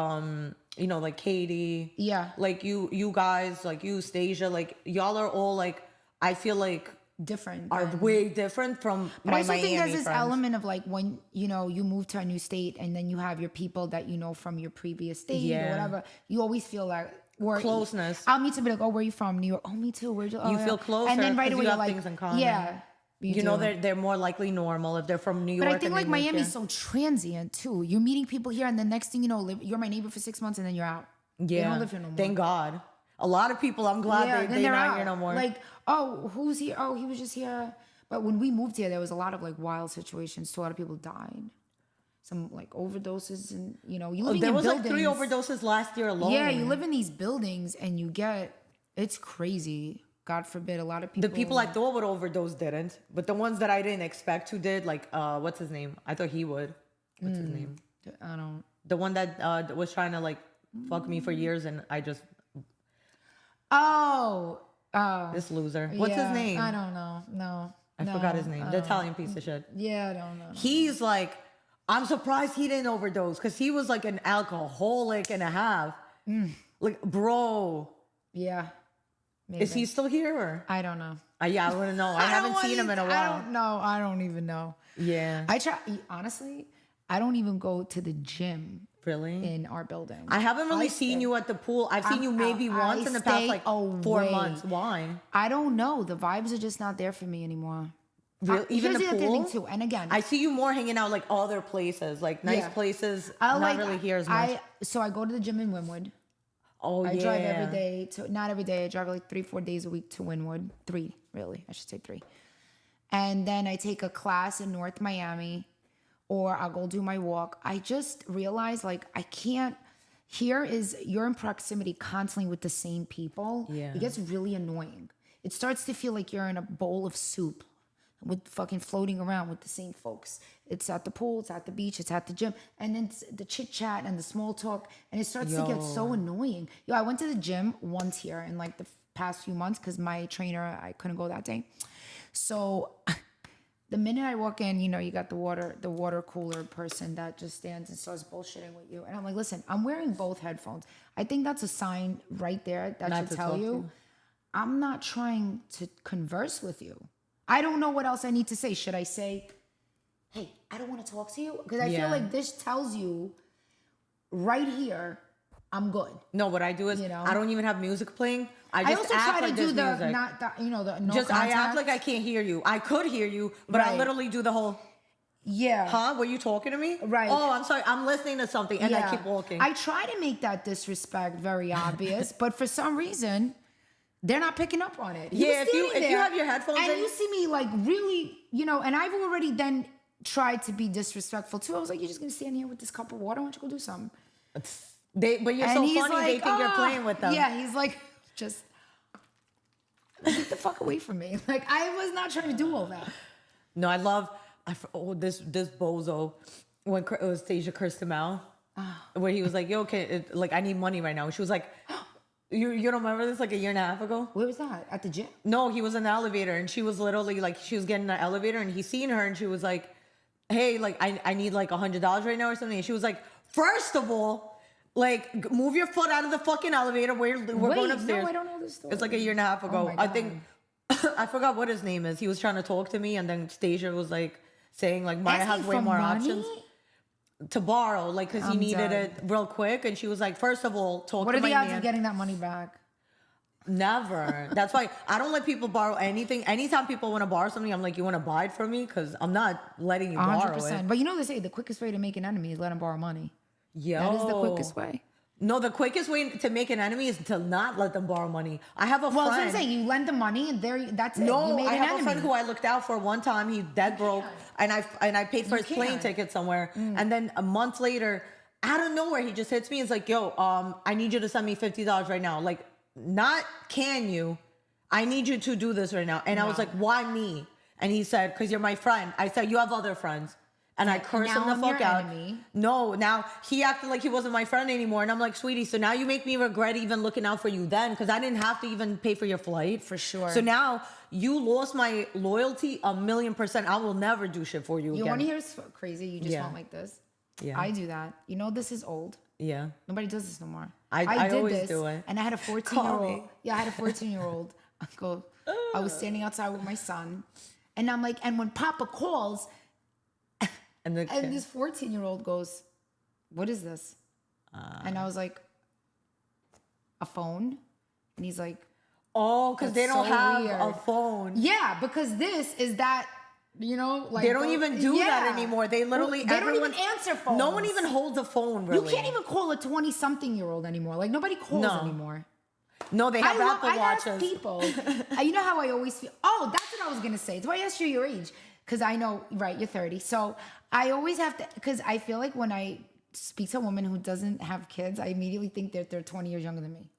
Katie. Yeah. Like you guys, like you, Stasia, like y'all are all like, I feel like Different. are than- way different from But I my also Miami think there's this friends. element of like when you move to a new state and then you have your people that you know from your previous state or Yeah. whatever. You always feel like Closeness. I'll meet somebody like, oh, where are you from? New York. Oh, me too. Where'd you? Oh, You yeah. feel closer And then right 'cause away you you're have like, things in common. yeah. You know, do. they're more likely normal if they're from New York. But I think and like they moved Miami's here. so transient too. You're meeting people here, and the next thing you know, you're my neighbor for 6 months, and then you're out. They don't live here no more. Thank God. A lot of people, I'm glad then they're not here no more. Like, oh, who's here? Oh, he was just here. But when we moved here, there was a lot of like wild situations. So a lot of people died. Some like overdoses, and you living there in was buildings. like 3 overdoses last year alone. Yeah, you live in these buildings, and it's crazy. God forbid, a lot of people. The people I thought would overdose didn't, but the ones that I didn't expect who did, like what's his name? I thought he would. What's his name? I don't. The one that was trying to like fuck me for years, and I just Oh. this loser. What's his yeah, name? I don't know. No. I forgot his name. The Italian piece of shit. Yeah, I don't know. He's like, I'm surprised he didn't overdose because he was like an alcoholic and a half. Like, bro, Yeah. Maybe. is he still here? Or? I don't know. Yeah, I wouldn't know. I haven't seen him in a while. I don't know. I don't even know. Yeah. Honestly, I don't even go to the gym Really? in our building. I haven't really I seen stay- you at the pool. I've seen you maybe I once in the past stay like 4 away. months. Why? I don't know. The vibes are just not there for me anymore. Even Here's the other pool? thing too. And again, I see you more hanging out like other places, like nice Yeah. places. I Not really here as much. So I go to the gym in Wynwood. Oh, I yeah. drive every day to, not every day. I drive like 3-4 days a week to Wynwood. 3, really. I should say 3. And then I take a class in North Miami, or I'll go do my walk. I just realized like I can't. You're in proximity constantly with the same people. Yeah. It gets really annoying. It starts to feel like you're in a bowl of soup with fucking floating around with the same folks. It's at the pool, it's at the beach, it's at the gym. And then it's the chit chat and the small talk. And it starts to get so annoying. I went to the gym once here in like the past few months because my trainer, I couldn't go that day. So the minute I walk in, you got the water cooler person that just stands and starts bullshitting with you. And I'm like, listen, I'm wearing both headphones. I think that's a sign right there that Not should to tell talk to you, you. I'm not trying to converse with you. I don't know what else I need to say. Should I say, hey, I don't want to talk to you? Because I feel like this tells you right here, I'm good. No, what I do is I don't even have music playing. I I just also act try like to do there's the music. not the the no Just contact. I act like I can't hear you. I could hear you, but I Right. literally do the whole. Yeah. Huh? Were you talking to me? Right. Oh, I'm sorry. I'm listening to something, and I keep walking. I try to make that disrespect very obvious, but for some reason, they're not picking up on it. He was Yeah, if you standing there, have your headphones and in- you see me like really, and I've already then tried to be disrespectful too. I was like, you're just gonna stand here with this cup of water? Why don't you go do something? But you're And so he's funny. They like, think you're "Ah." playing with them. Yeah, he's like, just get the fuck away from me. Like I was not trying to do all that. No, I love. This bozo when it was Stasia cursed him out, where he was like, "Yo, like I need money right now." And she was like, "You don't remember this? Like a year and a half ago?" Where was that? At the gym? No, he was in the elevator, and she was literally like, she was getting in the elevator, and he seen her, and she was like, "Hey, like I need like $100 right now or something." And she was like, "First of all, like move your foot out of the fucking elevator. We're going upstairs." No, I don't know this story. It's like a year and a half ago. my I think God. I forgot what his name is. He was trying to talk to me, and then Stasia was like saying like Maya Asking has way for more money? options to borrow, like because he I'm needed done. it real quick. And she was like, first of all, talk What to are my the odds man. of getting that money back? Never. That's why I don't let people borrow anything. Anytime people want to borrow something, I'm like, you want to buy it from me? Because I'm not letting you borrow 100%. it. But they say the quickest way to make an enemy is let him borrow money. Yo. That is the quickest way. No, the quickest way to make an enemy is to not let them borrow money. I have a Well, friend. I was gonna say you lend the money and that's it. You No, made I an have enemy. a friend who I looked out for one time. He dead broke, and I paid for his plane can't. ticket somewhere. And then a month later, out of nowhere, he just hits me. He's like, "Yo, I need you to send me $50 right now." Like, not can you? I need you to do this right now. And I was No. like, why me? And he said, because you're my friend. I said, you have other friends. And I cursed him Now the I'm fuck your out. enemy. No, now he acted like he wasn't my friend anymore. And I'm like, sweetie, so now you make me regret even looking out for you then, because I didn't have to even pay for your flight. For sure. So now you lost my loyalty 1,000,000%. I will never do shit for you You again. want to hear so crazy? You just Yeah. want like this. Yeah. I do that. You know, this is old. Yeah. Nobody does this no more. I did always this, do it. and I had a Call 14-year-old. me. Yeah, I had a 14-year-old uncle. I was standing outside with my son, and I'm like, and when Papa calls, And, the and this 14-year-old goes, "What is this?" And I was like, "A phone," and he's like, oh, because they That's don't so have weird. a phone. "Yeah, because this is that." You know, like They don't even do that Yeah. anymore. They literally They don't even everyone- answer phones. No one even holds a phone, You really. can't even call a 20-something-year-old anymore. Like nobody calls No. anymore. No, they have Apple I ask Watches. people. You know how I always feel. Oh, that's what I was gonna say. That's why I asked you your age, because I know, right? You're 30. So I always have to, because I feel like when I speak to a woman who doesn't have kids, I immediately think that they're 20 years younger than me.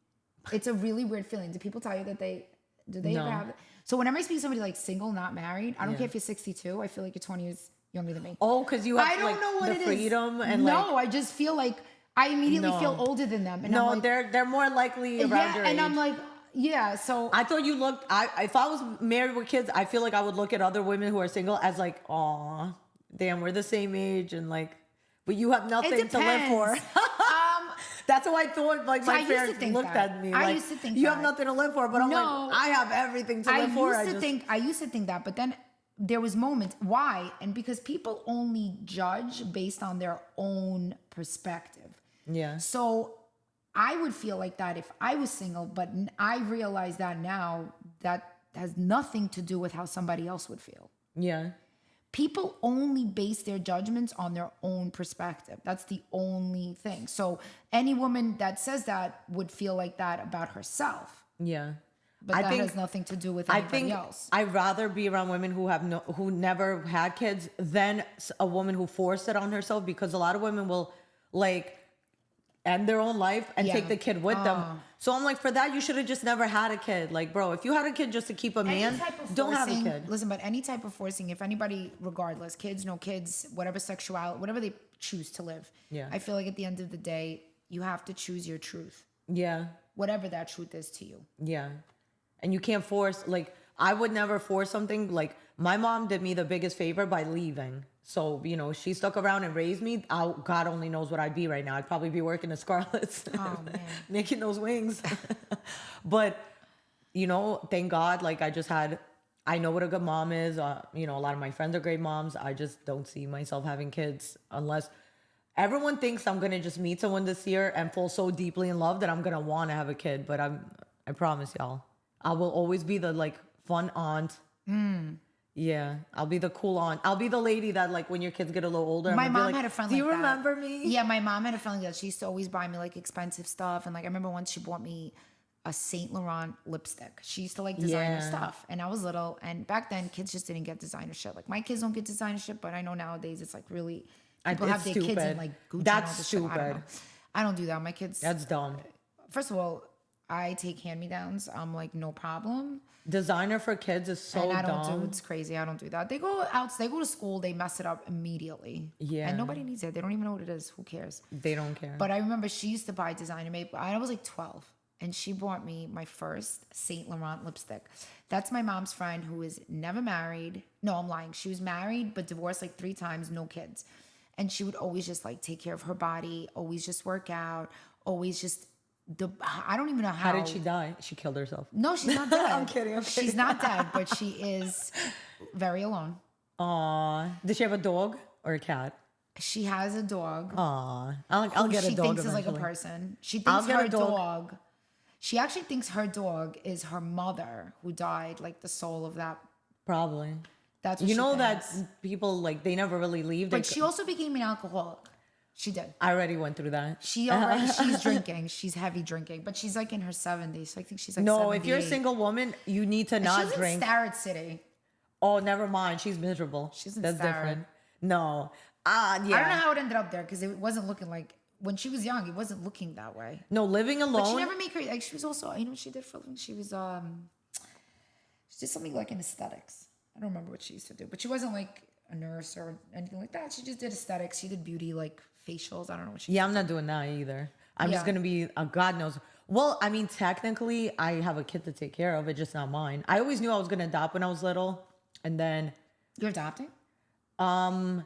It's a really weird feeling. Do people tell you that they No. ever have? So whenever I speak to somebody like single, not married, I don't Yeah. care if you're 62. I feel like you're 20 years younger than me. Oh, because you have I don't like know what the it is. freedom and no, I just feel like I immediately No. feel older than them. And no, I'm like, they're more likely around yeah, your and age. I'm like, yeah. So I thought you looked. If I was married with kids, I feel like I would look at other women who are single as like, aw, damn, we're the same age, and like, but you have nothing to live for. That's how I thought. Like So I my used to parents think looked that. at me. I like, used to think you that. have nothing to live for. But I'm No. like, I have everything to I live for. I used to think that, but then there was moments. Why? And because people only judge based on their own perspective. Yeah. So I would feel like that if I was single, but I realize that now that has nothing to do with how somebody else would feel. Yeah. People only base their judgments on their own perspective. That's the only thing. So any woman that says that would feel like that about herself. Yeah. But that has nothing to do with anybody else. I'd rather be around women who never had kids than a woman who forced it on herself, because a lot of women will like end their own life and Yeah. take the kid with them. So I'm like, for that, you should have just never had a kid. Like, bro, if you had a kid just to keep a Any man, type of don't have a forcing- kid. Listen, but any type of forcing, if anybody, regardless, kids, no kids, whatever sexuality, whatever they choose to live. Yeah. I feel like at the end of the day, you have to choose your truth, Yeah. whatever that truth is to you. Yeah. And you can't force, like, I would never force something. Like, my mom did me the biggest favor by leaving. So, you know, she stuck around and raised me. God only knows what I'd be right now. I'd probably be working at Scarlett's, Oh, man. making those wings. But, you know, thank God, like, I know what a good mom is. You know, a lot of my friends are great moms. I just don't see myself having kids unless everyone thinks I'm going to just meet someone this year and fall so deeply in love that I'm going to want to have a kid. But I promise y'all, I will always be the like fun aunt. Yeah, I'll be the cool aunt. I'll be the lady that like when your kids get a little older. My I'm gonna mom be like, had a friend Do like you that. remember me? Yeah, my mom had a friend like that. She used to always buy me like expensive stuff. And like I remember once she bought me a Saint Laurent lipstick. She used to like designer Yeah. stuff. And I was little. And back then kids just didn't get designer shit. Like my kids don't get designer shit, but I know nowadays it's like really people It's have their kids in stupid. like Gucci That's and all this shit. I don't stupid. know. I don't do that. My kids That's dumb. first of all, I take hand-me-downs. I'm like, no problem. Designer for kids is so And I don't dumb. do it's crazy. I don't do that. They go out, they go to school, they mess it up immediately. Yeah. And nobody needs it. They don't even know what it is. Who cares? They don't care. But I remember she used to buy designer makeup. I was like 12. And she bought me my first Saint Laurent lipstick. That's my mom's friend who is never married. No, I'm lying. She was married, but divorced like 3 times, no kids. And she would always just like take care of her body, always just work out, always just I don't even know How did she die? She killed herself. No, she's not dead. I'm kidding. She's not dead, but she is very alone. Aw. Does she have a dog or a cat? She has a dog. Aw. I'll who get a she dog thinks is eventually. like a person. She I'll thinks get a her dog. dog. She actually thinks her dog is her mother who died, like the soul of that. Probably. That's what You she know thinks. that people, like, they never really leave. But she also became an alcoholic. She did. I already went through that. She's drinking. She's heavy drinking, but she's like in her 70s. So I think she's like No, if you're a 78. single woman, you need to not She's drink. in Starrett City. Oh, never mind. She's miserable. She's in That's Starrett. different. No. Yeah. I don't know how it ended up there because it wasn't looking like when she was young. It wasn't looking that way. No, living alone. But she never made her like she was also you know what she did for a living. She was She did something like in aesthetics. I don't remember what she used to do, but she wasn't like a nurse or anything like that. She just did aesthetics. She did beauty, like facials. I don't know what she. Yeah, I'm not doing that either. I'm just Yeah. gonna be God knows. Well, I mean, technically, I have a kid to take care of. It's just not mine. I always knew I was gonna adopt when I was little, and then You're adopting? I'm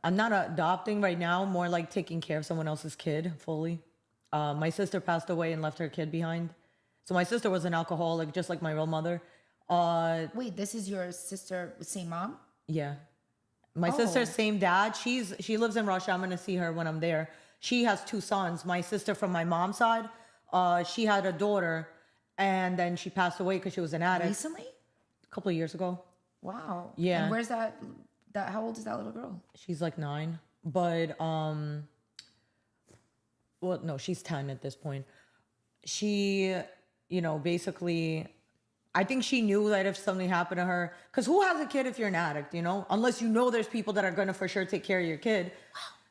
not adopting right now. More like taking care of someone else's kid fully. My sister passed away and left her kid behind. So my sister was an alcoholic, just like my real mother. Wait, this is your sister, same mom? Yeah. My Oh. sister, same dad. She lives in Russia. I'm gonna see her when I'm there. She has two sons. My sister from my mom's side, she had a daughter, and then she passed away because she was an addict Recently? a couple of years ago. Wow. Yeah. And where's that? How old is that little girl? She's like 9, but well, no, she's 10 at this point. She, basically, I think she knew that if something happened to her, because who has a kid if you're an addict, unless there's people that are gonna for sure take care of your kid.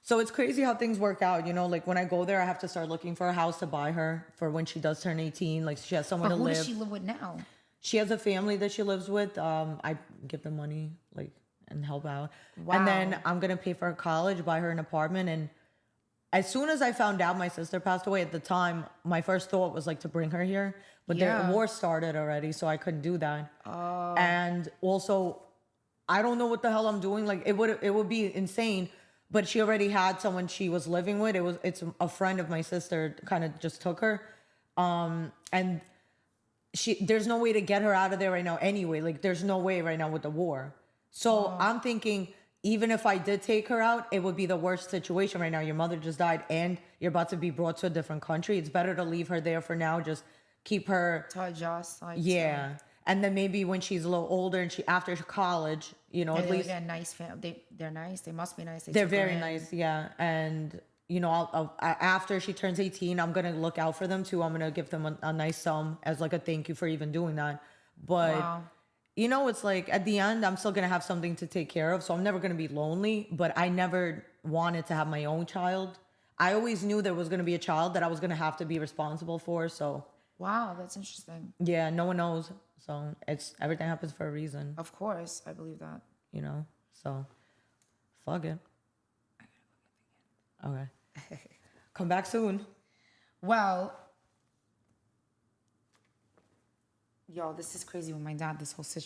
So it's crazy how things work out, like when I go there, I have to start looking for a house to buy her for when she does turn 18. Like she has somewhere But to who live. does she live with now? She has a family that she lives with. I give them money, like, and help out. Wow. And then I'm gonna pay for her college, buy her an apartment. And as soon as I found out my sister passed away, at the time, my first thought was like to bring her here, but Yeah. the war started already, so I couldn't do that. And also, I don't know what the hell I'm doing. Like it would be insane. But she already had someone she was living with. It's a friend of my sister kind of just took her. And there's no way to get her out of there right now anyway. Like there's no way right now with the war. So I'm thinking, even if I did take her out, it would be the worst situation right now. Your mother just died and you're about to be brought to a different country. It's better to leave her there for now. Just keep her. To adjust. Like, Yeah. And then maybe when she's a little older and after college, at least. They're nice family. They're nice. They must be nice. They're took her very in. nice, yeah. And after she turns 18, I'm gonna look out for them too. I'm gonna give them a nice sum as like a thank you for even doing that. But Wow. it's like at the end, I'm still gonna have something to take care of, so I'm never gonna be lonely. But I never wanted to have my own child. I always knew there was gonna be a child that I was gonna have to be responsible for. So Wow, that's interesting. yeah, no one knows. So everything happens for a reason, Of course, I believe that. So fuck it. Okay. Come back soon. Well, yo, this is crazy with my dad. This whole situation.